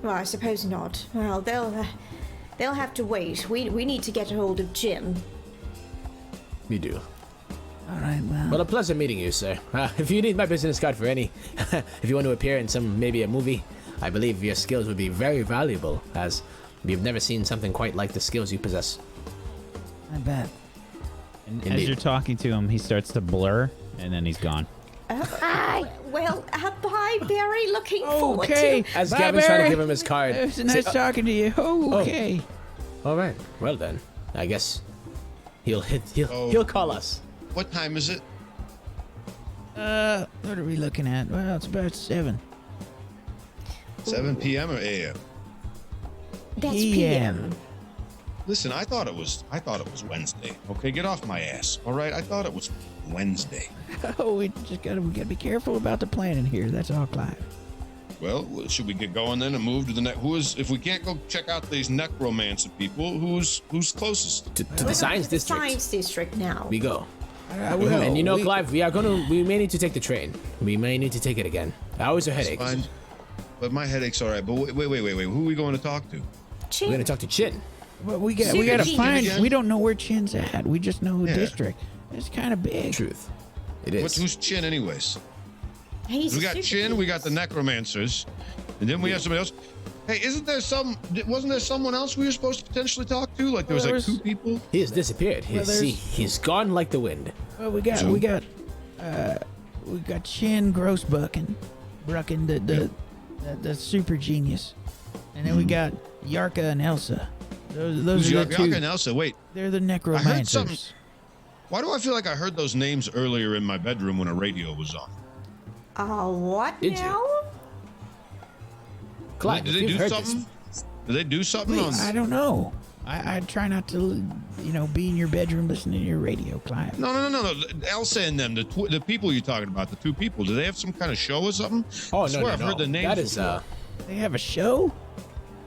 Well, I suppose not. Well, they'll have to wait. We need to get a hold of Jim. You do. All right, well. Well, a pleasure meeting you, sir. If you need my business card for any, if you want to appear in maybe a movie, I believe your skills would be very valuable, as we've never seen something quite like the skills you possess. I bet. And as Indeed. you're talking to him, he starts to blur, and then he's gone. Well, bye, Barry. Looking forward Okay. to. As Bye, Gavin's trying to Barry. give him his card. It was nice say- talking to you. Oh, okay. All right. Well then, I guess he'll Oh. he'll call us. What time is it? What are we looking at? Well, it's about 7. 7 p.m. or a.m. That's PM. PM. Listen, I thought it was Wednesday. Okay, get off my ass. All right, I thought it was Wednesday. Oh, we gotta be careful about the planning here. That's all, Clive. Well, should we get going then and move to the next? If we can't go check out these necromancer people, who's closest? To the science The district. Science district now. We go. I will. And you know, We- Clive, we may need to take the train. We may need to take it again. I always a headache. Fine. But my headache's all right. But wait. Who are we going to talk to? We're gonna talk to Chin. Well, we gotta Super find. genius. We don't know where Chin's at. We just know Yeah. district. It's kind of big. Truth. It is. Who's Chin, anyways? He's We got super Chin. We got the genius. necromancers, and then we have somebody else. Hey, wasn't there someone else we were supposed to potentially talk to? Like there was Well, like there was- 2 people. He has disappeared. Well, there's- He's gone like the wind. Well, we got Chin Grossbucken, Brucken, the super genius, and then we got Yarka and Elsa. Those Who's are the two. Yaka and Elsa? Wait, They're the something. necromancers. why do I feel like I heard those names earlier in my bedroom when a radio was on? What Did you? now? Clive, Did if they you've do heard something? Did they do something on? I don't know. I try not to, be in your bedroom listening to your radio, Clive. No. Elsa and them, the people you're talking about, the 2 people. Do they have some kind of show or something? Oh I no, swear no, I've no. heard the names. That is before. They have a show?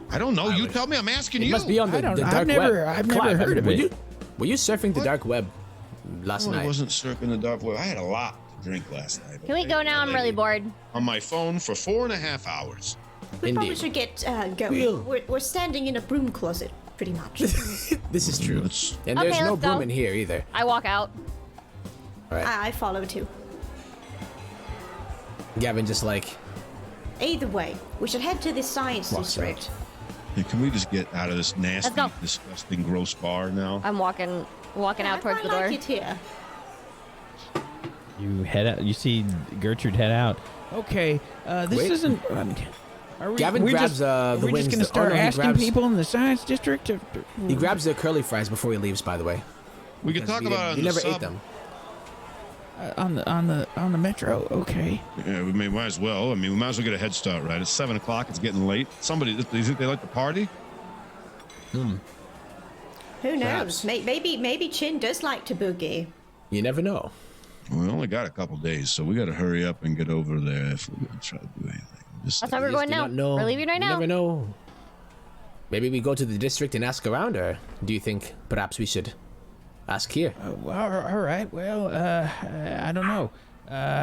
I don't know. You would- tell me. I'm asking It you. must be on I the don't- dark I've never- web. I've never Clive, heard of were it. Were you surfing the What? dark web last I night? wasn't surfing the dark web. I had a lot to drink last night. can we go now? I'm really bored. On my phone for 4.5 hours. We probably Indeed. should get going. We'll- We're standing in a broom closet. pretty much. This is true. Let's- And there's Okay, no let's go. broom in here either. I walk out. All right. I follow too. Gavin just like, Either way, we should head to the science Walks out. district. Hey, can we just get out of this nasty, go. disgusting, gross bar now? I'm walking out towards the I door. like it here. You head out. You see Gertrude head out. Okay, this Wait. isn't. Are we, Gavin we grabs just, the are we wings. just gonna start no, he asking grabs- people in the science district to, He grabs the curly fries before he leaves. By the way, We can because talk we about it on You the never sub. ate them. on the metro? Okay. Yeah, we might as well. I mean, we might as well get a head start, right? It's 7 o'clock. It's getting late. Somebody, do you think they like to party? Who knows? Perhaps. Maybe Chin does like to boogie. You never know. We only got a couple days, so we got to hurry up and get over there if we're gonna try to do anything. Just That's why we're You just going do now. not know. We're leaving right You now. never know. Maybe we go to the district and ask around, or do you think perhaps we should ask here? Well, all right. Well, I don't know.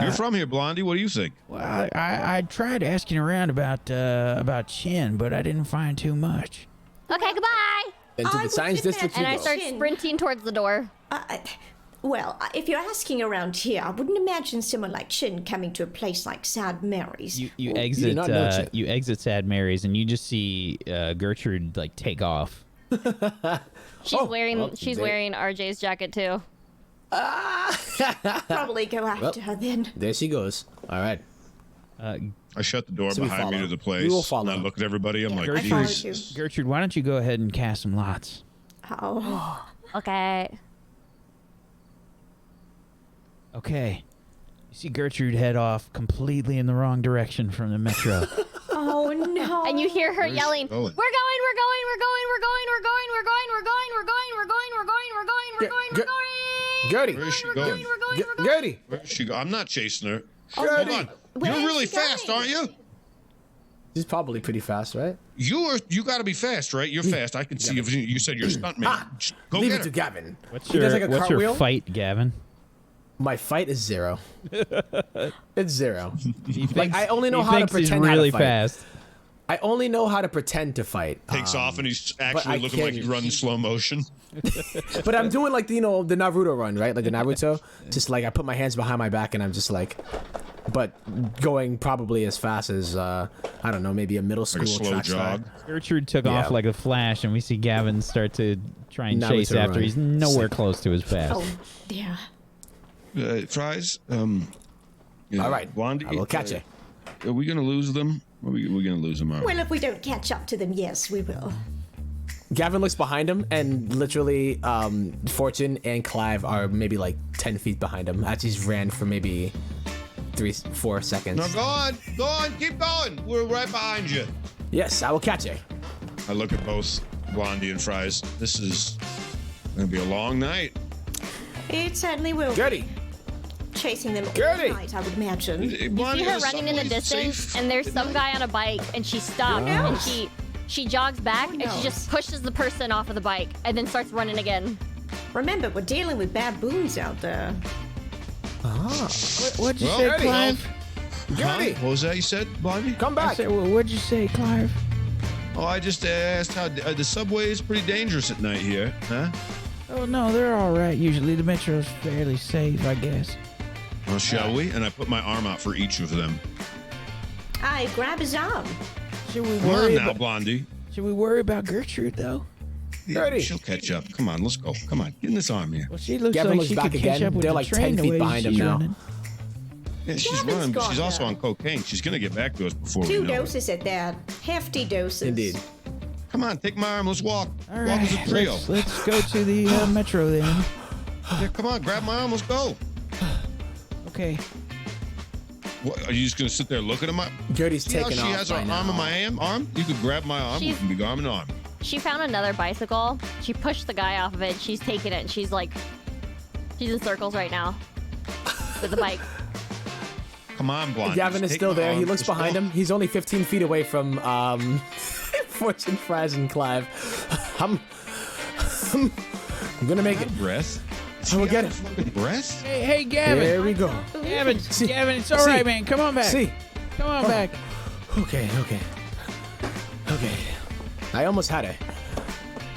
You're from here, Blondie. What do you think? Well, I tried asking around about Chin, but I didn't find too much. Okay, goodbye. Then to I the would science admit- district you And I go. start Chin. sprinting towards the door. Well, if you're asking around here, I wouldn't imagine someone like Chin coming to a place like Sad Mary's. You do exit not know Chin. you exit Sad Mary's, and you just see Gertrude like take off. She's wearing well, she's they- wearing RJ's jacket too. Probably go after her then. There she goes. All right. I shut the door So we behind me follow. to the place. We will follow. And I look at everybody. I'm Yeah, like, I followed Jesus. Gertrude, why don't you go ahead and cast some lots? Oh. Okay. Okay. You see Gertrude head off completely in the wrong direction from the metro. Oh no. And you hear her Where's she yelling, "We're going? going, we're going, we're going, we're going, we're going, we're going, we're going, we're going, we're going, we're going, we're going, we're going, we're going." Gertie. Where is she We're going? going, we're going, we're going. Gertie. Where is she go? I'm not chasing her. Gertie. Hold on. Where You're is really she fast, going? aren't you? She's probably pretty fast, right? You got to be fast, right? You're fast. I can see if you said you're a stuntman. Go Leave get it her. to Gavin. What's He does like a what's your cartwheel. fight, Gavin? My fight is 0. It's 0. He Like, I only know he how to thinks he's pretend how to really fight. fast. I only know how to pretend to fight. Takes off and he's I actually looking like can't- he's running slow motion. But I'm doing like the Naruto run, right? Like the Naruto. Just like I put my hands behind my back and I'm just like, but going probably as fast as I don't know, maybe a middle school Like a slow track star. jog. Gertrude took Yeah. off like a flash, and we see Gavin start to try and Naruto chase after. run. He's nowhere close to as fast. Oh dear. Fries. All right, Blondie. I will catch you. Are we gonna lose them? We're gonna lose them. Aren't we? Well, if we don't catch up to them, yes, we will. Gavin looks behind him, and literally, Fortune and Clive are maybe like 10 feet behind him as he's ran for maybe 3-4 seconds. No, go on, keep going. We're right behind you. Yes, I will catch you. I look at both Blondie and Fries. This is gonna be a long night. It certainly will. Gertie, Chasing them all Gertie! night, I would imagine. You see her running in the distance, and there's some guy on a bike, and she stops, and she jogs back, and she just pushes the person off of the bike, and then starts running again. Remember, we're dealing with baboons out there. What'd you Well, say, Gertie. Clive? Gertie, What was that you said, Blondie? come I back. said, well, what'd you say, Clive? Oh, I just asked how the subway is pretty dangerous at night here, huh? Oh no, they're all right. Usually the metro's fairly safe, I guess. Well, shall we? And I put my arm out for each of them. I grab his arm. Should we Come on worry now, about? Blondie. Should we worry about Gertrude though? Gertie. She'll catch up. Come on, let's go. Come on, get in this arm here. Well, she looks Gavin like looks she back could catch again. up with They're the like train 10 the feet way behind him she's now. running. Yeah, she's Gavin's running, but got she's also that. on cocaine. She's gonna get back to us before we 2 know it. doses at that. Hefty doses. Indeed. Come on, take my arm. Let's walk. All Walk as a right, trio. let's go to the metro then. Yeah, come on, grab my arm. Let's go. Okay. What, are you just gonna sit there looking at my? Gertie's See how taking she off has her by now. arm in my arm? You could grab my arm. She's- We can be arm in arm. She found another bicycle. She pushed the guy off of it. She's taking it. And she's like, she's in circles right now with the bike. Come on, Blondie. Gavin just is take still my there. He arm. looks Let's behind walk. him. He's only 15 feet away from Fortune, Fries, and Clive. I'm gonna make it. Breath. I will get it. Fucking breath. Hey, Gavin. There we go. Gavin, See- Gavin, it's all see- right, man. Come on back. See. Come on back. Okay. I almost had it.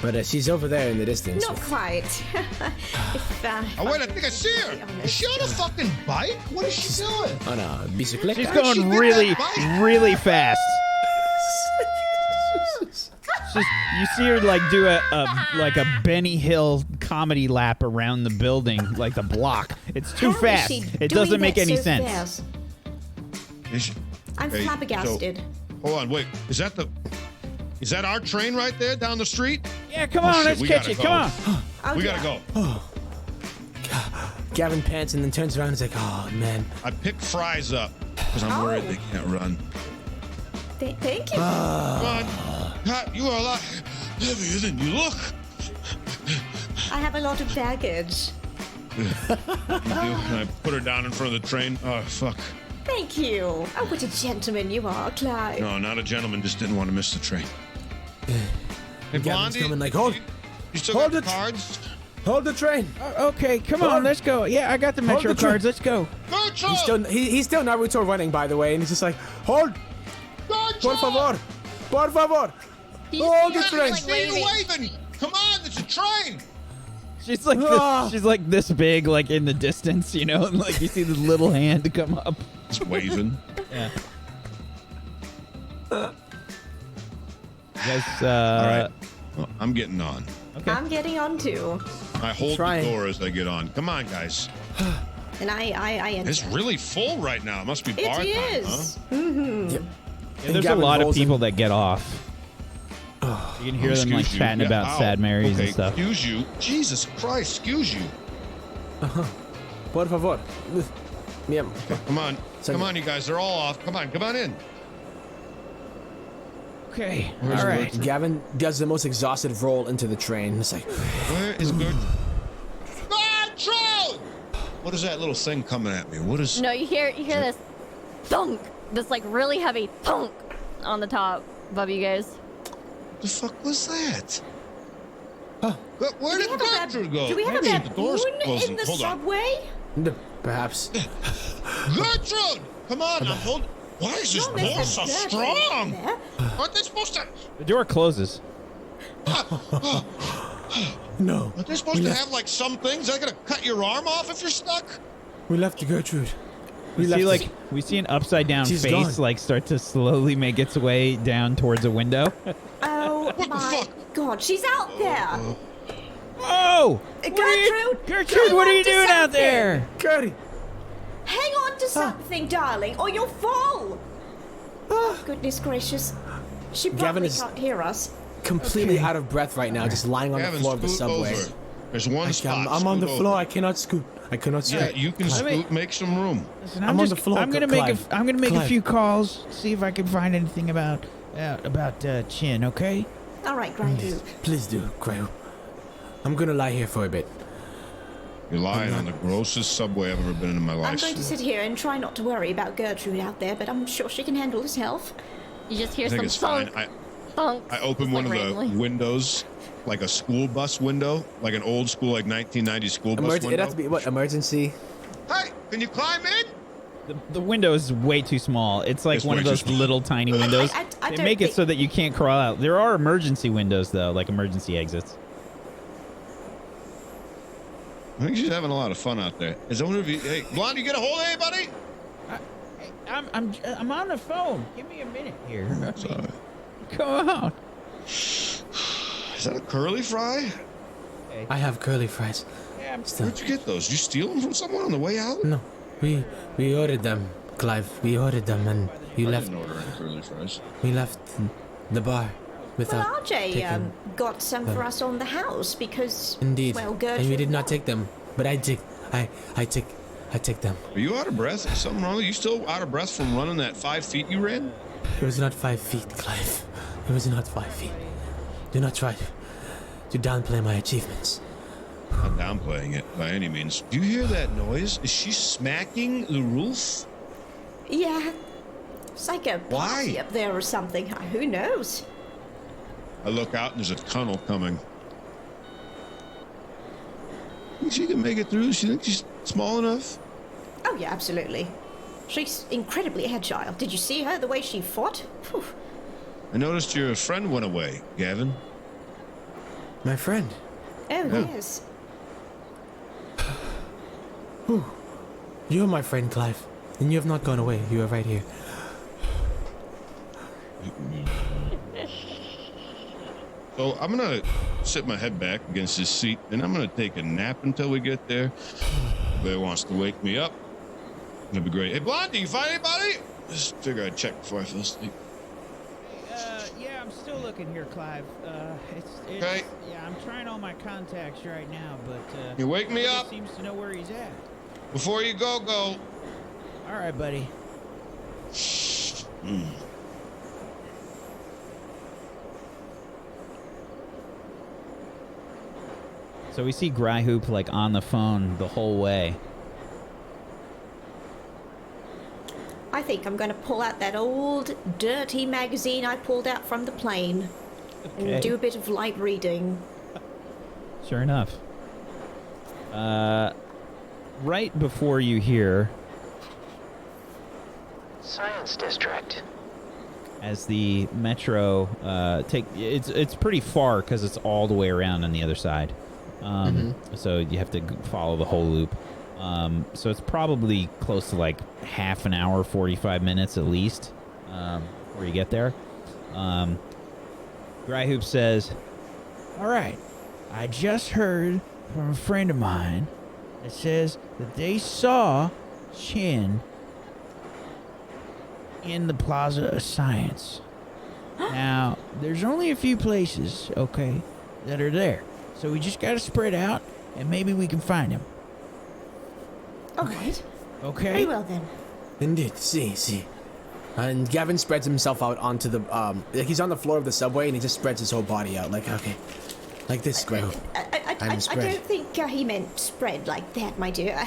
But she's over there in the distance. Not quite. Oh, wait, I think I see her. Is she on a fucking bike? What is she doing? On a bicycle. She's How did she going get really, that bike? really fast. You see her like do a Benny Hill comedy lap around the building, like the block. It's too How is fast. she It doing doesn't make that any so sense. fast? Is she- I'm Hey, flabbergasted. Hold on, wait. Is that our train right there down the street? Yeah, come Oh, on, shit, let's we catch gotta it. go. Come on. Oh, We dear. gotta go. Gavin pants and then turns around and is like, oh man. I picked fries up because I'm worried they can't run. Thank you. Come on. God, you are a lot heavier than you look. I have a lot of baggage. You do. And I put her down in front of the train. Oh, fuck. Thank you. Oh, what a gentleman you are, Clive. No, not a gentleman. Just didn't want to miss the train. Hey, Gavin's Blondie. coming like, hold You still hold got the it. cards? the train. Okay, come on, let's go. Yeah, I got the Hold Metro the train. cards. Let's go. Gertrude! He's still Naruto running, by the way, and he's just like, hold, por favor, por favor. Hold the She's train. like See you waving. waving. Come on, it's a train. She's like she's like this big, like in the distance, you know, and like you see the little hand come up. It's waving. Yeah. You guys, All right. Well, I'm getting on. I'm getting on too. I hold Trying. the door as I get on. Come on, guys. And I enter. It's really full right now. It must be bar It time, is. huh? Yeah, there's a Gavin lot of rolls people in. that get off. You can hear them like Excuse you. chatting Yeah, about ow. Sad Marys Okay, and stuff. Excuse you. Jesus Christ, excuse you. Por favor. Yeah. Come on. So- Come on, you guys. They're all off. Come on in. Okay, Where's all right. Gertrude? Gavin does the most exhausted roll into the train. It's like, Where is Gertrude? Gertrude! What is that little thing coming at me? What is... No, you hear this thunk, this like really heavy thunk on the top above you guys. What the fuck was that? Where did Do we have a bad- Gertrude go? Do we have Maybe a the door's baboon closing. in the Hold on. subway? perhaps. Gertrude! Come on, I'm holding... Why is this No, door there's so a Gertrude strong? there. Aren't they supposed to... The door closes. No. Aren't they supposed to have, like, some things? Are they gonna cut your arm off if you're stuck? We left Gertrude. We see like we see an upside down She's face gone. like start to slowly make its way down towards a window. Oh What the my fuck? God, she's out there. Oh! Gertrude, what are you doing out there? Gertie. Hang on to something, darling, or you'll fall. Oh, goodness gracious. She Gavin probably is- can't hear us. Completely out of breath right now, just lying on the Gavin, floor of the scoot subway. over. There's one spot. I'm on the Scoot floor. over. I cannot scoot. I cannot scoot. Yeah, you can scoot. Make some room. Listen, I'm on the floor, I'm gonna Clive. make a Clive. few calls, see if I can find anything about Chin. Okay? All right, Grindoo. Please do, Grail. I'm gonna lie here for a bit. You're lying on the grossest subway I've ever been in my I'm life. going to sit here and try not to worry about Gertrude out there, but I'm sure she can handle herself. You just hear I think some it's fine. thunk, thunk. I open just, one like, of the randomly. windows, like a school bus window, like an old school, like 1990 school bus It'd window. have to be what? Emergency? Hey, can you climb in? The window is way too small. It's like It's one way of too those small. little tiny windows. I They don't make it think- so that you can't crawl out. There are emergency windows though, like emergency exits. I think she's having a lot of fun out there. Is I wonder if you, hey, Blonde, you get a hold of anybody? I'm on the phone. Give me a minute here. Sorry. Come on. Is that a curly fry? I have curly fries. Still. Where'd you get those? Did you steal them from someone on the way out? No, we ordered them, Clive. We ordered them, and you I left. didn't order any curly fries. We left the bar without. Well, RJ taking got some for us on the house because, Indeed, well, Gertrude and we did not won. take them, but I take them. Are you out of breath? Is something wrong? Are you still out of breath from running that 5 feet you ran? It was not 5 feet, Clive. It was not 5 feet. Do not try to downplay my achievements. Not downplaying it by any means. Do you hear that noise? Is she smacking the roof? Yeah, it's like a Why? party up there or something. Who knows? I look out and there's a tunnel coming. Think she can make it through? She thinks she's small enough? Oh yeah, absolutely. She's incredibly agile. Did you see her? The way she fought? Phew. I noticed your friend went away, Gavin. My friend. Oh, yes. You are my friend, Clive. And you have not gone away. You are right here. So I'm gonna sit my head back against this seat, and I'm gonna take a nap until we get there. If wants to wake me up, that'd be great. Hey, Blondie, you find anybody? Just figure I'd check before I fell asleep. Yeah, I'm still looking here, Clive. It's Okay. yeah, I'm trying all my contacts right now, but You wake me nobody up seems to know where he's at. before you go. All right, buddy. So we see Gryhoop like on the phone the whole way. I think I'm going to pull out that old, dirty magazine I pulled out from the plane Okay. and do a bit of light reading. Sure enough. Right before you hear, Science District. as the metro it's pretty far because it's all the way around on the other side. So you have to follow the whole loop. So it's probably close to like half an hour, 45 minutes at least, before you get there. Gryhoop says, All right. I just heard from a friend of mine that says that they saw Chin in the Plaza of Science. Now, there's only a few places, okay, that are there. So we just gotta spread out, and maybe we can find him. All right. Okay? Very well then. Indeed. See. And Gavin spreads himself out onto the, like he's on the floor of the subway and he just spreads his whole body out. Like, okay. Like this, Gryhoop. I I'm spread. don't think he meant spread like that, my dear.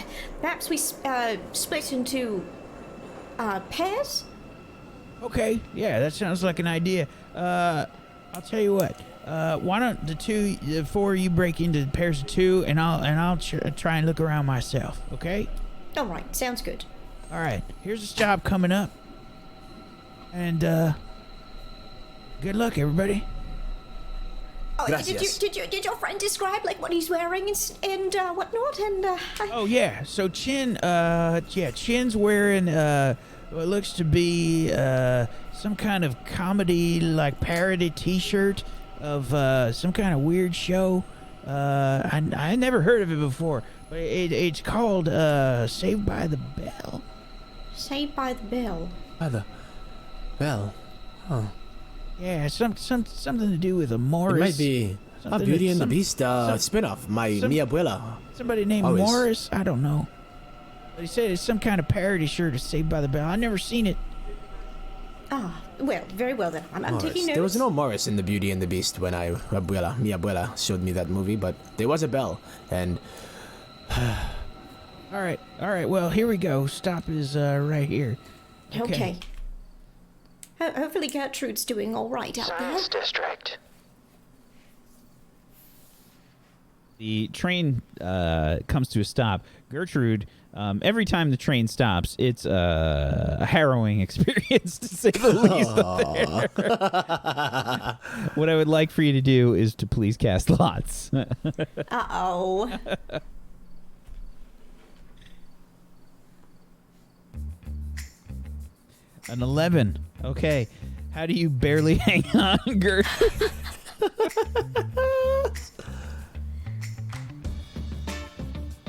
Perhaps we split into pairs? Okay, yeah, that sounds like an idea. I'll tell you what. Why don't the four of you break into pairs of two, and I'll try and look around myself. Okay? All right, sounds good. All right. Here's a stop coming up, and good luck, everybody. Oh, Gracias. did your friend describe like what he's wearing and whatnot? And Oh yeah. So Chin's wearing what looks to be some kind of comedy like parody T-shirt of some kind of weird show. I never heard of it before, but it's called Saved by the Bell. Saved by the Bell. By the bell. Oh. Yeah, something to do with a Morris. It might be a Something Beauty that- and the some- Beast spin-off. Mi abuela. Somebody named Always. Morris. I don't know, but he said it's some kind of parody shirt of Saved by the Bell. I never seen it. Ah, well, very well then. I'm Morris. taking notes. There was no Morris in the Beauty and the Beast when mi abuela showed me that movie, but there was a bell, and All right. Well, here we go. Stop is right here. Okay. Hopefully Gertrude's doing all right out there. Science District. the train comes to a stop. Gertrude, every time the train stops, it's a harrowing experience, to say the least. What I would like for you to do is to please cast lots. Uh-oh. An 11. Okay. How do you barely hang on, Gertrude?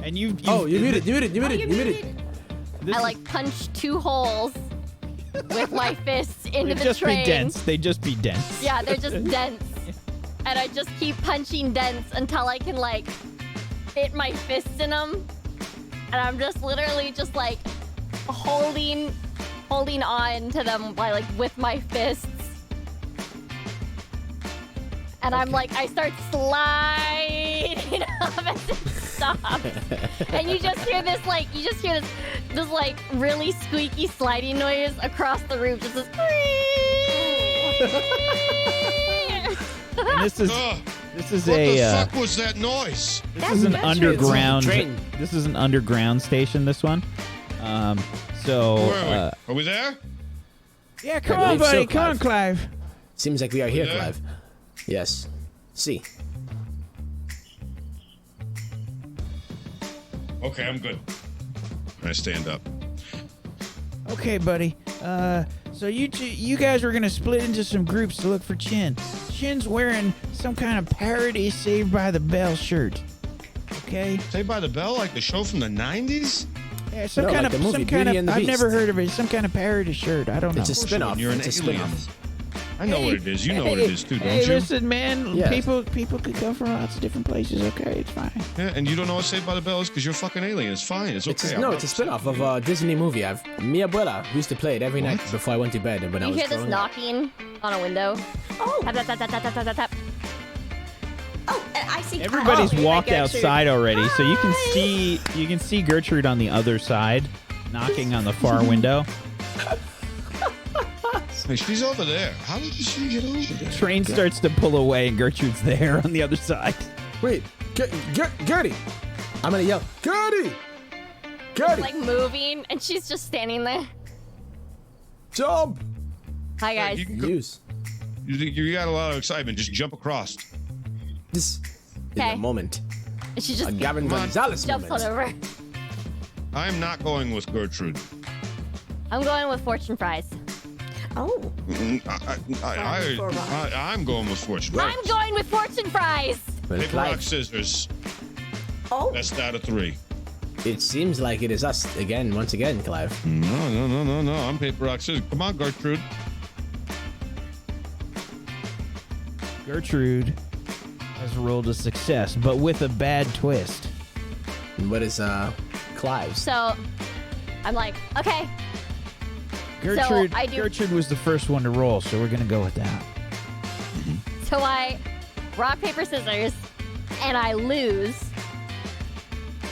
And you muted it. I like punch 2 holes with my fists into They'd the just train. be dense. They just be dense. Yeah, they're just dents. And I just keep punching dents until I can like fit my fists in them. And I'm just literally just like holding on to them by like with my fists. And I'm like, I start sliding up and it stops. And you just hear this like really squeaky sliding noise across the roof. Just this. And this is Ugh, this is what a the fuck was that noise? this is an underground Train. this is an underground station. This one. So Where are we? Are we there? Yeah, come I on, believe so, buddy. Come on, Clive. Clive. Seems like we are here, Yeah. Clive. Yes. See. Okay, I'm good. I stand up. Okay, buddy. So you guys were gonna split into some groups to look for Chin. Chin's wearing some kind of parody Saved by the Bell shirt. Okay. Saved by the Bell, like the show from the 90s? Yeah, No, like the movie, Beauty and the I've Beast. never heard of it. Some kind of parody shirt. I don't know. It's a spin-off. You're an It's a alien. spin-off. I know what it is. You know what it is too, don't Hey, you? listen, man. Yeah. People could come from lots of different places. Okay, it's fine. Yeah, and you don't know what Saved by the Bell is because you're a fucking alien. It's fine. It's okay. It's a spin-off of a Disney movie. Mi abuela used to play it every night What? before I went to bed, and when I You was hear this growing up. knocking on a window? Oh, Tap, tap, tap, tap, tap, tap, tap, tap. I see. Everybody's oh, walked Gertrude. outside already, so you Hi. can see Gertrude on the other side, knocking on the far window. Hey, she's over there. How did she get over there? Train starts to pull away, and Gertrude's there on the other side. Wait, Gertie! I'm gonna yell, Gertie! Gertie! Like moving, and she's just standing there. Jump! Hi guys. You can go- Use. You got a lot of excitement. Just jump across. This is Okay. a moment. And she just A Gavin Come on. Gonzalez jumps on moment. over. I'm not going with Gertrude. I'm going with fortune fries. Oh, I'm going with Fortune. I'm going with fortune fries. Well, Paper, rock, Clive, scissors. oh. Best out of 3. it seems like it is us again, once again, Clive. No. I'm paper, rock, scissors. Come on, Gertrude. Gertrude has rolled a success, but with a bad twist. And what is Clive's? So I'm like, okay. Gertrude, I do- Gertrude was the first one to roll, so we're gonna go with that. So I rock, paper, scissors, and I lose.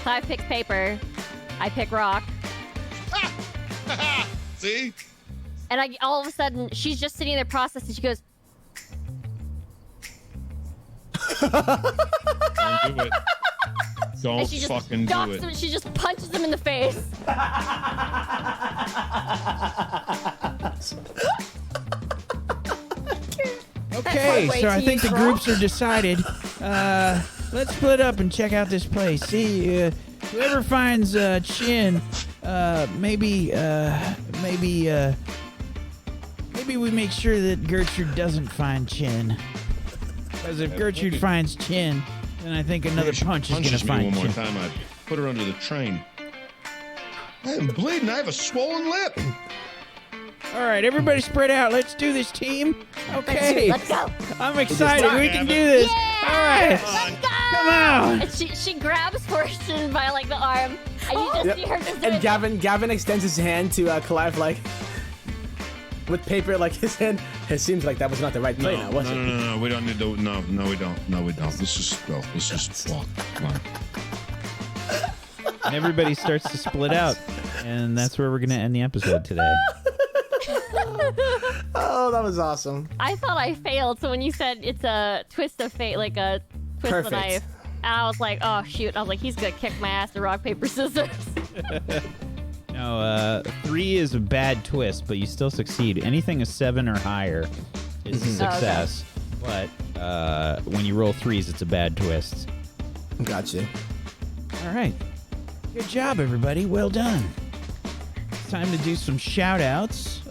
Clive picks paper. I pick rock. See? And all of a sudden, she's just sitting there processing. She goes, Don't do it. and Don't she just fucking do docks it. him. She just punches him in the face. Okay, way so I too think the cross. groups are decided. Let's split up and check out this place. See, whoever finds Chin, maybe we make sure that Gertrude doesn't find Chin. Because if Gertrude finds Chin, then I think another She punch is gonna punches me find one more Chin. time, I'd put her under the train. I am bleeding. I have a swollen lip. All right, everybody spread out. Let's do this, team. Okay, Let's go. I'm excited. We can do this. Yeah! All right, Let's go! come on. And she grabs Fortune by like the arm, and you just Yep. see her just do And it. Gavin extends his hand to Clive, like, with paper, like his hand. It seems like that was not the right play now, was it? No. We don't need to. No, we don't. No, we don't. Let's just go. Let's just walk. Come on. And everybody starts to split out. And that's where we're going to end the episode today. Oh, that was awesome. I thought I failed, so when you said it's a twist of fate, like a twist of Perfect. the knife, and I was like, oh shoot! I was like, he's gonna kick my ass to rock paper scissors. No, 3 is a bad twist, but you still succeed. Anything a 7 or higher is a success. But when you roll 3s, it's a bad twist. Gotcha. All right. Good job, everybody. Well done. It's time to do some shout outs.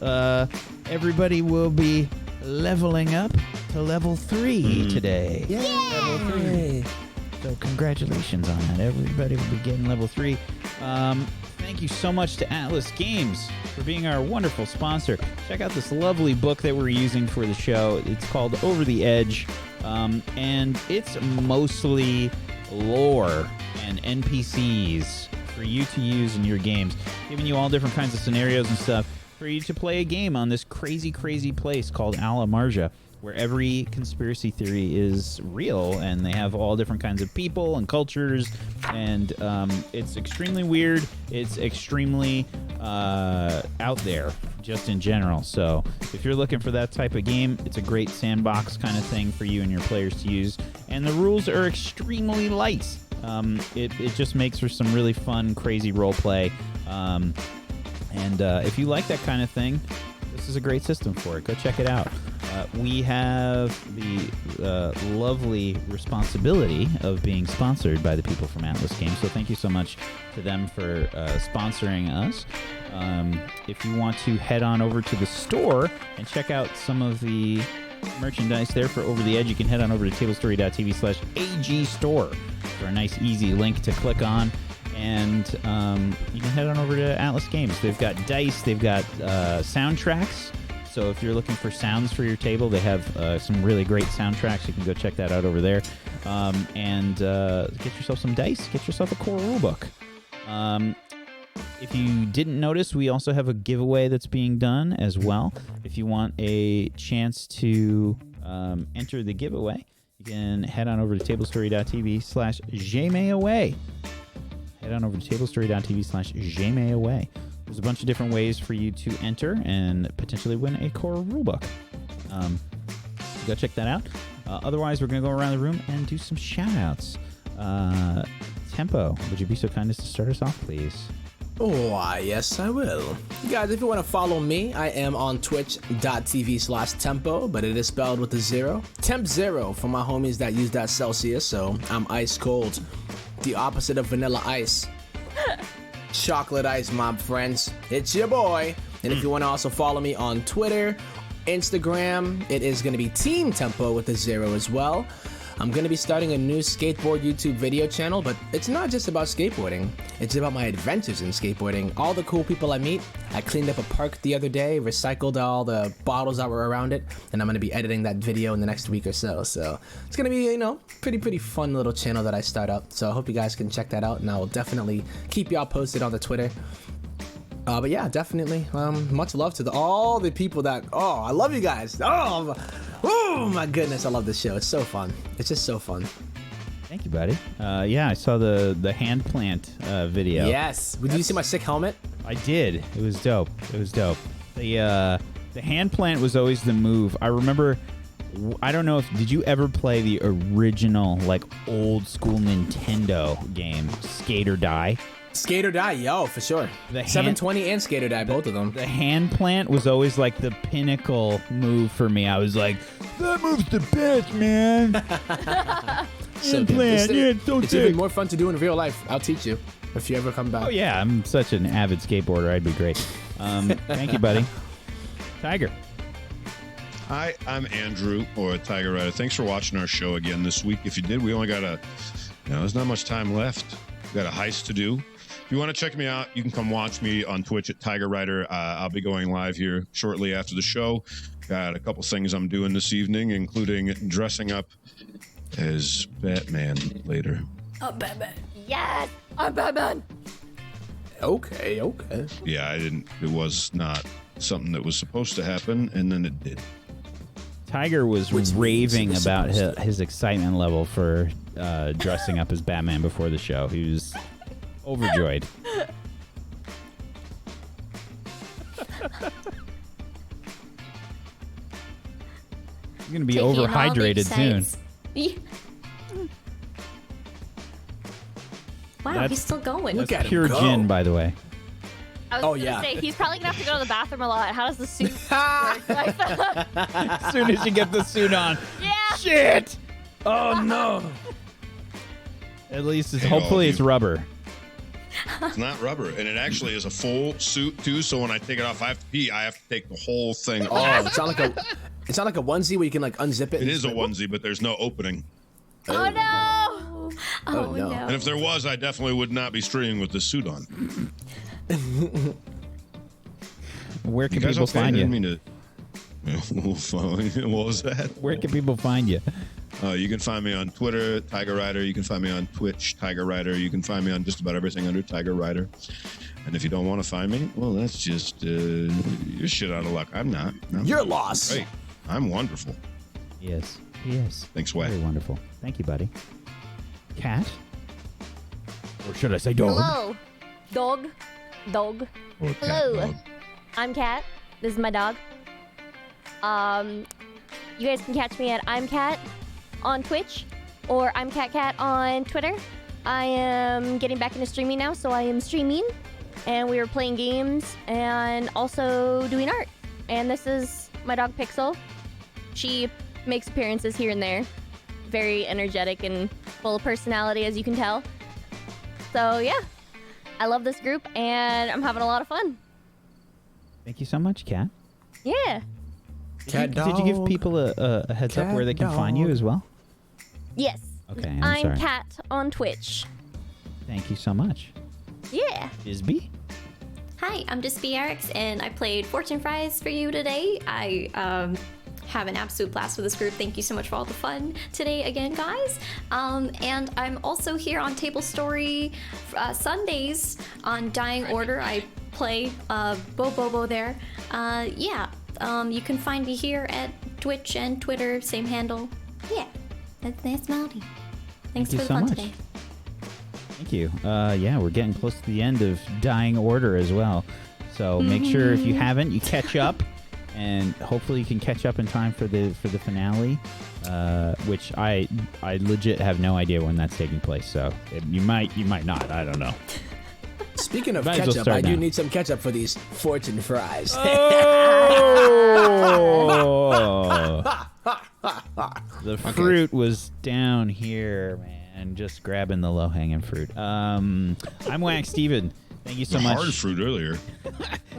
Everybody will be leveling up to level 3 today. Yay! Level 3. So congratulations on that. Everybody will be getting level 3. Thank you so much to Atlas Games for being our wonderful sponsor. Check out this lovely book that we're using for the show. It's called Over the Edge, and it's mostly lore and NPCs for you to use in your games, giving you all different kinds of scenarios and stuff for you to play a game on this crazy, crazy place called Al-Amarja, where every conspiracy theory is real, and they have all different kinds of people and cultures, and it's extremely weird. It's extremely out there, just in general. So if you're looking for that type of game, it's a great sandbox kind of thing for you and your players to use. And the rules are extremely light. It just makes for some really fun, crazy role play. And if you like that kind of thing, this is a great system for it. Go check it out. We have the lovely responsibility of being sponsored by the people from Atlas Games, so thank you so much to them for sponsoring us. If you want to head on over to the store and check out some of the merchandise there for Over the Edge, you can head on over to tablestory.tv/agstore for a nice, easy link to click on. And you can head on over to Atlas Games. They've got dice, they've got soundtracks. So if you're looking for sounds for your table, they have some really great soundtracks. You can go check that out over there. And get yourself some dice. Get yourself a core rulebook. If you didn't notice, we also have a giveaway that's being done as well. If you want a chance to enter the giveaway, you can head on over to tablestory.tv/Jamais. Head on over to tablestory.tv/Jamais. There's a bunch of different ways for you to enter and potentially win a core rulebook. So go check that out. Otherwise, we're going to go around the room and do some shout-outs. Tempo, would you be so kind as to start us off, please? Oh, yes, I will. Guys, if you want to follow me, I am on twitch.tv/tempo, but it is spelled with a 0. Temp 0 for my homies that use that Celsius, so I'm ice cold. The opposite of vanilla ice. Chocolate ice, my friends. It's your boy. And if you want to also follow me on Twitter, Instagram, it is going to be Team Tempo with a 0 as well. I'm going to be starting a new skateboard YouTube video channel, but it's not just about skateboarding. It's about my adventures in skateboarding. All the cool people I meet. I cleaned up a park the other day, recycled all the bottles that were around it, and I'm going to be editing that video in the next week or so. So it's going to be, pretty fun little channel that I start up. So I hope you guys can check that out, and I will definitely keep y'all posted on the Twitter. But yeah, definitely. Much love to all the people that. Oh, I love you guys. Oh my goodness, I love this show. It's so fun. It's just so fun. Thank you, buddy. Yeah, I saw the hand plant video. Yes. Did you see my sick helmet? I did. It was dope. The hand plant was always the move. I remember. I don't know did you ever play the original old school Nintendo game, Skate or Die? Skate or Die, yo, for sure. The 720 and Skate or Die, both of them. The hand plant was always the pinnacle move for me. I was like, that move's the best, man. So plant, it's even more fun to do in real life. I'll teach you if you ever come back. Oh yeah, I'm such an avid skateboarder. I'd be great. Thank you, buddy. Tiger. Hi, I'm Andrew, or Tiger Rider. Thanks for watching our show again this week. If you did, we only got there's not much time left. We got a heist to do. If you want to check me out, you can come watch me on Twitch at Tiger Rider. I'll be going live here shortly after the show. Got a couple things I'm doing this evening, including dressing up as Batman later. Oh, Batman. Yes, I'm Batman. Okay. Yeah, it was not something that was supposed to happen, and then it did. Tiger was raving about his excitement level for dressing up as Batman before the show. He was overjoyed. He's going to be overhydrated soon. Wow, he's still going. Look at pure gin, by the way. I was going to say, he's probably going to have to go to the bathroom a lot. How does the suit work? As soon as you get the suit on. Yeah. Shit! Oh, no. At least hopefully it's rubber. It's not rubber, and it actually is a full suit too. So when I take it off, I have to pee. I have to take the whole thing off. It's not like a onesie where you can unzip it. It is a onesie, but there's no opening. Oh no! Oh no! And if there was, I definitely would not be streaming with this suit on. Where can people find you? What was that? Where can people find you? You can find me on Twitter, Tiger Rider. You can find me on Twitch, Tiger Rider. You can find me on just about everything under Tiger Rider. And if you don't want to find me, well, that's just you're shit out of luck. I'm not. No. You're lost. Great. I'm wonderful. Yes. Thanks, Way. Very wonderful. Thank you, buddy. Cat? Or should I say dog? Hello. Dog. Or cat Hello. dog. I'm Cat. This is my dog. You guys can catch me at I'm Cat on Twitch or I'm Cat on Twitter. I am getting back into streaming now, so I am streaming, and we are playing games and also doing art. And this is my dog Pixel. She makes appearances here and there. Very energetic and full of personality, as you can tell. So yeah, I love this group, and I'm having a lot of fun. Thank you so much, Kat. Yeah. Cat Did you give people a heads up where they can find you as well? Yes. Okay, I'm sorry. Kat on Twitch. Thank you so much. Yeah. Bisbee? Hi, I'm DisbyRx, and I played Fortune Fries for you today. I have an absolute blast with this group. Thank you so much for all the fun today again, guys. And I'm also here on Table Story Sundays on Dying Order. I play Bobo there. You can find me here at Twitch and Twitter, same handle. Yeah, that's Melody. Thanks Thank you for the so fun much. today. Thank you. Yeah, we're getting close to the end of Dying Order as well. So make sure if you haven't, you catch up, and hopefully you can catch up in time for the finale, which I legit have no idea when that's taking place. So you might not. I don't know. Speaking of Might as well ketchup, start I do now. need some ketchup for these Fortune fries. The fruit was down here, man. Just grabbing the low-hanging fruit. I'm Wax Steven. Thank you so much. Hard fruit earlier.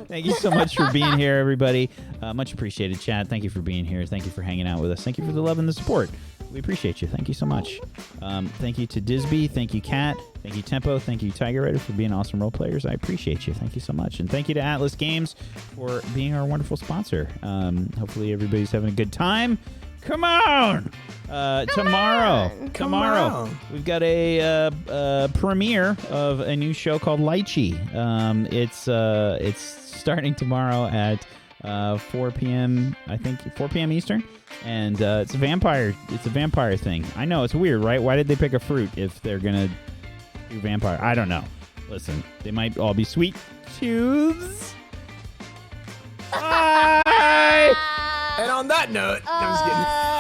Thank you so much for being here, everybody. Much appreciated, chat. Thank you for being here. Thank you for hanging out with us. Thank you for the love and the support. We appreciate you. Thank you so much. Thank you to Disby. Thank you, Kat. Thank you, Tempo. Thank you, Tiger Rider, for being awesome role players. I appreciate you. Thank you so much. And thank you to Atlas Games for being our wonderful sponsor. Hopefully everybody's having a good time. Come on! Tomorrow, we've got a premiere of a new show called Lychee. It's starting tomorrow at 4 p.m. I think 4 p.m. Eastern, and it's a vampire thing. I know it's weird, right? Why did they pick a fruit if they're gonna do vampire? I don't know. Listen, they might all be sweet tooths. Bye. And on that note, I'm just kidding.